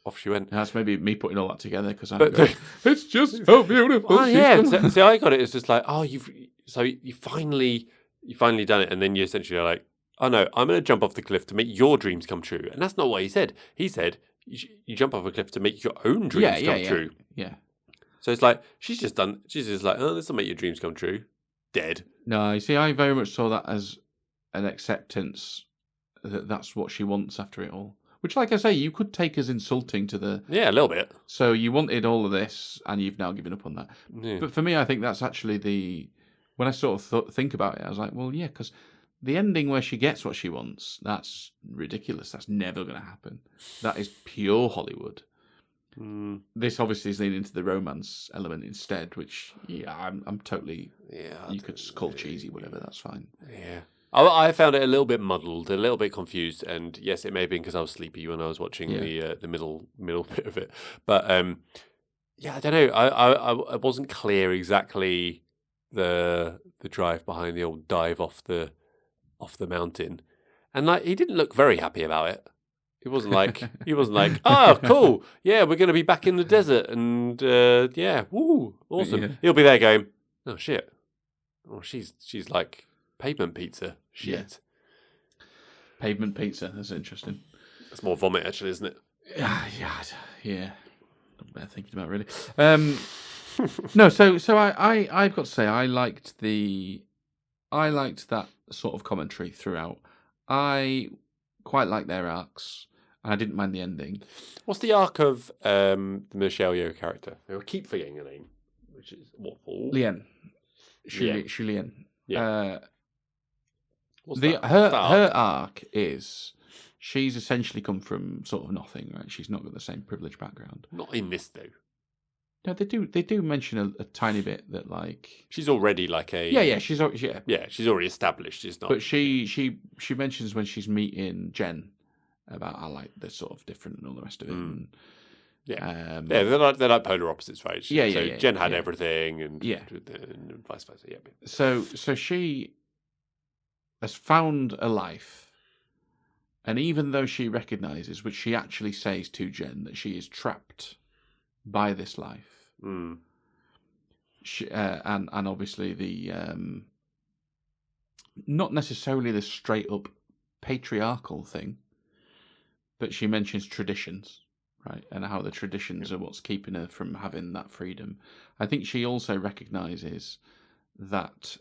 [SPEAKER 1] off she went.
[SPEAKER 2] That's maybe me putting all that together, because it's just so beautiful.
[SPEAKER 1] Oh, yeah. See, I got it. It's just like, you finally done it, and then you essentially are like, oh no, I'm going to jump off the cliff to make your dreams come true. And that's not what he said. He said, you jump off a cliff to make your own dreams come true.
[SPEAKER 2] Yeah.
[SPEAKER 1] So it's like, she's just like, oh, this will make your dreams come true. Dead.
[SPEAKER 2] No, you see, I very much saw that as an acceptance that that's what she wants after it all. Which, like I say, you could take as insulting to the...
[SPEAKER 1] Yeah, a little bit.
[SPEAKER 2] So you wanted all of this, and you've now given up on that.
[SPEAKER 1] Yeah.
[SPEAKER 2] But for me, I think that's actually the... When I sort of think about it, I was like, well, yeah, because the ending where she gets what she wants, that's ridiculous. That's never going to happen. That is pure Hollywood. This obviously is leaning into the romance element instead, which, yeah, I'm totally... Yeah, you could call cheesy, whatever, that's fine.
[SPEAKER 1] Yeah. I found it a little bit muddled, a little bit confused, and yes, it may have been because I was sleepy when I was watching the middle bit of it. But yeah, I don't know. I wasn't clear exactly the drive behind the old dive off the mountain, and like he didn't look very happy about it. He wasn't like oh cool, yeah, we're gonna be back in the desert, and yeah, woo, awesome. Yeah. He'll be there going, oh shit, oh she's like. Pavement pizza. Shit.
[SPEAKER 2] Yeah. Pavement pizza. That's interesting.
[SPEAKER 1] It's more vomit, actually, isn't it?
[SPEAKER 2] Yeah. Not bad thinking about, really. No, so I've got to say I liked that sort of commentary throughout. I quite liked their arcs. I didn't mind the ending.
[SPEAKER 1] What's the arc of the Michelle Yeoh character? I keep forgetting her name, which is what for?
[SPEAKER 2] Lien. Julien.
[SPEAKER 1] Yeah.
[SPEAKER 2] Her arc is she's essentially come from sort of nothing, right? She's not got the same privileged background.
[SPEAKER 1] Not in this though.
[SPEAKER 2] No, they do mention a tiny bit that like
[SPEAKER 1] she's already like a
[SPEAKER 2] she's already
[SPEAKER 1] established. She's not.
[SPEAKER 2] But she mentions when she's meeting Jen about how like they're sort of different and all the rest of it. And,
[SPEAKER 1] they're like polar opposites, right? So Jen had everything, and vice versa. Yeah.
[SPEAKER 2] So she has found a life, and even though she recognises, which she actually says to Jen, that she is trapped by this life, she, and obviously the not necessarily the straight up patriarchal thing, but she mentions traditions, right, and how the traditions are what's keeping her from having that freedom. I think she also recognises that.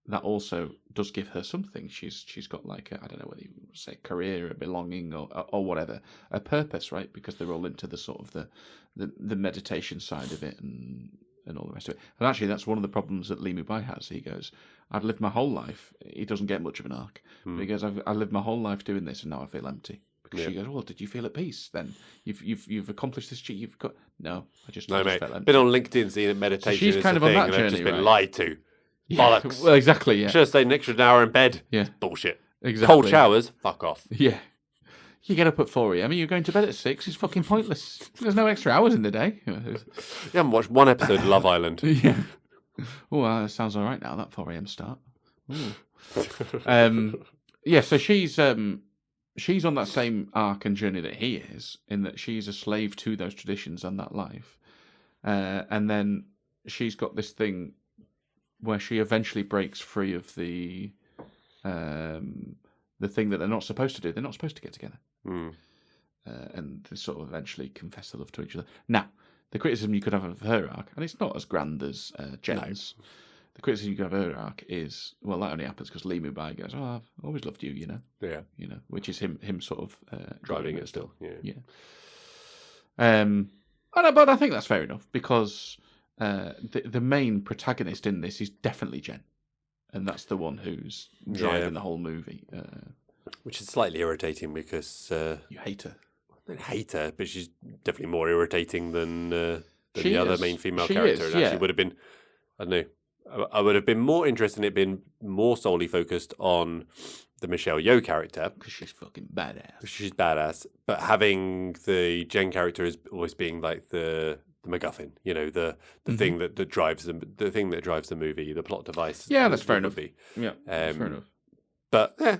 [SPEAKER 2] That also does give her something. She's got like I don't know whether you would say career, a belonging, or whatever, a purpose, right? Because they're all into the sort of the meditation side of it and all the rest of it. And actually, that's one of the problems that Lee Mubai has. He goes, "I've lived my whole life." He doesn't get much of an arc. But he goes, "I lived my whole life doing this, and now I feel empty." Because she goes, "Well, did you feel at peace then? You've accomplished this. You've got no. I just felt empty."
[SPEAKER 1] Been on LinkedIn seeing meditation.
[SPEAKER 2] So she's kind of on that journey,
[SPEAKER 1] just been lied to.
[SPEAKER 2] Yeah,
[SPEAKER 1] bollocks.
[SPEAKER 2] Well, exactly, yeah.
[SPEAKER 1] Should have stayed an extra hour in bed.
[SPEAKER 2] Yeah.
[SPEAKER 1] It's bullshit.
[SPEAKER 2] Exactly.
[SPEAKER 1] Cold showers, fuck off.
[SPEAKER 2] Yeah. You get up at 4 a.m. and you're going to bed at 6. It's fucking pointless. There's no extra hours in the day. You
[SPEAKER 1] haven't watched one episode of Love Island.
[SPEAKER 2] Yeah. Oh, that sounds all right now, that 4 a.m. start. Yeah, so she's on that same arc and journey that he is, in that she's a slave to those traditions and that life. And then she's got this thing where she eventually breaks free of the thing that they're not supposed to do. They're not supposed to get together. And they sort of eventually confess their love to each other. Now, the criticism you could have of her arc, and it's not as grand as Jen's, the criticism you could have of her arc is, well, that only happens because Lee Mubai goes, "Oh, I've always loved you,"
[SPEAKER 1] Yeah.
[SPEAKER 2] Which is him sort of
[SPEAKER 1] driving it still. Yeah.
[SPEAKER 2] But I think that's fair enough, because the main protagonist in this is definitely Jen, and that's the one who's driving the whole movie.
[SPEAKER 1] Which is slightly irritating because
[SPEAKER 2] you hate her.
[SPEAKER 1] I don't hate her, but she's definitely more irritating than the other main female
[SPEAKER 2] she
[SPEAKER 1] character.
[SPEAKER 2] Is,
[SPEAKER 1] and actually would have been, I don't know, I would have been more interested in it being more solely focused on the Michelle Yeoh character.
[SPEAKER 2] Because she's fucking badass.
[SPEAKER 1] She's badass. But having the Jen character as always being like the MacGuffin, the thing that drives the thing that drives the movie, the plot device.
[SPEAKER 2] Yeah, that's fair enough. Yeah,
[SPEAKER 1] that's fair enough. But I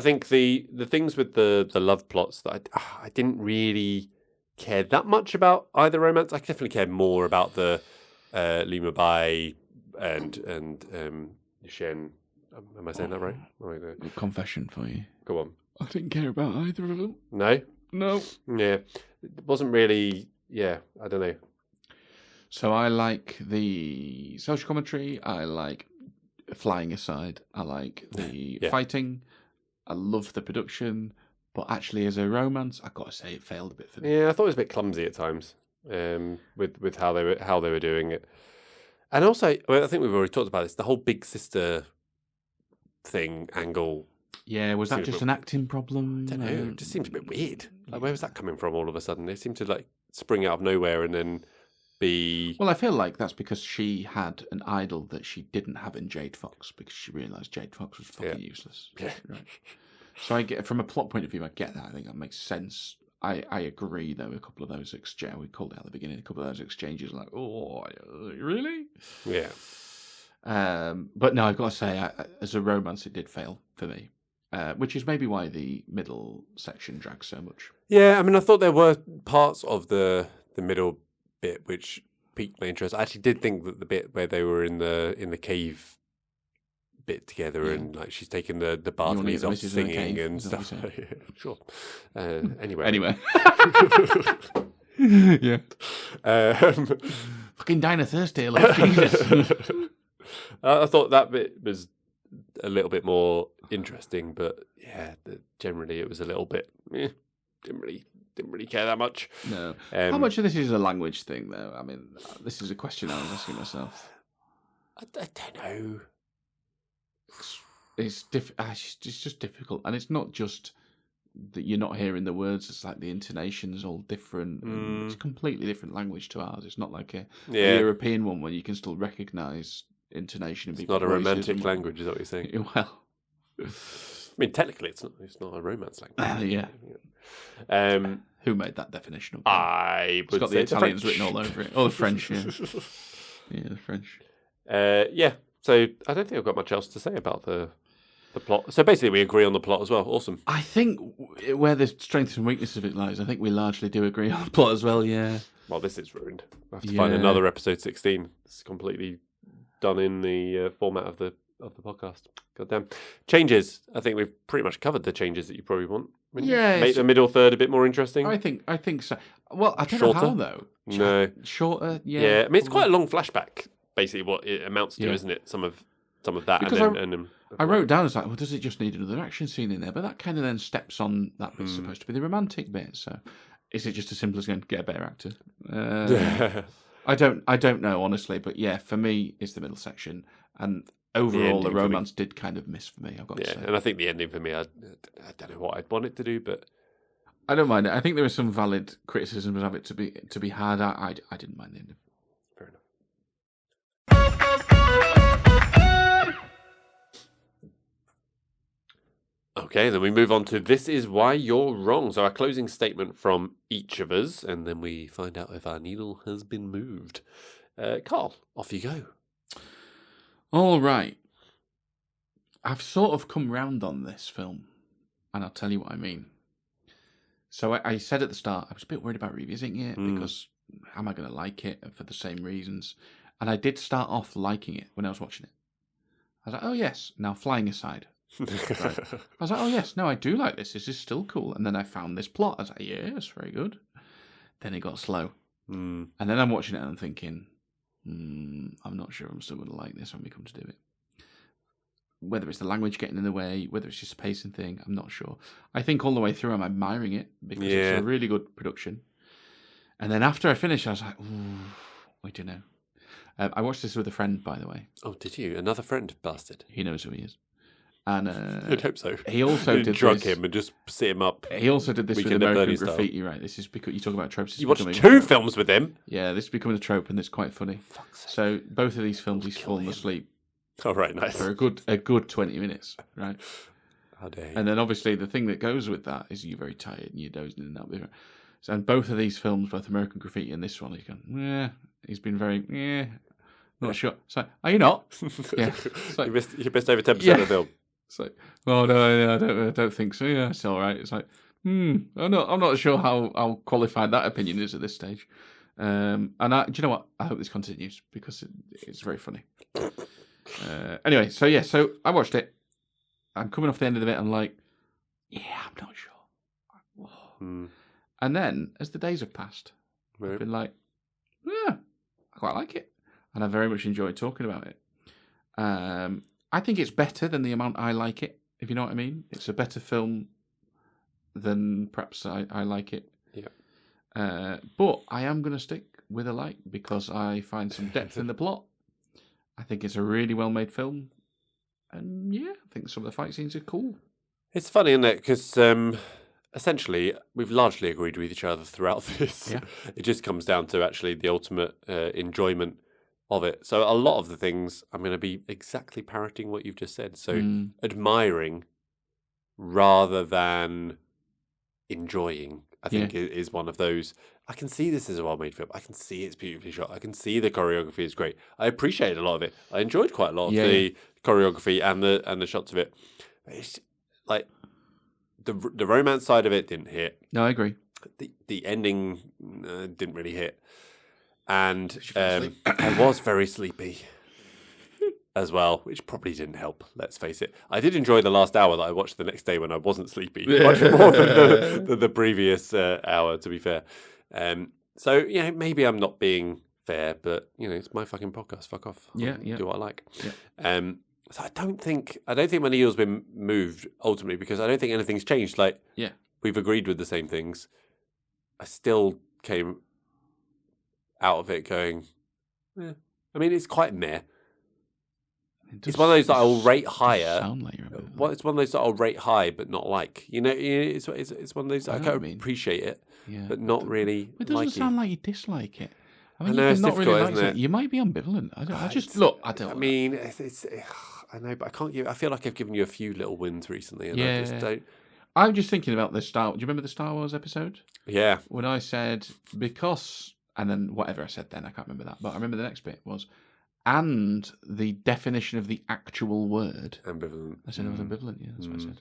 [SPEAKER 1] think the things with the love plots that I didn't really care that much about either romance. I definitely cared more about the Lee Mubai and Shen. Am I saying that right?
[SPEAKER 2] Confession for you.
[SPEAKER 1] Go on.
[SPEAKER 2] I didn't care about either of them.
[SPEAKER 1] No?
[SPEAKER 2] No.
[SPEAKER 1] Yeah. It wasn't really, I don't know.
[SPEAKER 2] So I like the social commentary. I like flying aside. I like the fighting. I love the production. But actually, as a romance, I've got to say it failed a bit for me.
[SPEAKER 1] Yeah, I thought it was a bit clumsy at times with how they were doing it. And also, I think we've already talked about this, the whole big sister thing angle.
[SPEAKER 2] Yeah, was that just an acting problem?
[SPEAKER 1] I don't know. It just seems a bit weird. Like, where was that coming from all of a sudden? They seem to like spring out of nowhere and then be...
[SPEAKER 2] Well, I feel like that's because she had an idol that she didn't have in Jade Fox because she realised Jade Fox was fucking useless.
[SPEAKER 1] Yeah.
[SPEAKER 2] Right. So I get, from a plot point of view, I get that. I think that makes sense. I agree, though, a couple of those exchanges, we called it at the beginning, a couple of those exchanges, like, oh, really?
[SPEAKER 1] Yeah.
[SPEAKER 2] But no, I've got to say, as a romance, it did fail for me, which is maybe why the middle section drags so much.
[SPEAKER 1] Yeah, I mean, I thought there were parts of the middle bit which piqued my interest. I actually did think that the bit where they were in the cave bit together and like she's taking the Bartleys off singing and stuff. Sure. Anyway.
[SPEAKER 2] Yeah. Fucking Dinah Thursday, like Jesus.
[SPEAKER 1] I thought that bit was a little bit more interesting, but yeah, generally it was a little bit. Didn't really care that much.
[SPEAKER 2] No. How much of this is a language thing, though? I mean, this is a question I was asking myself.
[SPEAKER 1] I don't know.
[SPEAKER 2] It's just difficult, and it's not just that you're not hearing the words. It's like the intonation's all different. It's a completely different language to ours. It's not like a European one where you can still recognise intonation. And
[SPEAKER 1] it's not a romantic language, is that what you're saying?
[SPEAKER 2] Well,
[SPEAKER 1] I mean, technically, it's not a romance language.
[SPEAKER 2] Yeah. Who made that definition?
[SPEAKER 1] I would
[SPEAKER 2] it's got
[SPEAKER 1] say
[SPEAKER 2] the Italians written all over it. Oh, the French. Yeah, the French.
[SPEAKER 1] Yeah. So I don't think I've got much else to say about the plot. So basically, we agree on the plot as well. Awesome.
[SPEAKER 2] I think where the strengths and weaknesses of it lies, I think we largely do agree on the plot as well. Yeah.
[SPEAKER 1] Well, this is ruined. I have to find another episode 16. It's completely done in the format of the podcast. Goddamn. Changes. I think we've pretty much covered the changes that you probably want. Make the middle third a bit more interesting.
[SPEAKER 2] I think so. Well, I don't know how though.
[SPEAKER 1] No.
[SPEAKER 2] Shorter. Yeah.
[SPEAKER 1] Yeah. I mean, it's quite a long flashback. Basically, what it amounts to, isn't it? Some of that,
[SPEAKER 2] because
[SPEAKER 1] and then
[SPEAKER 2] I wrote down, it's like, well, does it just need another action scene in there? But that kind of then steps on that bit's supposed to be the romantic bit. So, is it just as simple as going to get a better actor? I don't know honestly, but yeah, for me, it's the middle section, and overall, the romance did kind of miss for me. I've got to say,
[SPEAKER 1] and I think the ending for me, I don't know what I'd want it to do, but
[SPEAKER 2] I don't mind it. I think there is some valid criticisms of it to be had. I didn't mind the ending.
[SPEAKER 1] Fair enough. Okay, then we move on to This Is Why You're Wrong. So our closing statement from each of us, and then we find out if our needle has been moved. Carl, off you go.
[SPEAKER 2] All right. I've sort of come round on this film, and I'll tell you what I mean. So I said at the start, I was a bit worried about revisiting it, because am I going to like it for the same reasons? And I did start off liking it when I was watching it. I was like, oh yes, now flying aside. Right. I was like, oh yes, no, I do like this. This is still cool. And then I found this plot. I was like, yes, very good. Then it got slow. And then I'm watching it and I'm thinking, I'm not sure I'm still going to like this when we come to do it. Whether it's the language getting in the way, whether it's just a pacing thing, I'm not sure. I think all the way through I'm admiring it because it's a really good production. And then after I finished, I was like, I don't know. I watched this with a friend, by the way.
[SPEAKER 1] Oh, did you? Another friend, bastard.
[SPEAKER 2] He knows who he is. And
[SPEAKER 1] I'd hope so.
[SPEAKER 2] He also did
[SPEAKER 1] drug him and just sit him up.
[SPEAKER 2] He also did this with American Graffiti, right? This is because you talk about tropes.
[SPEAKER 1] You watched 2 films with him.
[SPEAKER 2] Yeah, this is becoming a trope, and it's quite funny. So both of these films, he's fallen asleep.
[SPEAKER 1] Oh, right, nice.
[SPEAKER 2] For a good 20 minutes, right?
[SPEAKER 1] How dare you.
[SPEAKER 2] And then obviously the thing that goes with that is you're very tired and you're dozing in and out. So in both of these films, both American Graffiti and this one, he's gone, he's been very, not sure. It's like, are you not? Yeah. Like,
[SPEAKER 1] you missed over 10% of the film.
[SPEAKER 2] It's like, well, no, I don't think so. Yeah, it's all right. It's like, I'm not sure how qualified that opinion is at this stage. And do you know what? I hope this continues because it's very funny. Anyway, so I watched it. I'm coming off the end of it. I'm like, yeah, I'm not sure. And then, as the days have passed, I've been like, yeah, I quite like it. And I very much enjoyed talking about it. I think it's better than the amount I like it, if you know what I mean. It's a better film than perhaps I like it.
[SPEAKER 1] Yeah.
[SPEAKER 2] But I am going to stick with a like because I find some depth in the plot. I think it's a really well-made film. And yeah, I think some of the fight scenes are cool.
[SPEAKER 1] It's funny, isn't it? Because essentially, we've largely agreed with each other throughout this.
[SPEAKER 2] Yeah.
[SPEAKER 1] It just comes down to actually the ultimate enjoyment of it. So a lot of the things, I'm going to be exactly parroting what you've just said. So admiring rather than enjoying, I think, is one of those. I can see this as a well-made film. I can see it's beautifully shot. I can see the choreography is great. I appreciated a lot of it. I enjoyed quite a lot of the choreography and the shots of it. But it's like the romance side of it didn't hit.
[SPEAKER 2] No, I agree.
[SPEAKER 1] The ending didn't really hit. And I was very sleepy as well, which probably didn't help, let's face it. I did enjoy the last hour that I watched the next day when I wasn't sleepy, much more than the previous hour, to be fair. So, maybe I'm not being fair, but, it's my fucking podcast. Fuck off.
[SPEAKER 2] Yeah.
[SPEAKER 1] Do what I like.
[SPEAKER 2] Yeah.
[SPEAKER 1] So I don't think my needle's been moved ultimately because I don't think anything's changed. Like, we've agreed with the same things. I still came out of it going, I mean, it's quite meh. It's one of those that I'll rate higher.
[SPEAKER 2] Sound like you remember that.
[SPEAKER 1] It's one of those that I'll rate high, but not like. It's one of those that I kind of appreciate it, but not really.
[SPEAKER 2] It doesn't sound like you dislike it. I mean,
[SPEAKER 1] know,
[SPEAKER 2] you
[SPEAKER 1] it's
[SPEAKER 2] not really
[SPEAKER 1] difficult,
[SPEAKER 2] like
[SPEAKER 1] isn't it?
[SPEAKER 2] You might be ambivalent. I don't.
[SPEAKER 1] I mean, it's I know, but I can't give. I feel like I've given you a few little wins recently, and I just don't.
[SPEAKER 2] I'm just thinking about the Star. Do you remember the Star Wars episode?
[SPEAKER 1] Yeah.
[SPEAKER 2] When I said because, and then whatever I said then, I can't remember that. But I remember the next bit was, and the definition of the actual word.
[SPEAKER 1] Ambivalent.
[SPEAKER 2] I said I was ambivalent. Yeah, that's what I said.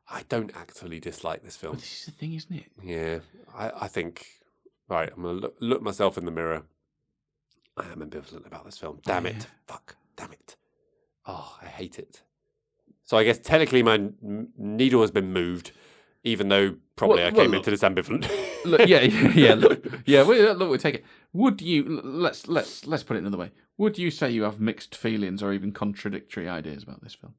[SPEAKER 1] I don't actually dislike this film.
[SPEAKER 2] But this is the thing, isn't it?
[SPEAKER 1] Yeah, I think. Right, I'm gonna look myself in the mirror. I am ambivalent about this film. Damn it! Fuck! Damn it! Oh, I hate it. So I guess technically my needle has been moved, even though probably I came into this ambivalent.
[SPEAKER 2] Look, we take it. Would you? Let's put it another way. Would you say you have mixed feelings or even contradictory ideas about this film?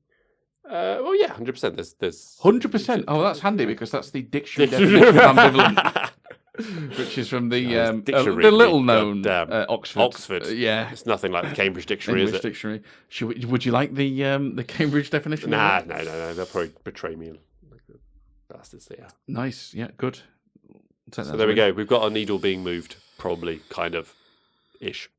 [SPEAKER 1] Well, yeah, 100%. There's
[SPEAKER 2] 100%. Oh, that's handy because that's the dictionary definition of ambivalent. Which is from the little-known Oxford.
[SPEAKER 1] Oxford.
[SPEAKER 2] Yeah,
[SPEAKER 1] it's nothing like the Cambridge Dictionary, is it?
[SPEAKER 2] Dictionary. Would you like the Cambridge definition?
[SPEAKER 1] Nah, no. They'll probably betray me like the bastards they are.
[SPEAKER 2] Nice, yeah, good.
[SPEAKER 1] So there we go. We've got a needle being moved, probably, kind of, ish.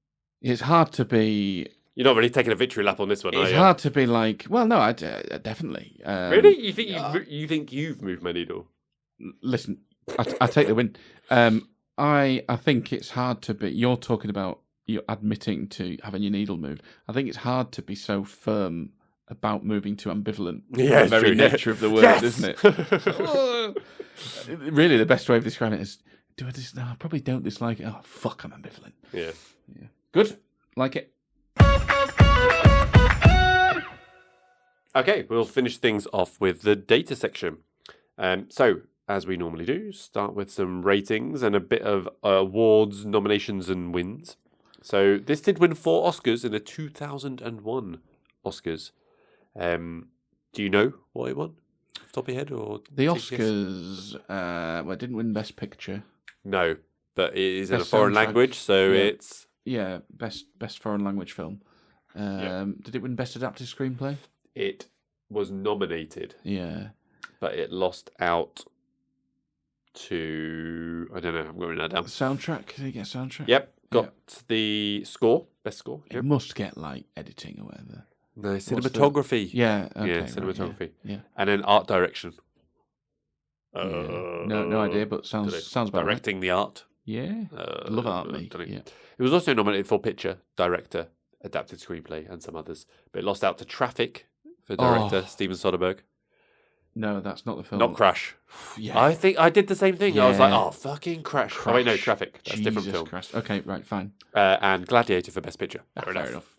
[SPEAKER 2] It's hard to be.
[SPEAKER 1] You're not really taking a victory lap on this one, are you?
[SPEAKER 2] It's hard to be like. Well, no, I definitely.
[SPEAKER 1] Really? You think you've moved my needle?
[SPEAKER 2] Listen. I take the win. I think it's hard to be. You're talking about you're admitting to having your needle moved. I think it's hard to be so firm about moving to ambivalent.
[SPEAKER 1] Yeah,
[SPEAKER 2] the very nature of the word, isn't it? Really, the best way of describing it is: do I just? No, I probably don't dislike it. Oh fuck, I'm ambivalent.
[SPEAKER 1] Yeah.
[SPEAKER 2] Good, like it.
[SPEAKER 1] Okay, we'll finish things off with the data section. So, as we normally do, start with some ratings and a bit of awards, nominations and wins. So this did win 4 Oscars in the 2001 Oscars. Do you know what it won? Off the top of your head? Or
[SPEAKER 2] the Oscars, it didn't win Best Picture.
[SPEAKER 1] No, but it is in a foreign language, so it's...
[SPEAKER 2] Yeah, best foreign language film. Did it win Best Adapted Screenplay?
[SPEAKER 1] It was nominated.
[SPEAKER 2] Yeah.
[SPEAKER 1] But it lost out to, I don't know, I'm going to down.
[SPEAKER 2] Soundtrack? Did it get soundtrack?
[SPEAKER 1] Yep, got the score, best score. Yep.
[SPEAKER 2] It must get like editing or whatever.
[SPEAKER 1] No, cinematography.
[SPEAKER 2] Yeah, okay,
[SPEAKER 1] yeah, cinematography.
[SPEAKER 2] Right, yeah.
[SPEAKER 1] And then art direction.
[SPEAKER 2] No idea, but sounds about
[SPEAKER 1] directing
[SPEAKER 2] right.
[SPEAKER 1] the art.
[SPEAKER 2] Yeah, love art, mate. Yeah.
[SPEAKER 1] It was also nominated for picture, director, adapted screenplay, and some others, but it lost out to Traffic for director Steven Soderbergh.
[SPEAKER 2] No, that's not the film.
[SPEAKER 1] Not Crash.
[SPEAKER 2] Yeah.
[SPEAKER 1] I think I did the same thing.
[SPEAKER 2] Yeah.
[SPEAKER 1] I was like, oh, fucking Crash. Oh, wait, no, Traffic. That's a different film.
[SPEAKER 2] Christ. Okay, right, fine.
[SPEAKER 1] And Gladiator for Best Picture.
[SPEAKER 2] Fair enough.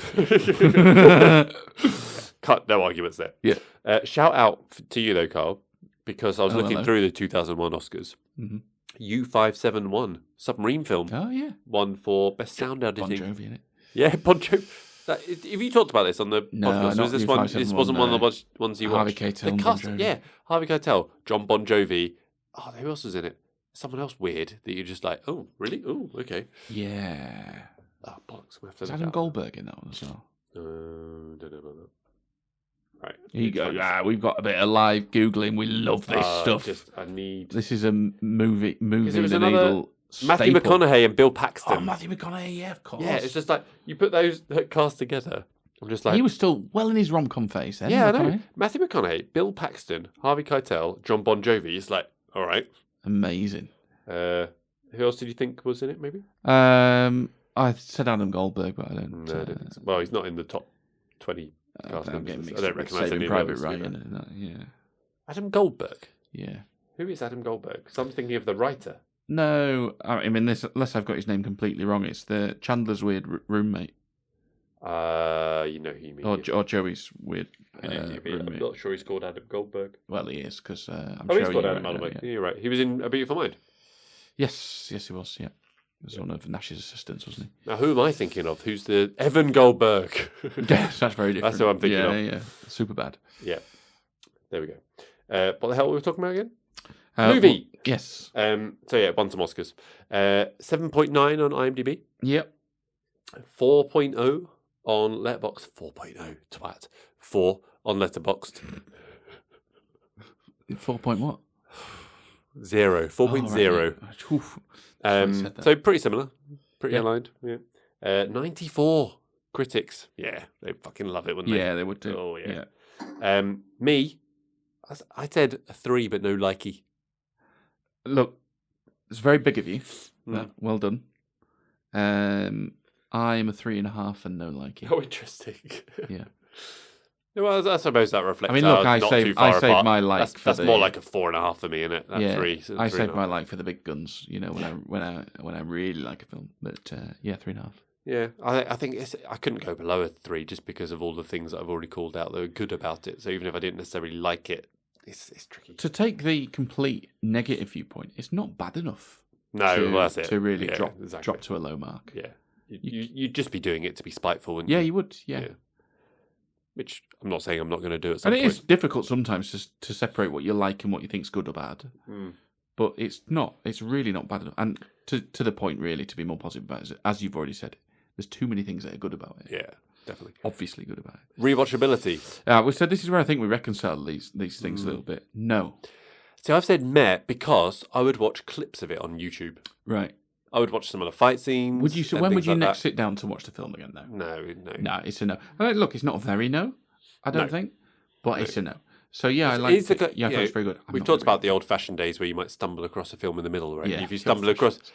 [SPEAKER 1] Cut, no arguments there.
[SPEAKER 2] Yeah.
[SPEAKER 1] Shout out to you, though, Carl, because I was looking
[SPEAKER 2] hello.
[SPEAKER 1] through the 2001 Oscars.
[SPEAKER 2] Mm-hmm.
[SPEAKER 1] U571, submarine film.
[SPEAKER 2] Oh, yeah.
[SPEAKER 1] Won for Best Sound
[SPEAKER 2] Bon
[SPEAKER 1] Editing.
[SPEAKER 2] Jovi in it.
[SPEAKER 1] Yeah, Bon Jovi. Have you talked about this on the podcast?
[SPEAKER 2] Not
[SPEAKER 1] This one. This wasn't one of the ones you
[SPEAKER 2] Harvey
[SPEAKER 1] watched.
[SPEAKER 2] Keitel and Bon Jovi.
[SPEAKER 1] Yeah, Harvey Keitel, John Bon Jovi. Oh, who else was in it? Someone else weird that you're just like, oh, really? Oh, okay.
[SPEAKER 2] Yeah.
[SPEAKER 1] Oh, bollocks.
[SPEAKER 2] Is Adam Goldberg in that one as well?
[SPEAKER 1] Don't know about that. Right.
[SPEAKER 2] Here you go. We've got a bit of live Googling. We love this stuff. This is a movie the needle.
[SPEAKER 1] Matthew McConaughey and Bill Paxton.
[SPEAKER 2] Oh, Matthew McConaughey, yeah, of course.
[SPEAKER 1] Yeah, it's just like, you put those cast together. I'm just like...
[SPEAKER 2] He was still well in his rom-com phase then.
[SPEAKER 1] Yeah, I know. Matthew McConaughey, Bill Paxton, Harvey Keitel, John Bon Jovi. It's like, all right.
[SPEAKER 2] Amazing.
[SPEAKER 1] Who else did you think was in it, maybe?
[SPEAKER 2] I said Adam Goldberg, but I don't...
[SPEAKER 1] No, I don't think so. Well, he's not in the top 20 cast members. I don't recognise
[SPEAKER 2] Saving
[SPEAKER 1] any
[SPEAKER 2] Private
[SPEAKER 1] of
[SPEAKER 2] Ryan. Yeah.
[SPEAKER 1] Adam Goldberg?
[SPEAKER 2] Yeah.
[SPEAKER 1] Who is Adam Goldberg? Because I'm thinking of the writer.
[SPEAKER 2] No, I mean, unless I've got his name completely wrong, it's the Chandler's weird roommate.
[SPEAKER 1] You know who you mean.
[SPEAKER 2] Or Joey's weird
[SPEAKER 1] I'm
[SPEAKER 2] roommate.
[SPEAKER 1] not sure he's called Adam Goldberg.
[SPEAKER 2] Well, he is, because I'm
[SPEAKER 1] he's
[SPEAKER 2] sure
[SPEAKER 1] called Adam Goldberg. Yeah. You're right. He was in A Beautiful Mind.
[SPEAKER 2] Yes, he was, yeah. He was one of Nash's assistants, wasn't he?
[SPEAKER 1] Now, who am I thinking of? Who's the... Evan Goldberg.
[SPEAKER 2] Yes, that's very different.
[SPEAKER 1] That's who I'm thinking of.
[SPEAKER 2] Yeah, super bad.
[SPEAKER 1] Yeah. There we go. What the hell were we talking about again?
[SPEAKER 2] Movie. Well, yes.
[SPEAKER 1] So yeah, won some Oscars. 7.9 on IMDb.
[SPEAKER 2] Yep.
[SPEAKER 1] 4.0 on Letterboxd. 4.0, twat. 4 on Letterboxd.
[SPEAKER 2] 4 point what?
[SPEAKER 1] 0. 4.0.
[SPEAKER 2] Right.
[SPEAKER 1] So pretty similar. Pretty aligned. Yeah. 94 critics. Yeah, they fucking love it, wouldn't they?
[SPEAKER 2] Yeah, they would do.
[SPEAKER 1] Oh, yeah. Me, I said a 3, but no likey.
[SPEAKER 2] Look, it's very big of you. Well done. I am a 3.5 and no liking.
[SPEAKER 1] Oh, interesting.
[SPEAKER 2] Yeah.
[SPEAKER 1] Well, I suppose that reflects.
[SPEAKER 2] I mean, look, I saved my like.
[SPEAKER 1] That's more like a 4.5 for me, isn't it?
[SPEAKER 2] Yeah,
[SPEAKER 1] 3.
[SPEAKER 2] I saved my like for the big guns. You know, when I really like a film. But yeah, 3.5.
[SPEAKER 1] Yeah, I think I couldn't go below a 3 just because of all the things that I've already called out that were good about it. So even if I didn't necessarily like it, it's tricky.
[SPEAKER 2] To take the complete negative viewpoint, it's not bad enough.
[SPEAKER 1] No, that's it.
[SPEAKER 2] To really drop to a low mark.
[SPEAKER 1] Yeah, you'd just be doing it to be spiteful, wouldn't
[SPEAKER 2] you?
[SPEAKER 1] Yeah,
[SPEAKER 2] you would. Yeah.
[SPEAKER 1] Which I'm not saying I'm not going to do at some point.
[SPEAKER 2] And it is difficult sometimes to separate what you like and what you think's good or bad. But it's not. It's really not bad enough. And to the point, really, to be more positive about it, as you've already said, there's too many things that are good about it.
[SPEAKER 1] Yeah, definitely.
[SPEAKER 2] Obviously good about it.
[SPEAKER 1] Rewatchability.
[SPEAKER 2] We said this is where I think we reconcile these things a little bit. No.
[SPEAKER 1] So I've said meh because I would watch clips of it on YouTube.
[SPEAKER 2] Right.
[SPEAKER 1] I would watch some of the fight scenes.
[SPEAKER 2] Would you? So when would you next sit down to watch the film again? Though.
[SPEAKER 1] No,
[SPEAKER 2] it's a no. Look, it's not a very no. I don't think, but it's a no. So yeah, I like. It's very good.
[SPEAKER 1] We've talked about the old-fashioned days where you might stumble across a film in the middle, right? Yeah, if you stumble across it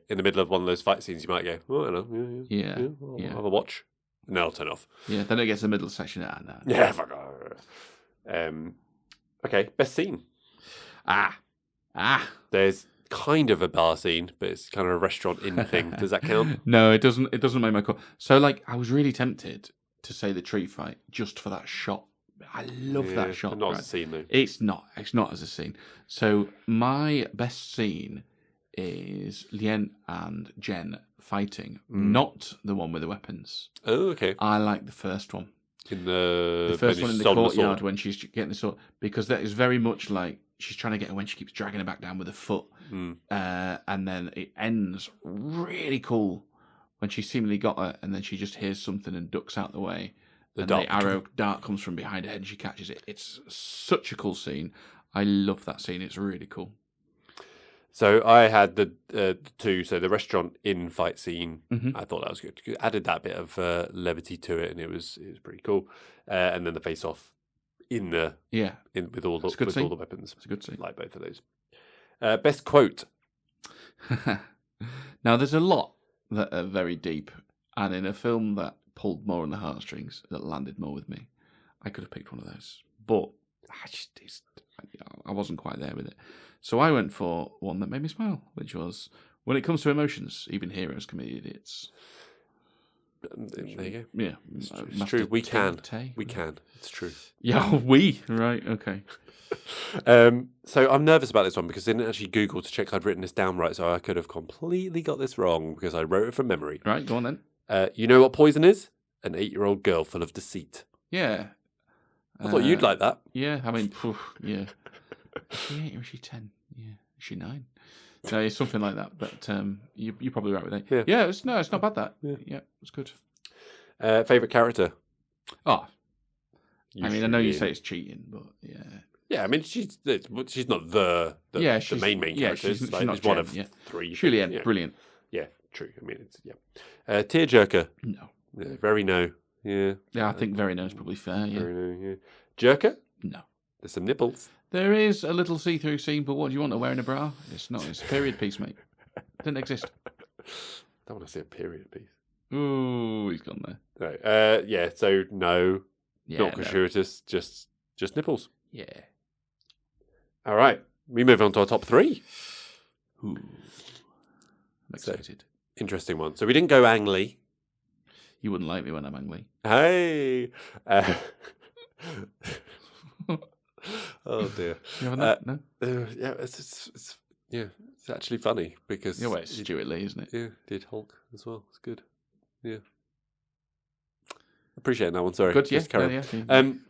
[SPEAKER 1] in the middle of one of those fight scenes, you might go, "Oh, I don't know, I'll have a watch," and then I'll turn off.
[SPEAKER 2] Yeah, then it gets the middle section. No.
[SPEAKER 1] Yeah, fuck off. Okay, best scene. There's kind of a bar scene, but it's kind of a restaurant inn thing. Does that count?
[SPEAKER 2] No, it doesn't. It doesn't make my call. So, like, I was really tempted to say the tree fight just for that shot. I love that shot.
[SPEAKER 1] Not as a scene, though.
[SPEAKER 2] It's not. It's not as a scene. So, my best scene is Lien and Jen fighting, not the one with the weapons.
[SPEAKER 1] Oh, okay.
[SPEAKER 2] I like the first one.
[SPEAKER 1] The
[SPEAKER 2] first one in the courtyard when she's getting the sword, because that is very much like she's trying to get her when she keeps dragging her back down with her foot. And then it ends really cool when she seemingly got her, and then she just hears something and ducks out the way. The arrow dart comes from behind her head and she catches it. It's such a cool scene. I love that scene. It's really cool.
[SPEAKER 1] So I had the two. So the restaurant inn fight scene, I thought that was good. It added that bit of levity to it, and it was pretty cool. And then the face off with all the weapons.
[SPEAKER 2] It's a good scene.
[SPEAKER 1] Like both of those. Best quote.
[SPEAKER 2] Now there's a lot that are very deep, and in a film that pulled more on the heartstrings, that landed more with me, I could have picked one of those. but I wasn't quite there with it. So I went for one that made me smile, which was, when it comes to emotions, even heroes can be idiots.
[SPEAKER 1] There you go.
[SPEAKER 2] Yeah.
[SPEAKER 1] It's true. We can. We can. It's true.
[SPEAKER 2] Yeah, right, okay.
[SPEAKER 1] So I'm nervous about this one because I didn't actually Google to check I'd written this down right, so I could have completely got this wrong because I wrote it from memory.
[SPEAKER 2] Right, go on then.
[SPEAKER 1] You know what poison is? An 8-year-old girl full of deceit.
[SPEAKER 2] Yeah.
[SPEAKER 1] I thought you'd like that.
[SPEAKER 2] Yeah, I mean, yeah. Is she 8 or is she 10? Yeah. Is she 9? No, it's something like that, but you're probably right with that. Yeah, it's not bad, that. Yeah, it's good.
[SPEAKER 1] Favourite character?
[SPEAKER 2] Oh. I mean, I know you say it's cheating, but yeah.
[SPEAKER 1] Yeah, I mean, she's not the main character.
[SPEAKER 2] She's not
[SPEAKER 1] one of 3.
[SPEAKER 2] Julienne, brilliant.
[SPEAKER 1] Yeah, true. I mean, tearjerker?
[SPEAKER 2] No.
[SPEAKER 1] Yeah, very no. Yeah.
[SPEAKER 2] Yeah, I think very no is probably fair, yeah.
[SPEAKER 1] Very no, yeah. Jerker?
[SPEAKER 2] No.
[SPEAKER 1] There's some nipples.
[SPEAKER 2] There is a little see-through scene, but what do you want to wear in a bra? It's not. It's a period piece, mate. Didn't exist.
[SPEAKER 1] Don't want to see a period piece.
[SPEAKER 2] Ooh, he's gone there.
[SPEAKER 1] Right. Yeah, so no.
[SPEAKER 2] Yeah,
[SPEAKER 1] not gratuitous, just nipples.
[SPEAKER 2] Yeah.
[SPEAKER 1] All right. We move on to our top 3.
[SPEAKER 2] Ooh. I'm excited.
[SPEAKER 1] So, interesting one. So we didn't go Ang Lee.
[SPEAKER 2] You wouldn't like me when I'm angry.
[SPEAKER 1] Hey. Oh dear.
[SPEAKER 2] You having that? No.
[SPEAKER 1] Yeah, it's actually funny because
[SPEAKER 2] it's Stuart Lee, isn't it?
[SPEAKER 1] Yeah, did Hulk as well. It's good. Yeah. Appreciate that one. Sorry.
[SPEAKER 2] Good. Yeah.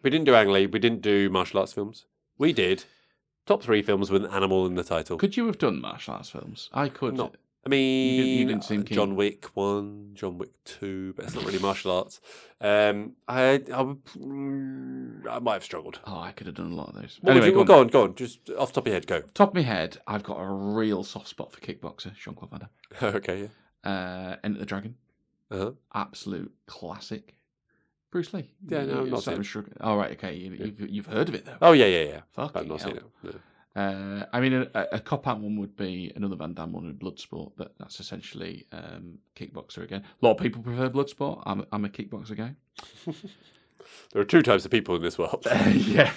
[SPEAKER 1] We didn't do Ang Lee. We didn't do martial arts films. We did top 3 films with an animal in the title.
[SPEAKER 2] Could you have done martial arts films? I could.
[SPEAKER 1] Not. I mean,
[SPEAKER 2] you didn't seem keen.
[SPEAKER 1] John Wick 1, John Wick 2, but it's not really martial arts. I might have struggled.
[SPEAKER 2] Oh, I could have done a lot of those.
[SPEAKER 1] Anyway, go on. Just off the top of your head, go.
[SPEAKER 2] Top of my head, I've got a real soft spot for kickboxer, Jean-Claude Van Damme.
[SPEAKER 1] Okay,
[SPEAKER 2] yeah. Enter the Dragon.
[SPEAKER 1] Uh-huh.
[SPEAKER 2] Absolute classic. Bruce Lee.
[SPEAKER 1] Yeah, no, I'm not seen it.
[SPEAKER 2] Oh, right, okay. You've heard of it, though.
[SPEAKER 1] Oh, yeah.
[SPEAKER 2] Fuck,
[SPEAKER 1] I've not seen it. No.
[SPEAKER 2] I mean, a cop-out one would be another Van Damme one in Bloodsport, but that's essentially kickboxer again. A lot of people prefer Bloodsport. I'm a kickboxer guy.
[SPEAKER 1] There are 2 types of people in this world.
[SPEAKER 2] Yeah.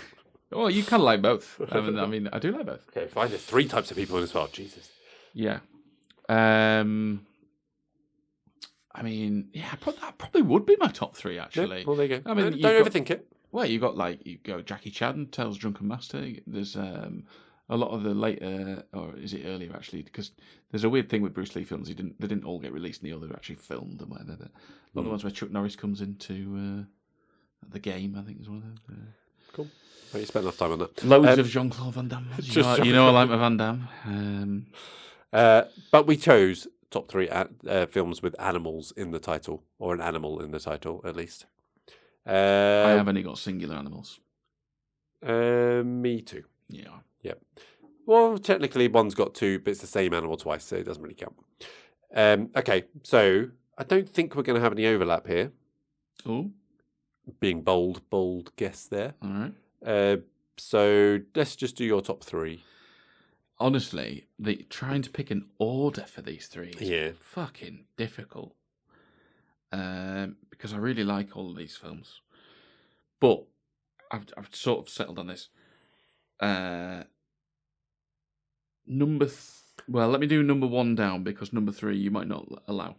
[SPEAKER 2] Well, you can like both. I mean, I do like both.
[SPEAKER 1] Okay, fine. There's 3 types of people in this world. Jesus.
[SPEAKER 2] Yeah. I mean, yeah, that probably would be my top 3, actually.
[SPEAKER 1] Yeah, well, there you go.
[SPEAKER 2] I mean,
[SPEAKER 1] don't overthink it.
[SPEAKER 2] Well, you go Jackie Chan, Tales Drunken Master. There's a lot of the later, or is it earlier actually? Because there's a weird thing with Bruce Lee films. They didn't all get released, and the other actually filmed and whatever. But a lot of the ones where Chuck Norris comes into the game, I think is one of them.
[SPEAKER 1] Cool. Well, you spent enough time on that.
[SPEAKER 2] Loads of Jean-Claude Van Damme. You know I like my Van Damme.
[SPEAKER 1] But we chose top 3 films with animals in the title, or an animal in the title at least.
[SPEAKER 2] I have only got singular animals.
[SPEAKER 1] Me too.
[SPEAKER 2] Yeah.
[SPEAKER 1] Yep. Well, technically one's got 2, but it's the same animal twice, so it doesn't really count. Okay, so I don't think we're going to have any overlap here.
[SPEAKER 2] Oh.
[SPEAKER 1] Being bold guess there.
[SPEAKER 2] All right.
[SPEAKER 1] So let's just do your top 3.
[SPEAKER 2] Honestly, trying to pick an order for these 3 is fucking difficult. Because I really like all of these films. But I've sort of settled on this. Well, let me do number 1 down, because number 3 you might not allow.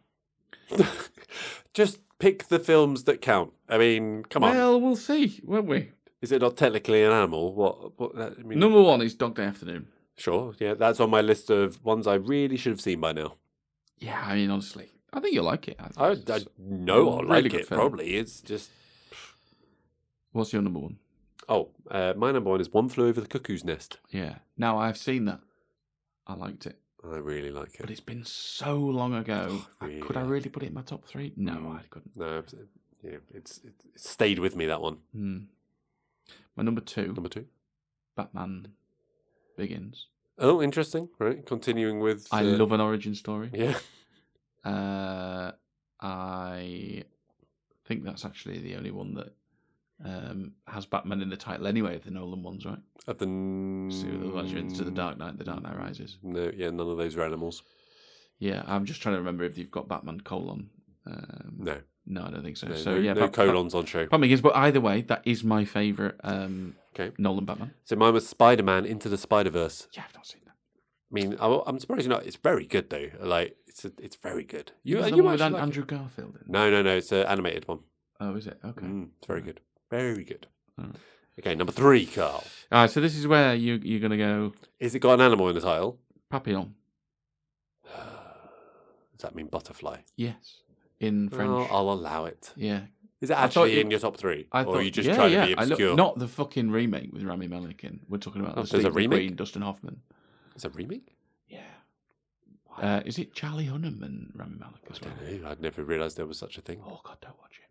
[SPEAKER 1] Just pick the films that count. I mean, come on.
[SPEAKER 2] Well, we'll see, won't we?
[SPEAKER 1] Is it not technically an animal? What? I mean,
[SPEAKER 2] number 1 is Dog Day Afternoon.
[SPEAKER 1] Sure, yeah, that's on my list of ones I really should have seen by now.
[SPEAKER 2] Yeah, I mean, honestly, I think you'll like it.
[SPEAKER 1] I know I'll like it,
[SPEAKER 2] film.
[SPEAKER 1] probably. It's just...
[SPEAKER 2] What's your number 1?
[SPEAKER 1] Oh, my number 1 is One Flew Over the Cuckoo's Nest.
[SPEAKER 2] Yeah. Now, I've seen that. I liked it.
[SPEAKER 1] I really like it.
[SPEAKER 2] But it's been so long ago.
[SPEAKER 1] Really?
[SPEAKER 2] Could I really put it in my top 3? No, I couldn't.
[SPEAKER 1] No, it's stayed with me, that one.
[SPEAKER 2] My number 2.
[SPEAKER 1] Number 2?
[SPEAKER 2] Batman Begins.
[SPEAKER 1] Oh, interesting. Right, continuing with...
[SPEAKER 2] I love an origin story.
[SPEAKER 1] Yeah.
[SPEAKER 2] I think that's actually the only one that has Batman in the title anyway, of the Nolan ones, right?
[SPEAKER 1] Of the...
[SPEAKER 2] Otherwise you're into The Dark Knight Rises.
[SPEAKER 1] No, yeah, none of those are animals.
[SPEAKER 2] Yeah, I'm just trying to remember if you've got Batman :
[SPEAKER 1] No.
[SPEAKER 2] No, I don't think so.
[SPEAKER 1] No,
[SPEAKER 2] so yeah,
[SPEAKER 1] no colons on show.
[SPEAKER 2] Batman Begins, but either way, that is my favourite
[SPEAKER 1] Okay.
[SPEAKER 2] Nolan Batman.
[SPEAKER 1] So mine was Spider-Man Into the Spider-Verse.
[SPEAKER 2] Yeah, I've not seen that.
[SPEAKER 1] I mean, I'm surprised you're not. It's very good though. Like it's very good.
[SPEAKER 2] You the one with Andrew Garfield in?
[SPEAKER 1] No. It's an animated one.
[SPEAKER 2] Oh, is it? Okay.
[SPEAKER 1] It's very good. Very good. Okay, number 3, Carl.
[SPEAKER 2] All right, so this is where you're going to go.
[SPEAKER 1] Is it got an animal in the title?
[SPEAKER 2] Papillon.
[SPEAKER 1] Does that mean butterfly?
[SPEAKER 2] Yes. In French.
[SPEAKER 1] Oh, I'll allow it.
[SPEAKER 2] Yeah.
[SPEAKER 1] Is it actually in your top 3? Or are you just trying to be obscure?
[SPEAKER 2] Not the fucking remake with Rami Malek in. We're talking about the Steve McQueen, Dustin Hoffman.
[SPEAKER 1] Is it a remake?
[SPEAKER 2] Yeah. Is it Charlie Hunnam and Rami Malek as well?
[SPEAKER 1] I don't know. I'd never realised there was such a thing.
[SPEAKER 2] Oh, God, don't watch it.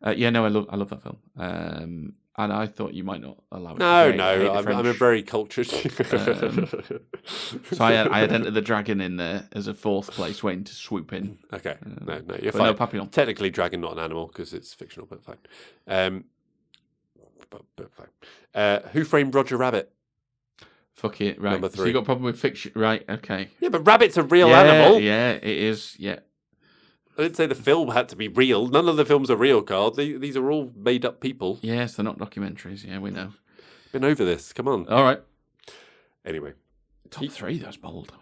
[SPEAKER 1] Oh, no.
[SPEAKER 2] I love that film. And I thought you might not allow it.
[SPEAKER 1] I'm a very cultured.
[SPEAKER 2] So I had Enter the Dragon in there as a 4th place, waiting to swoop in.
[SPEAKER 1] Okay, no, you're fine.
[SPEAKER 2] No, Papillon.
[SPEAKER 1] Technically, dragon not an animal because it's fictional, but fine. But fine. Who Framed Roger Rabbit?
[SPEAKER 2] Fuck it, right.
[SPEAKER 1] Number 3.
[SPEAKER 2] So you got a problem with fiction, right? Okay.
[SPEAKER 1] Yeah, but rabbit's a real animal.
[SPEAKER 2] Yeah, it is. Yeah.
[SPEAKER 1] I didn't say the film had to be real. None of the films are real, Carl. These are all made up people.
[SPEAKER 2] Yes, they're not documentaries. Yeah, we know.
[SPEAKER 1] Been over this. Come on.
[SPEAKER 2] All right.
[SPEAKER 1] Anyway.
[SPEAKER 2] Top 3, that's bold.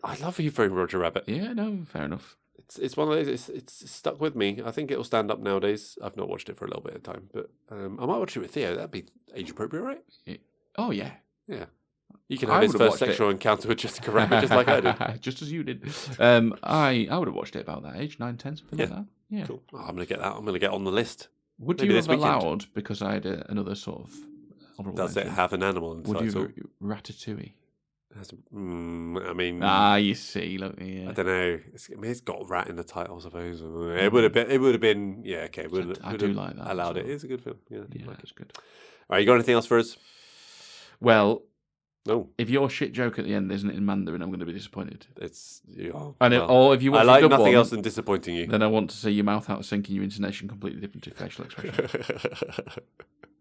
[SPEAKER 1] I love Who Framed Roger Rabbit.
[SPEAKER 2] Yeah, no, fair enough.
[SPEAKER 1] It's one of those, it's stuck with me. I think it'll stand up nowadays. I've not watched it for a little bit of time, but I might watch it with Theo. That'd be age appropriate, right?
[SPEAKER 2] Oh, yeah.
[SPEAKER 1] Yeah. You can have his first sexual encounter with Jessica Rabbit just like I did.
[SPEAKER 2] Just as you did. I would have watched it about that age, 9, 10, something like that. Yeah.
[SPEAKER 1] Cool. Oh, I'm going to get that. I'm going to get on the list.
[SPEAKER 2] Would you have allowed, because I had another sort of honourable
[SPEAKER 1] Does it have an animal in the title?
[SPEAKER 2] Would you Ratatouille?
[SPEAKER 1] I mean...
[SPEAKER 2] you see, look, yeah.
[SPEAKER 1] I don't know. It's got rat in the title, I suppose. It would have been, yeah, okay.
[SPEAKER 2] I do like that.
[SPEAKER 1] Allowed it. It's a good film. Yeah,
[SPEAKER 2] it's good.
[SPEAKER 1] All right, you got anything else for us?
[SPEAKER 2] Well...
[SPEAKER 1] No.
[SPEAKER 2] If your shit joke at the end isn't in Mandarin, I'm going to be disappointed.
[SPEAKER 1] If you
[SPEAKER 2] watch I like
[SPEAKER 1] nothing else than disappointing you.
[SPEAKER 2] Then I want to see your mouth out of sync and your intonation completely different to facial expression.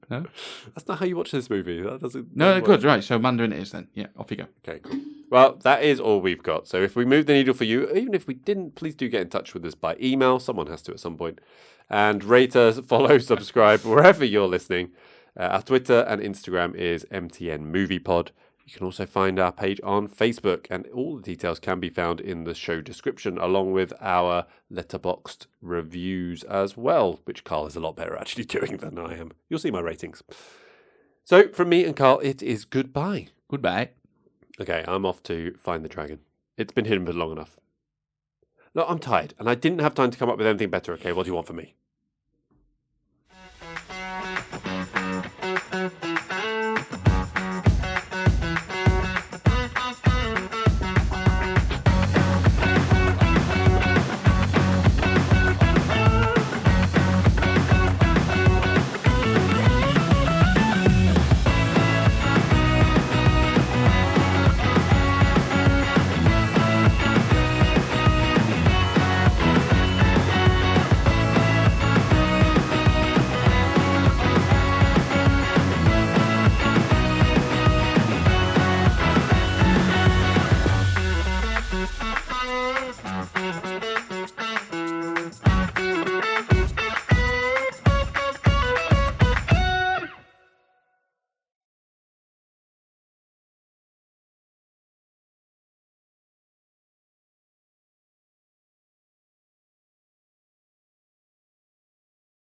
[SPEAKER 2] No?
[SPEAKER 1] That's not how you watch this movie. That doesn't.
[SPEAKER 2] No, good. Right. So Mandarin it is then. Yeah, off you go.
[SPEAKER 1] Okay, cool. Well, that is all we've got. So if we move the needle for you, even if we didn't, please do get in touch with us by email. Someone has to at some point. And rate us, follow, subscribe, wherever you're listening. Our Twitter and Instagram is MTN Movie Pod. You can also find our page on Facebook, and all the details can be found in the show description, along with our Letterboxd reviews as well, which Carl is a lot better actually doing than I am. You'll see my ratings. So, from me and Carl, it is goodbye.
[SPEAKER 2] Goodbye.
[SPEAKER 1] Okay, I'm off to find the dragon. It's been hidden for long enough. No, I'm tired, and I didn't have time to come up with anything better. Okay, what do you want from me?